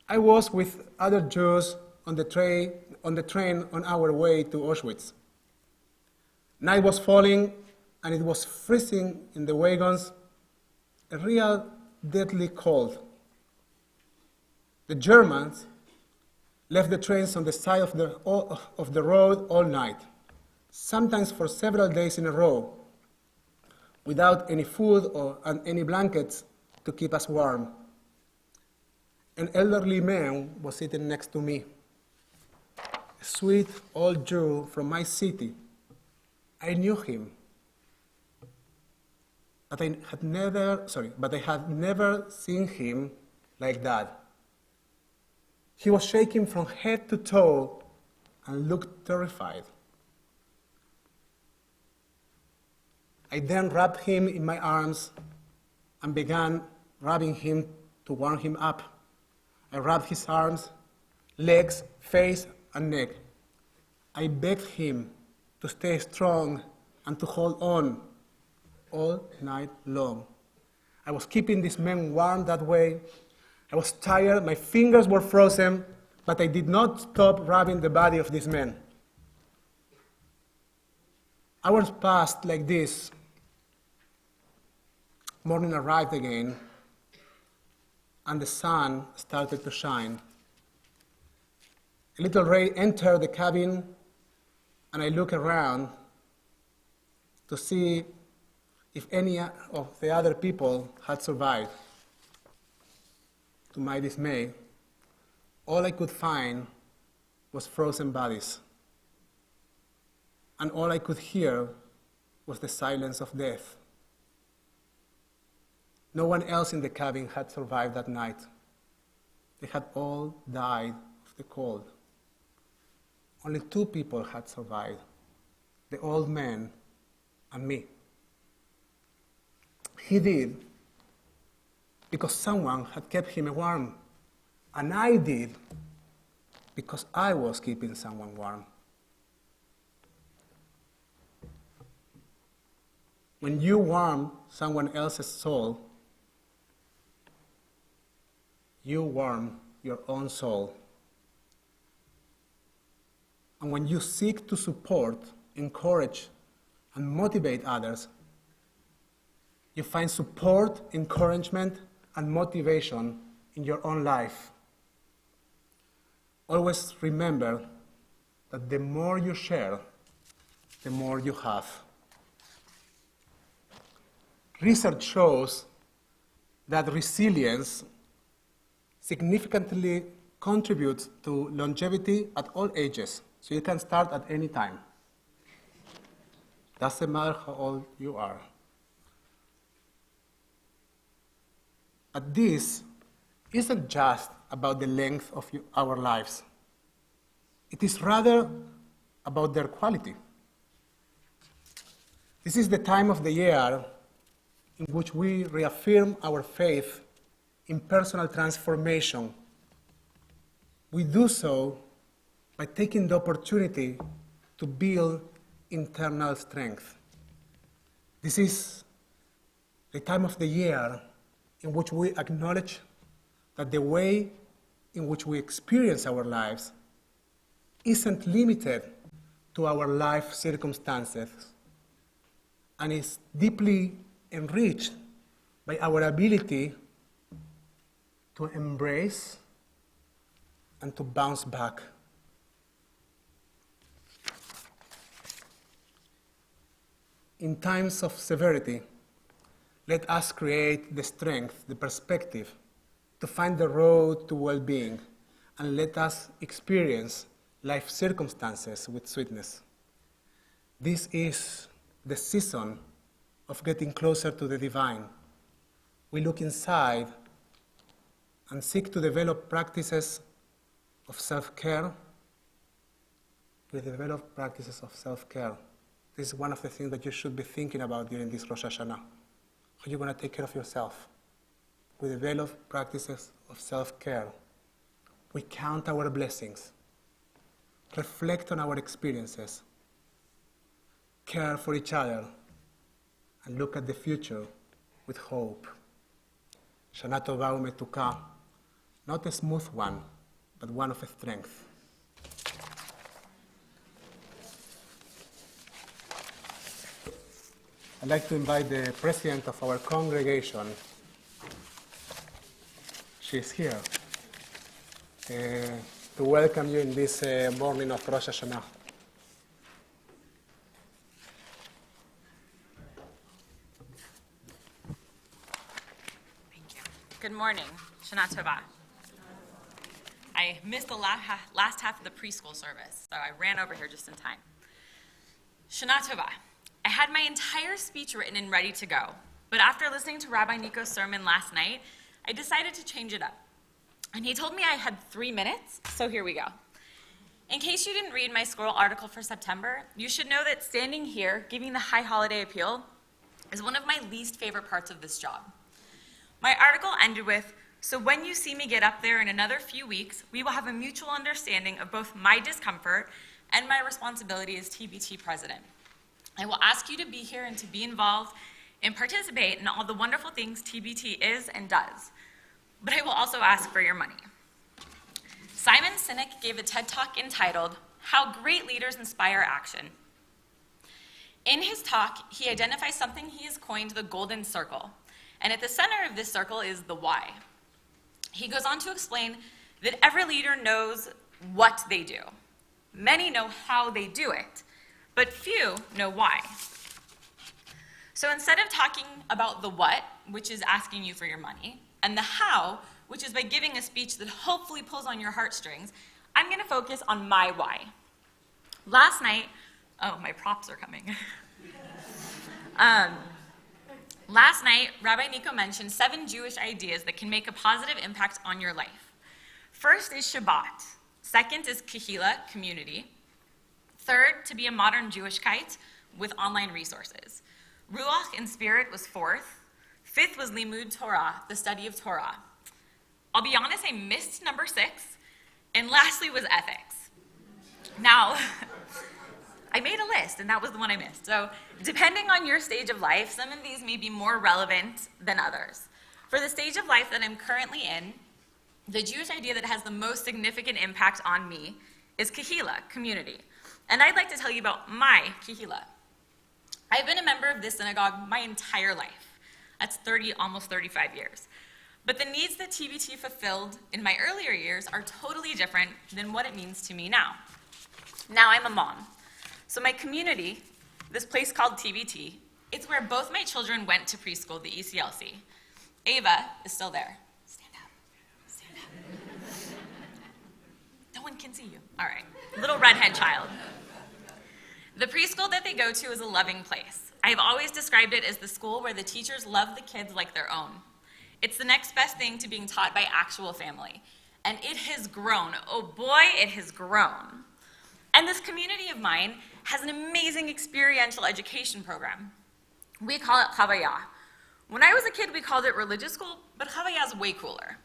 I was with other Jews on the train on our way to Auschwitz. Night was falling and it was freezing in the wagons, a real deadly cold. The Germans left the trains on the side of the road all night, sometimes for several days in a row, without any food and any blankets to keep us warm. An elderly man was sitting next to me, a sweet old Jew from my city. I knew him, but I had never seen him like that. He was shaking from head to toe and looked terrified. I then wrapped him in my arms and began rubbing him to warm him up. I rubbed his arms, legs, face, and neck. I begged him to stay strong and to hold on all night long. I was keeping this man warm that way. I was tired, my fingers were frozen, but I did not stop rubbing the body of this man. Hours passed like this. Morning arrived again, and the sun started to shine. A little ray entered the cabin, and I looked around to see if any of the other people had survived. To my dismay, all I could find was frozen bodies. And all I could hear was the silence of death. No one else in the cabin had survived that night. They had all died of the cold. Only 2 people had survived, the old man and me. He did because someone had kept him warm, and I did because I was keeping someone warm. When you warm someone else's soul, you warm your own soul. And when you seek to support, encourage, and motivate others, you find support, encouragement, and motivation in your own life. Always remember that the more you share, the more you have. Research shows that resilience significantly contributes to longevity at all ages. So you can start at any time. Doesn't matter how old you are. But this isn't just about the length of our lives. It is rather about their quality. This is the time of the year in which we reaffirm our faith in personal transformation. We do so by taking the opportunity to build internal strength. This is the time of the year in which we acknowledge that the way in which we experience our lives isn't limited to our life circumstances and is deeply enriched by our ability to embrace and to bounce back. In times of severity, let us create the strength, the perspective, to find the road to well-being, and let us experience life circumstances with sweetness. This is the season of getting closer to the divine. We look inside and seek to develop practices of self-care. We develop practices of self-care. This is one of the things that you should be thinking about during this Rosh Hashanah. How you're going to take care of yourself. We develop practices of self-care. We count our blessings. Reflect on our experiences. Care for each other. And look at the future with hope. Shana Tova u'metuka, not a smooth one, but one of strength. I'd like to invite the president of our congregation. She's here to welcome you in this morning of Rosh Hashanah. Thank you. Good morning. Shana Tova. I missed the last half of the preschool service, so I ran over here just in time. Shana Tova. I had my entire speech written and ready to go, but after listening to Rabbi Nico's sermon last night, I decided to change it up. And he told me I had 3 minutes, so here we go. In case you didn't read my scroll article for September, you should know that standing here, giving the high holiday appeal, is one of my least favorite parts of this job. My article ended with, "So when you see me get up there in another few weeks, we will have a mutual understanding of both my discomfort and my responsibility as TBT president. I will ask you to be here and to be involved and participate in all the wonderful things TBT is and does. But I will also ask for your money." Simon Sinek gave a TED Talk entitled, "How Great Leaders Inspire Action." In his talk, he identifies something he has coined the golden circle. And at the center of this circle is the why. He goes on to explain that every leader knows what they do. Many know how they do it, but few know why. So instead of talking about the what, which is asking you for your money, and the how, which is by giving a speech that hopefully pulls on your heartstrings, I'm going to focus on my why. Last night, oh, my props are coming. Last night, Rabbi Nico mentioned 7 Jewish ideas that can make a positive impact on your life. First is Shabbat. Second is Kehila, community. Third, to be a modern Jewishkeit with online resources. Ruach and spirit was fourth. Fifth was Limud Torah, the study of Torah. I'll be honest, I missed number 6. And lastly was ethics. Now, I made a list, and that was the one I missed. So depending on your stage of life, some of these may be more relevant than others. For the stage of life that I'm currently in, the Jewish idea that has the most significant impact on me is Kehila, community. And I'd like to tell you about my Kehila. I've been a member of this synagogue my entire life. That's almost 35 years. But the needs that TBT fulfilled in my earlier years are totally different than what it means to me now. Now I'm a mom. So my community, this place called TBT, it's where both my children went to preschool, the ECLC. Ava is still there. Stand up. Stand up. No one can see you. All right. Little redhead child. The preschool that they go to is a loving place. I've always described it as the school where the teachers love the kids like their own. It's the next best thing to being taught by actual family. And it has grown. Oh boy, it has grown. And this community of mine has an amazing experiential education program. We call it Chavayah. When I was a kid, we called it religious school, but Chavayah is way cooler.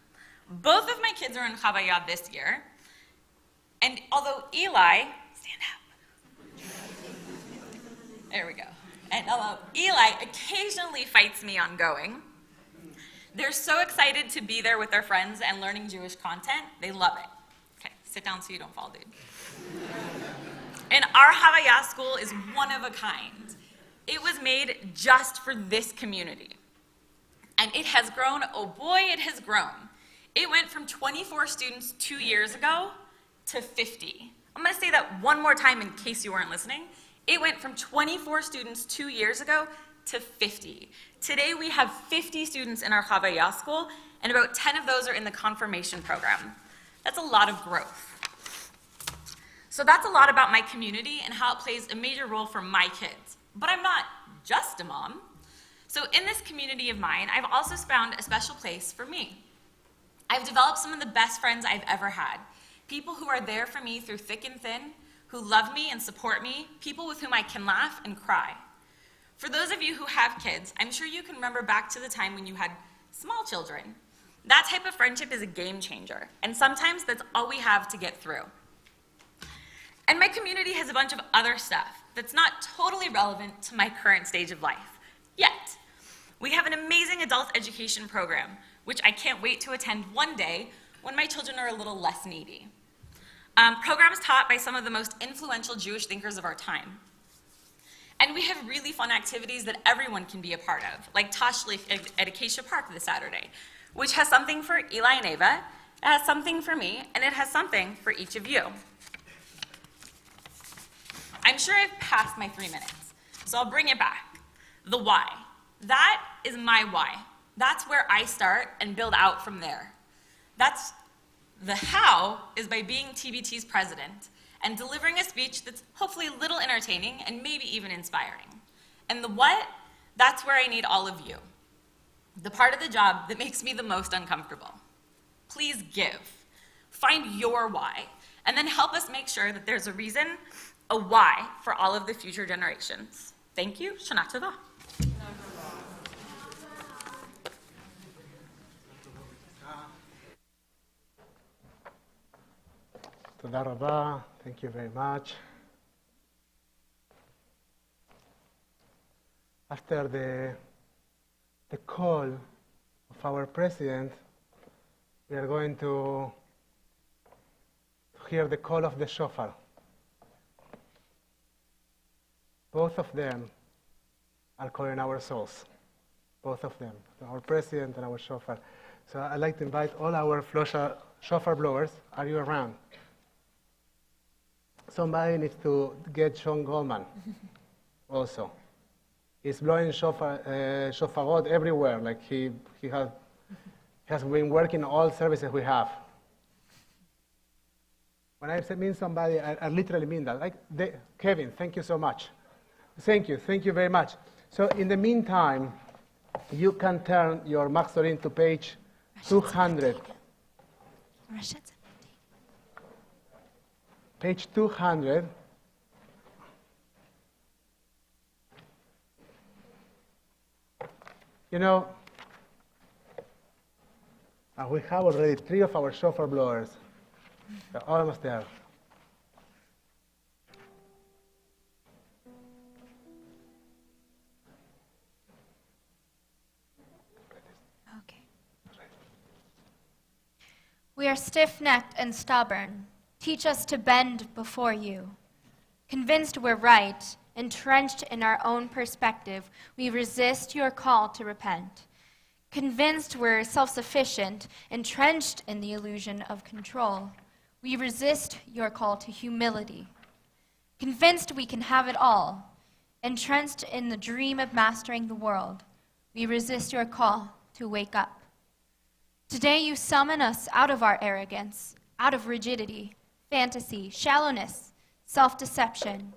Both of my kids are in Chavayah this year. And although Eli, stand up. There we go. And although Eli occasionally fights me on going, they're so excited to be there with their friends and learning Jewish content, they love it. Okay, sit down so you don't fall, dude. And our Havayah school is one of a kind. It was made just for this community. And it has grown, oh boy, it has grown. It went from 24 students 2 years ago to 50. I'm gonna say that one more time in case you weren't listening. It went from 24 students 2 years ago to 50. Today we have 50 students in our Chavayah school, and about 10 of those are in the confirmation program. That's a lot of growth. So that's a lot about my community and how it plays a major role for my kids. But I'm not just a mom. So in this community of mine, I've also found a special place for me. I've developed some of the best friends I've ever had. People who are there for me through thick and thin, who love me and support me, people with whom I can laugh and cry. For those of you who have kids, I'm sure you can remember back to the time when you had small children. That type of friendship is a game changer, and sometimes that's all we have to get through. And my community has a bunch of other stuff that's not totally relevant to my current stage of life, yet. We have an amazing adult education program, which I can't wait to attend one day when my children are a little less needy. Programs taught by some of the most influential Jewish thinkers of our time. And we have really fun activities that everyone can be a part of, like Tashlich at Acacia Park this Saturday, which has something for Eli and Ava, it has something for me, and it has something for each of you. I'm sure I've passed my 3 minutes, so I'll bring it back. The why. That is my why. That's where I start and build out from there. That's the how is by being TBT's president and delivering a speech that's hopefully a little entertaining and maybe even inspiring. And the what, that's where I need all of you. The part of the job that makes me the most uncomfortable. Please give. Find your why, and then help us make sure that there's a reason, a why, for all of the future generations. Thank you. Shana Tova. Toda Rabba. Thank you very much. After the call of our president, we are going to hear the call of the Shofar. Both of them are calling our souls. Both of them, our president and our Shofar. So I'd like to invite all our Shofar blowers. Are you around? Somebody needs to get Sean Goldman also. He's blowing shofarot everywhere, like he has been working all services we have. When I mean somebody, I literally mean that. Like Kevin, thank you so much. Thank you very much. So in the meantime, you can turn your Maxorin to page 200. Page 200. You know, we have already 3 of our shofar blowers. They're almost there. We are stiff-necked and stubborn. Teach us to bend before you. Convinced we're right, entrenched in our own perspective, we resist your call to repent. Convinced we're self-sufficient, entrenched in the illusion of control, we resist your call to humility. Convinced we can have it all, entrenched in the dream of mastering the world, we resist your call to wake up. Today you summon us out of our arrogance, out of rigidity, fantasy, shallowness, self-deception.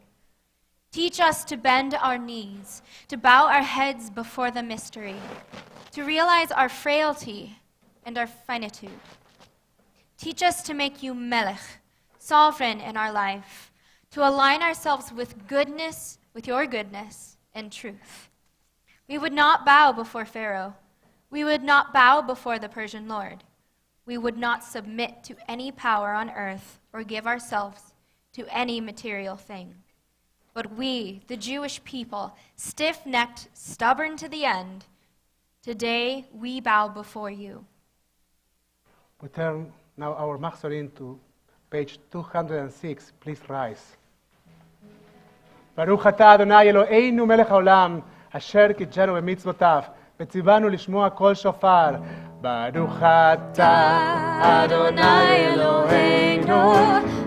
Teach us to bend our knees, to bow our heads before the mystery, to realize our frailty and our finitude. Teach us to make you melech, sovereign in our life, to align ourselves with goodness, with your goodness and truth. We would not bow before Pharaoh. We would not bow before the Persian Lord. We would not submit to any power on earth or give ourselves to any material thing. But we, the Jewish people, stiff-necked, stubborn to the end, today we bow before you. We turn now our Maxorin to page 206. Please rise. Baruch atah Adonai Eloheinu melech haolam, asher kitshanu b'mitzvotav, וציוונו לשמוע קול שופר. ברוך אתה אדוני אלוהינו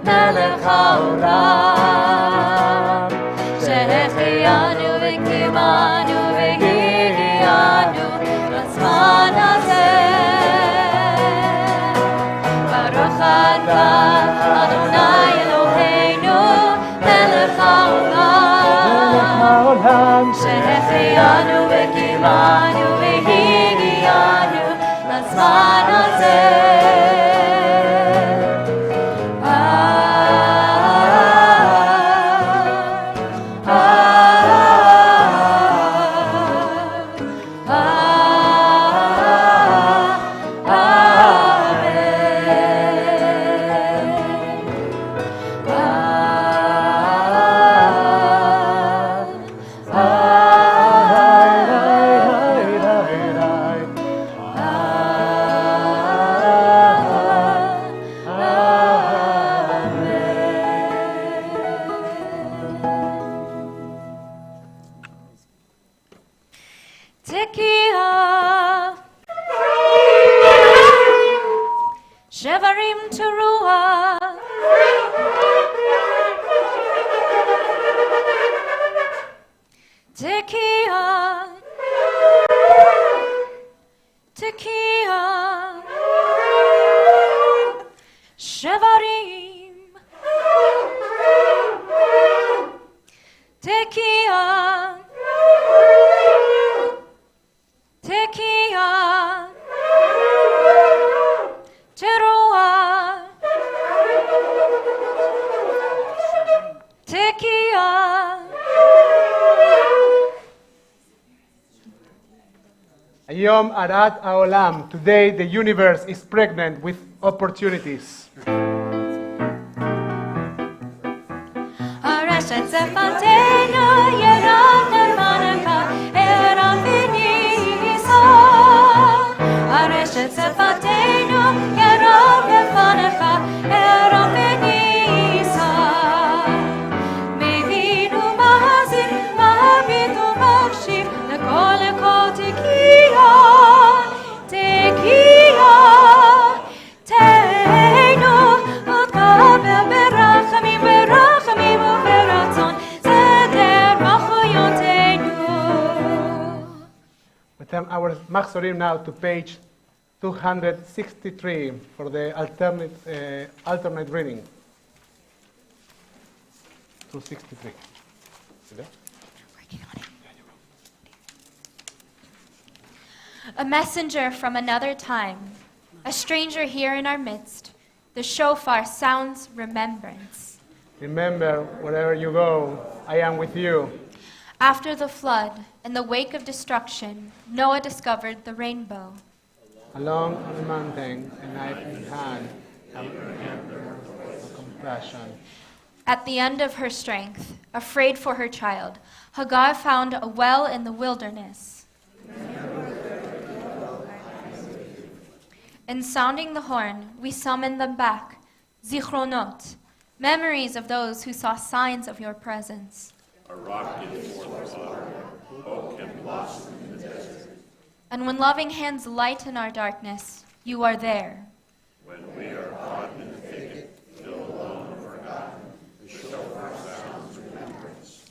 מלך העולם שהחיינו וקיימנו והגיענו לזמן הזה. ברוך אתה אדוני אלוהינו מלך העולם שהחיינו וקיימנו והגיענו לזמן הזה. Yom Arat Haolam. Today the universe is pregnant with opportunities. Turn our Maxorim now to page 263 for the alternate reading. 263. See that? Working on it. a messenger from another time, a stranger here in our midst. The shofar sounds remembrance. Remember, wherever you go, I am with you. After the flood, in the wake of destruction, Noah discovered the rainbow. Along on the mountain, a knife in hand, have compassion. At the end of her strength, afraid for her child, Hagar found a well in the wilderness. In sounding the horn, we summon them back, zichronot, memories of those who saw signs of your presence. A rock gives forth water, oak can blossom in the desert. And when loving hands lighten our darkness, you are there. When we are caught in the thicket, still alone and forgotten, the shofar sounds remembrance.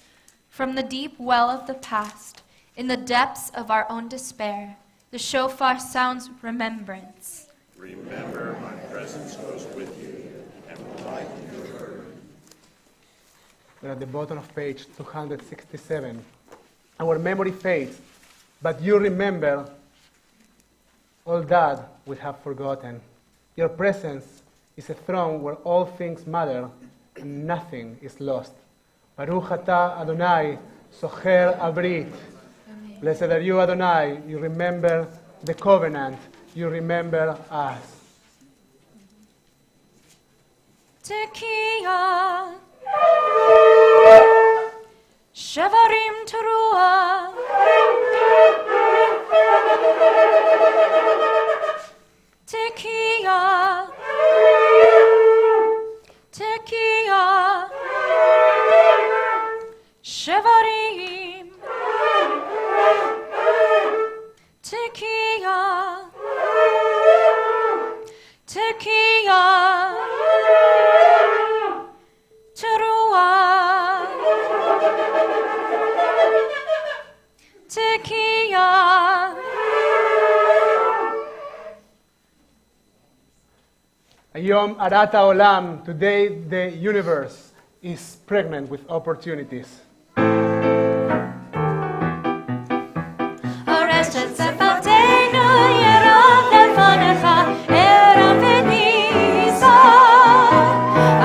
From the deep well of the past, in the depths of our own despair, the shofar sounds remembrance. Remember, my presence goes with you and will lighten your burden. We're at the bottom of page 267. Our memory fades, but you remember all that we have forgotten. Your presence is a throne where all things matter and nothing is lost. Baruch atah Adonai, socher abrit. Blessed are you, Adonai. You remember the covenant. You remember us. Tekiah, Shevarim Teruah, Tekiah, Tekiah, Shevarim, Tekiah, Tekiah, Teruah, Tekiah. Ayom Arata Olam. Today the universe is pregnant with opportunities. Oreshet Sefatenu Yerav Lefanecha Eram V'Nisa.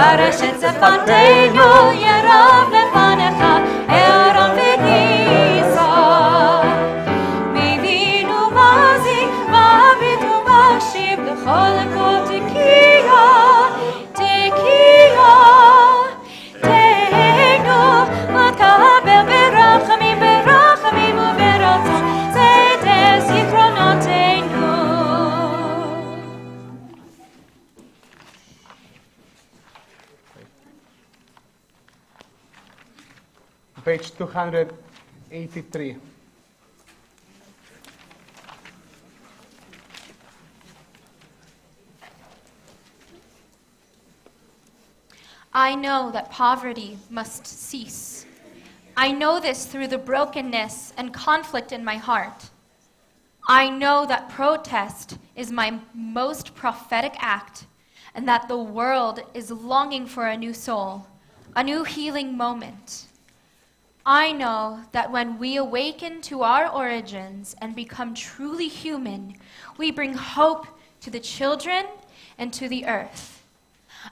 Oreshet Sefatenu Yerav Lefanecha Eram V'Nisa. Mevinu Mazi Mabitu Mashib L'chol Kol Tekiah Tekiah Teinu Makaber Berachamim Berachamim Uberatzon Zedeh Zichronoteinu. Page 283. I know that poverty must cease. I know this through the brokenness and conflict in my heart. I know that protest is my most prophetic act, and that the world is longing for a new soul, a new healing moment. I know that when we awaken to our origins and become truly human, we bring hope to the children and to the earth.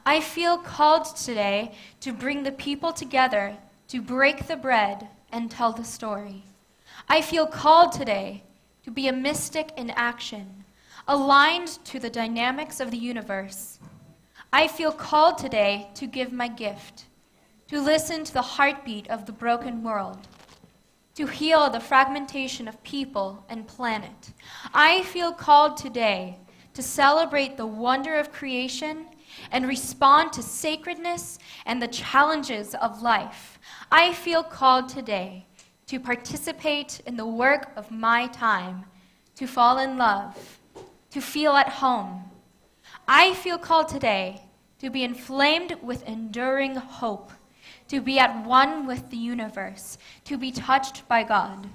I feel called today to bring the people together, to break the bread and tell the story. I feel called today to be a mystic in action, aligned to the dynamics of the universe. I feel called today to give my gift, to listen to the heartbeat of the broken world, to heal the fragmentation of people and planet. I feel called today to celebrate the wonder of creation and respond to sacredness and the challenges of life. I feel called today to participate in the work of my time, to fall in love, to feel at home. I feel called today to be inflamed with enduring hope, to be at one with the universe, to be touched by God.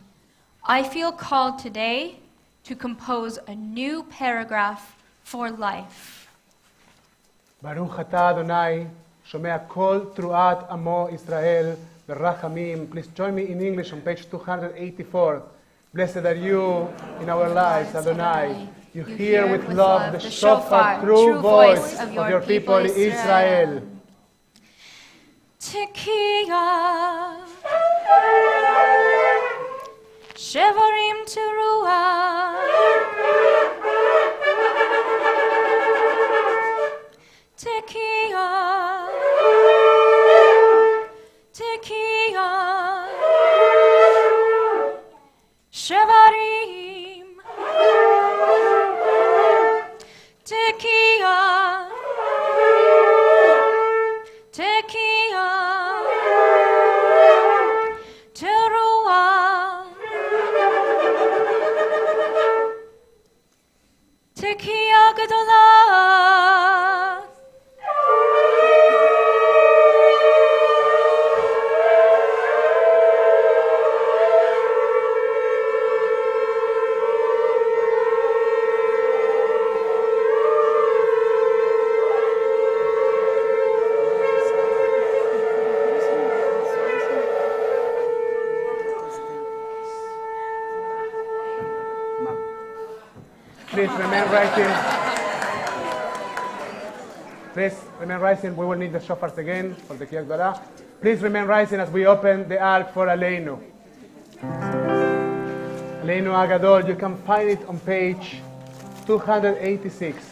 I feel called today to compose a new paragraph for life. Baruch atah Adonai, shomea kol truat amo Israel, berachamim. Please join me in English on page 284. Blessed are you in our lives, Adonai. You hear with love the shofar, true voice of your people Israel. Tekiah, Shevarim Teruah, Tekiah, Tekiah, Shevarim, Tekiah, Tekiah, Teruah, Tekiah Gedolah, Please remain rising. Please remain rising. We will need the shofars again for the Kiyah Gdolah. Please remain rising as we open the ark for Aleinu. Aleinu Agadol. You can find it on page 286.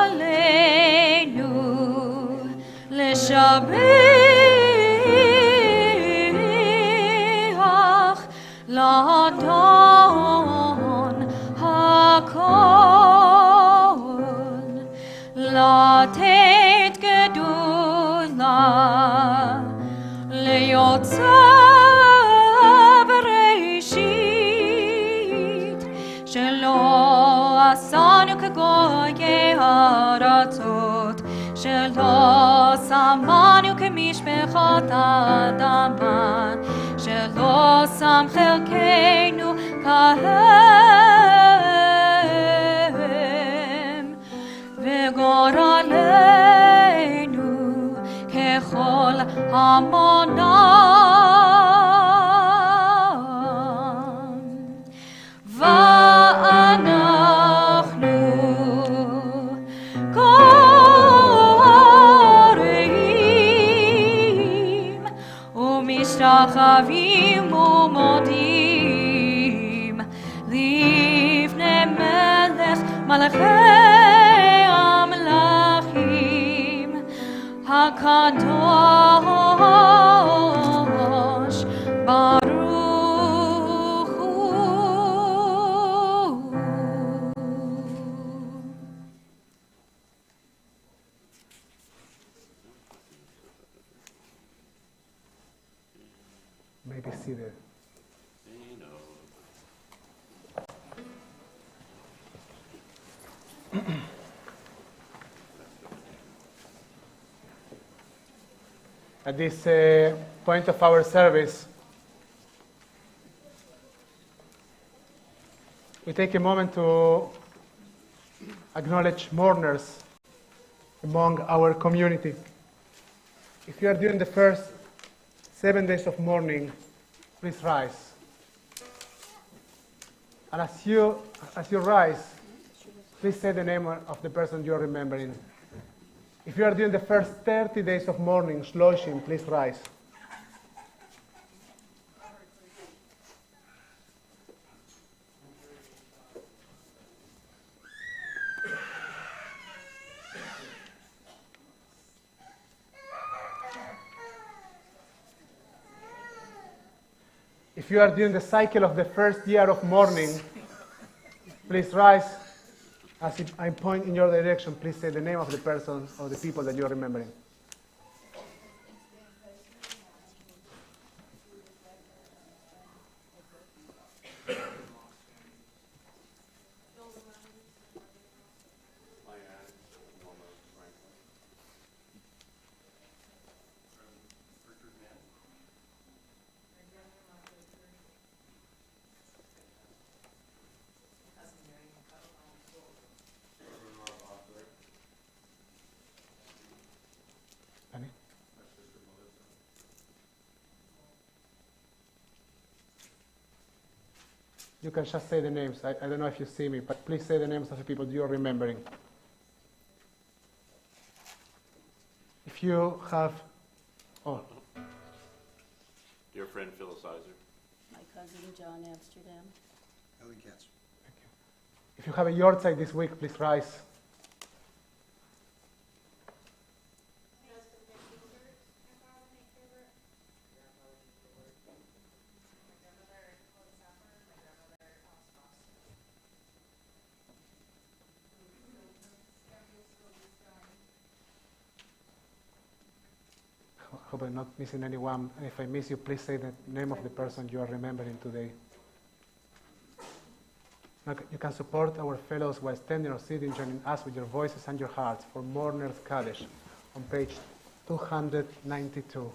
Aleinu leshabeach l'Adon hakol latet gedolah leyotzah bereshit shelo asanu כגויי הארצות שלא שמענו כמשפחות האדמה שלא שם חלקנו כהם וגורלנו ככל המונם ואנחנו קוראים ומשתחווים ומודים לפני מלך מלכי המלכים הקדוש ברוך הוא. Maybe seated. At this point of our service, we take a moment to acknowledge mourners among our community. If you are during the first 7 days of mourning, please rise. And as you rise, please say the name of the person you are remembering. If you are doing the first 30 days of mourning, Shloshim, please rise. If you are doing the cycle of the first year of mourning, please rise. As I point in your direction, please say the name of the person or the people that you are remembering. you can just say the names. I don't know if you see me, but please say the names of the people you're remembering. If you have, Dear friend Phyllis Iser. My cousin John Amsterdam. Ellie Katz. if you have a yahrzeit this week, please rise. I hope I'm not missing anyone. And if I miss you, please say the name of the person you are remembering today. Now, you can support our fellows while standing or sitting, joining us with your voices and your hearts for Mourners Kaddish on page 292.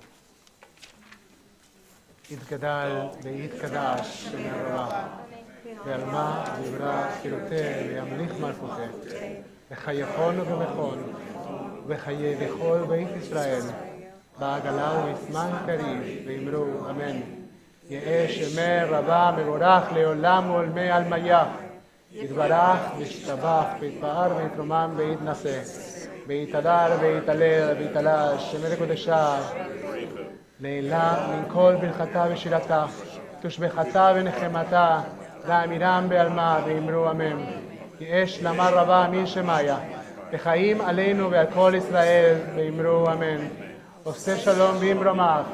יתגדל ויתקדש שם ירבך, ועלמה ויברח חילותה וימליך מלכותה, וחייכון ובמכון, וחיי בכל בית ישראל, בעגלה ובזמן קריב, ואמרו אמן. יהא שמי רבה מבורך לעולם ולמי עלמיה, יתברך וישתבח ויתפאר ויתרומם ויתנשא, ויתהדר ויתהלל ויתהלל שמי לקודשה, לעילה מן כל ברכתה ושירתה, תושבחתה ונחמתה, ואמירם בעלמה ואמרו אמן. יהא שלמה רבה משמיה, וחיים עלינו ועל כל ישראל, ואמרו אמן. עושה שלום במרומיו,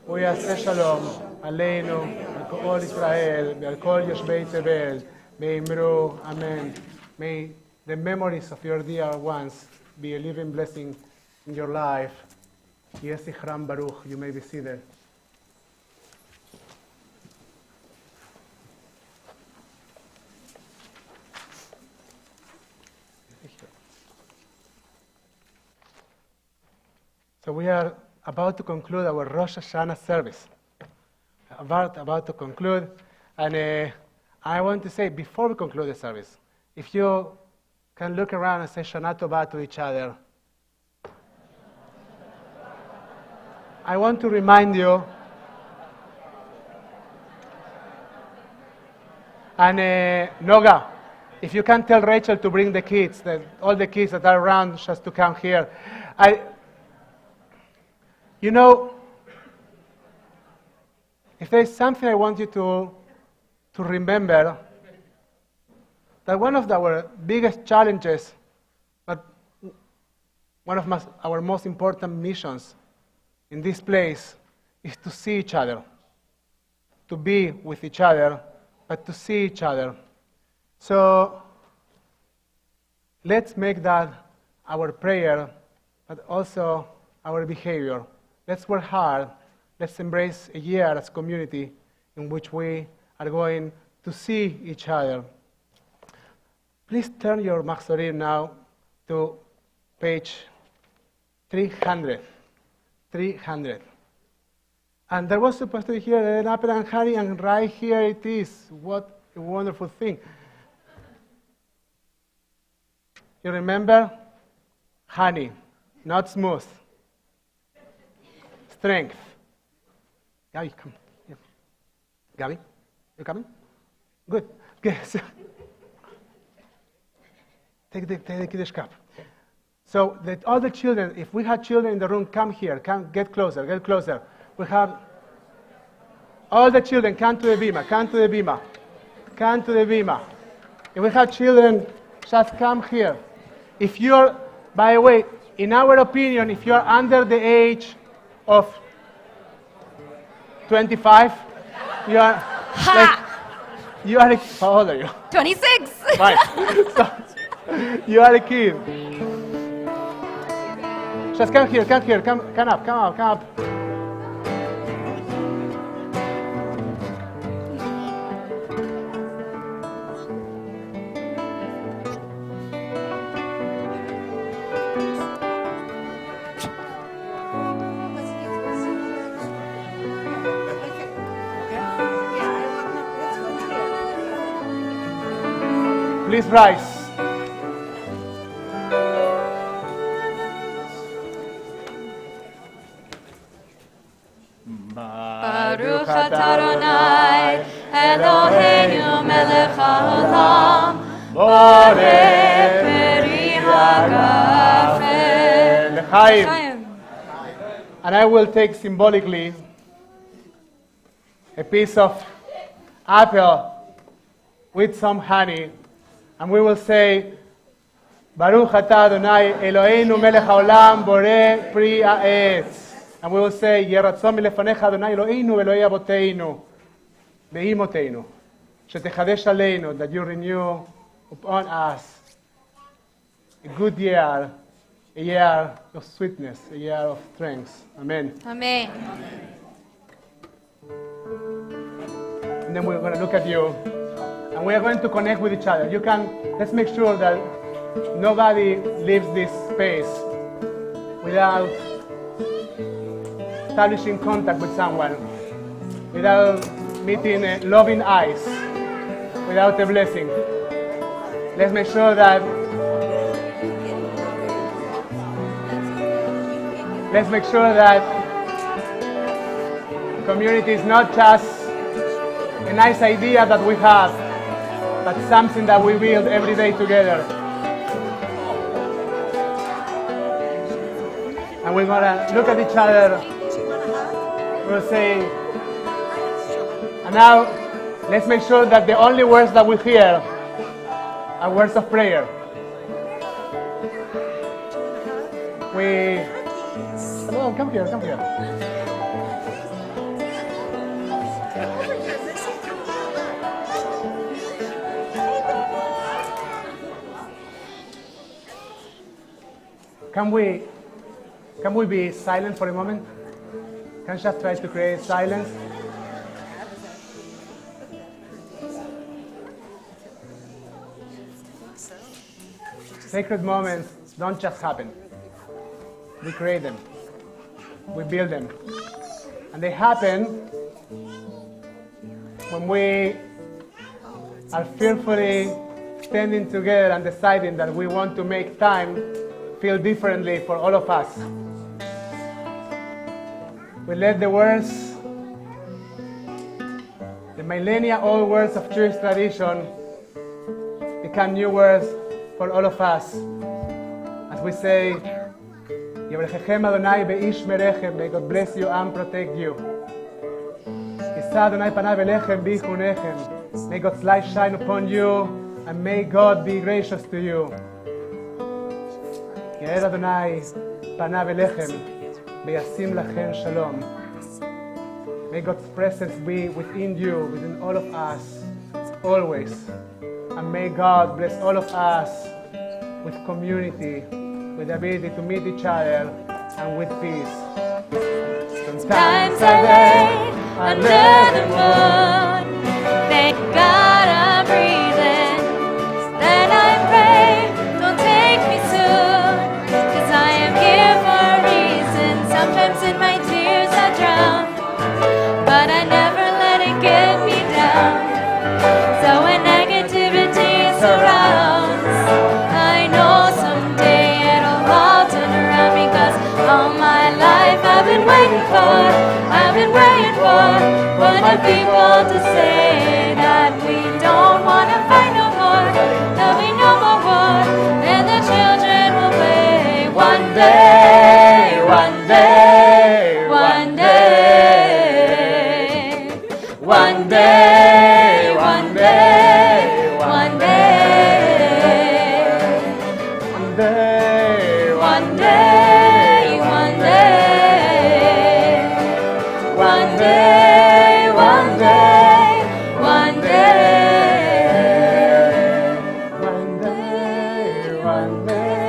הוא יעשה שלום עלינו ועל כל ישראל ועל כל יושבי תבל, ואמרו אמן. May the memories of your dear ones be a living blessing in your life. Yeh zichram baruch. You may be seated. So we are about to conclude our Rosh Hashanah service. About to conclude, and I want to say before we conclude the service, if you can look around and say Shana Tova to each other. I want to remind you, and Noga, if you can tell Rachel to bring the kids, all the kids that are around, just to come here. You know, if there is something I want you to remember, that one of our biggest challenges, but one of our most important missions in this place is to see each other, to be with each other, but to see each other. So let's make that our prayer, but also our behavior. Let's work hard. Let's embrace a year as a community in which we are going to see each other. Please turn your Machzorim now to page 300. 300. And there was supposed to be here an apple and honey, and right here it is. What a wonderful thing. You remember? Honey, not smooth. Strength. Gabby, come here. Gabby, you coming? Good. Okay. So, take the Kiddush cup. So that all the children, if we had children in the room, come here, come, get closer, get closer. We have all the children, come to the bima, come to the bima, come to the bima. If we have children, just come here. If you're, by the way, in our opinion, if you're under the age of 25, you are like, you are a, how old are you? 26. Right. So, you are a kid. Just come here, come here, come up, come up, come up. Please rise. Baruch atah Adonai Eloheinu melech haolam, borei peri hagafel. L'chaim. And I will take symbolically a piece of apple with some honey, and we will say, Baruch atah Adonai Eloheinu melech haolam borei pri ha'etz. And we will say, Yeh ratzon milefanecha Adonai Eloheinu Elokei Avoteinu ve'imotenu, shetechadesh aleinu, that you renew upon us a good year, a year of sweetness, a year of strength. Amen. Amen. And then we're going to look at you, and we are going to connect with each other. Let's make sure that nobody leaves this space without establishing contact with someone, without meeting loving eyes, without a blessing. Let's make sure that community is not just a nice idea that we have, but something that we build every day together. And we're gonna look at each other. We'll say, and now let's make sure that the only words that we hear are words of prayer. Hello, come here. Can we be silent for a moment? Can you just try to create silence? Sacred moments don't just happen. We create them. We build them. And they happen when we are fearfully standing together and deciding that we want to make time feel differently for all of us. We let the words, the millennia-old words of Jewish tradition, become new words for all of us. As we say, Yevrechem Adonai be'ish merechem, may God bless you and protect you. Yisa Adonai panav elechem bichunechem, may God's light shine upon you, and may God be gracious to you. Yair Adonai panav elechem, Beyasim lachem shalom. May God's presence be within you, within all of us, always. And may God bless all of us with community, with the ability to meet each other, and with peace. Sometimes I lay under the moon, thank God I'm breathing. Then I pray, don't take me soon, 'cause I am here for a reason. Sometimes in my tears I drown, but I never let it get me down. So when negativity surrounds, I know someday it'll all turn around, because all my life I've been waiting for the people to say that we don't want to fight no more, that we no more war, and the children will pay one day, one day, one day, one day, one day, one day, one day, one day, one day, one day, one day, one day, one day,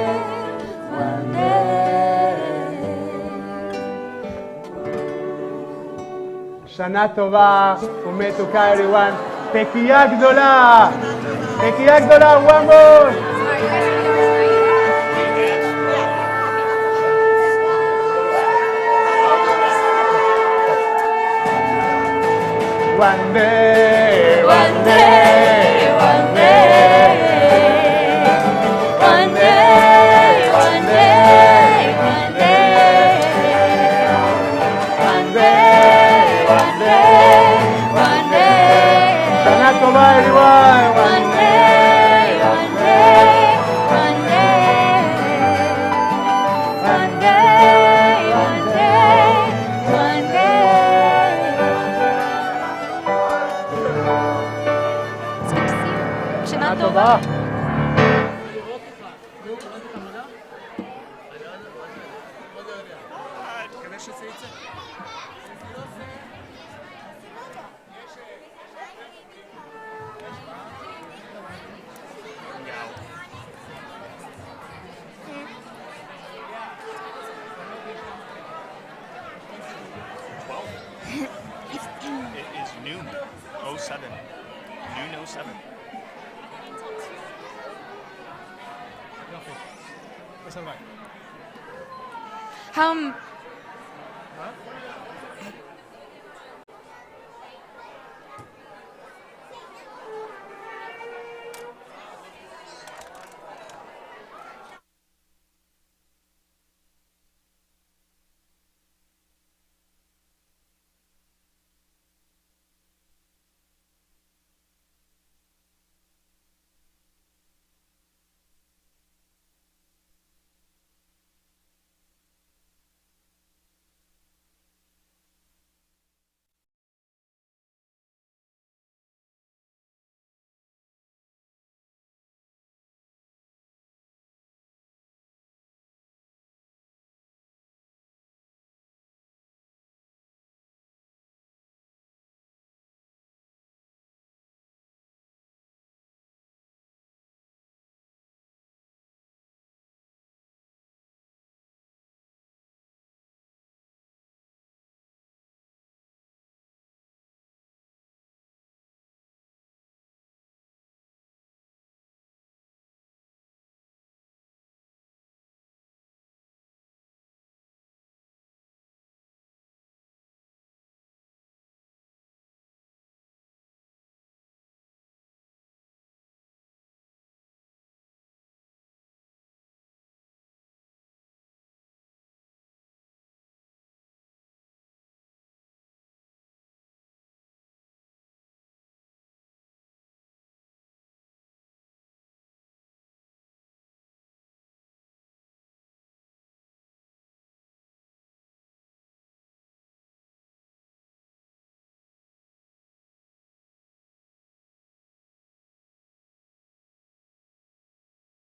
one day. Shana Tova ומתוקה everyone. תקיעה גדולה! תקיעה גדולה, one more! One day, one day, one day, one day, one day, one day, one day, one day, one day. It is Newman, 07. Noon 07. That's all right. How